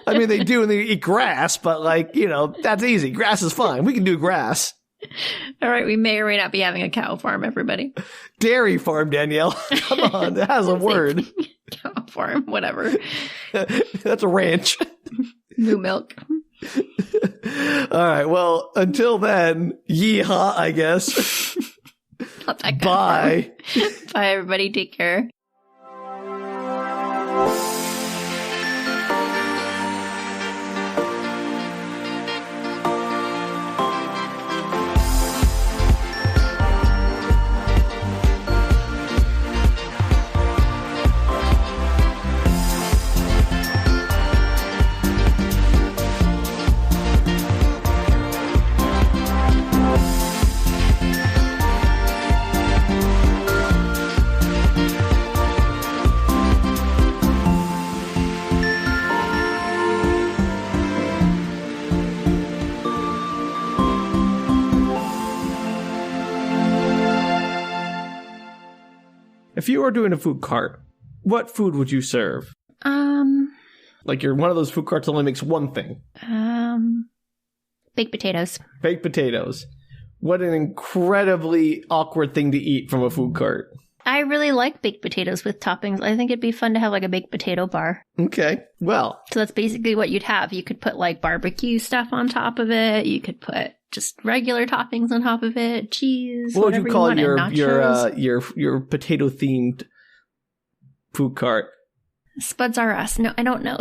They do and they eat grass, but that's easy. Grass is fine. We can do grass. All right, we may or may not be having a cow farm, everybody. Dairy farm, Danielle. Come on, that has a word. Cow farm, whatever. That's a ranch. Moo milk. All right, well, until then, yeehaw, I guess. Not that Bye. Bye, everybody. Take care. If you were doing a food cart, what food would you serve? Like you're one of those food carts that only makes one thing. Baked potatoes. Baked potatoes. What an incredibly awkward thing to eat from a food cart. I really like baked potatoes with toppings. I think it'd be fun to have like a baked potato bar. Okay, well. So that's basically what you'd have. You could put like barbecue stuff on top of it. You could put just regular toppings on top of it. Cheese. What would you call your potato themed food cart? Spuds R Us. No, I don't know.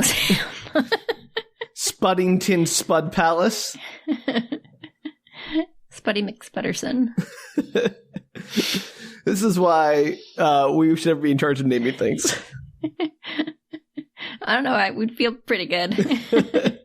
Spuddington Spud Palace. Spuddy McSputterson. This is why we should never be in charge of naming things. I don't know. I would feel pretty good.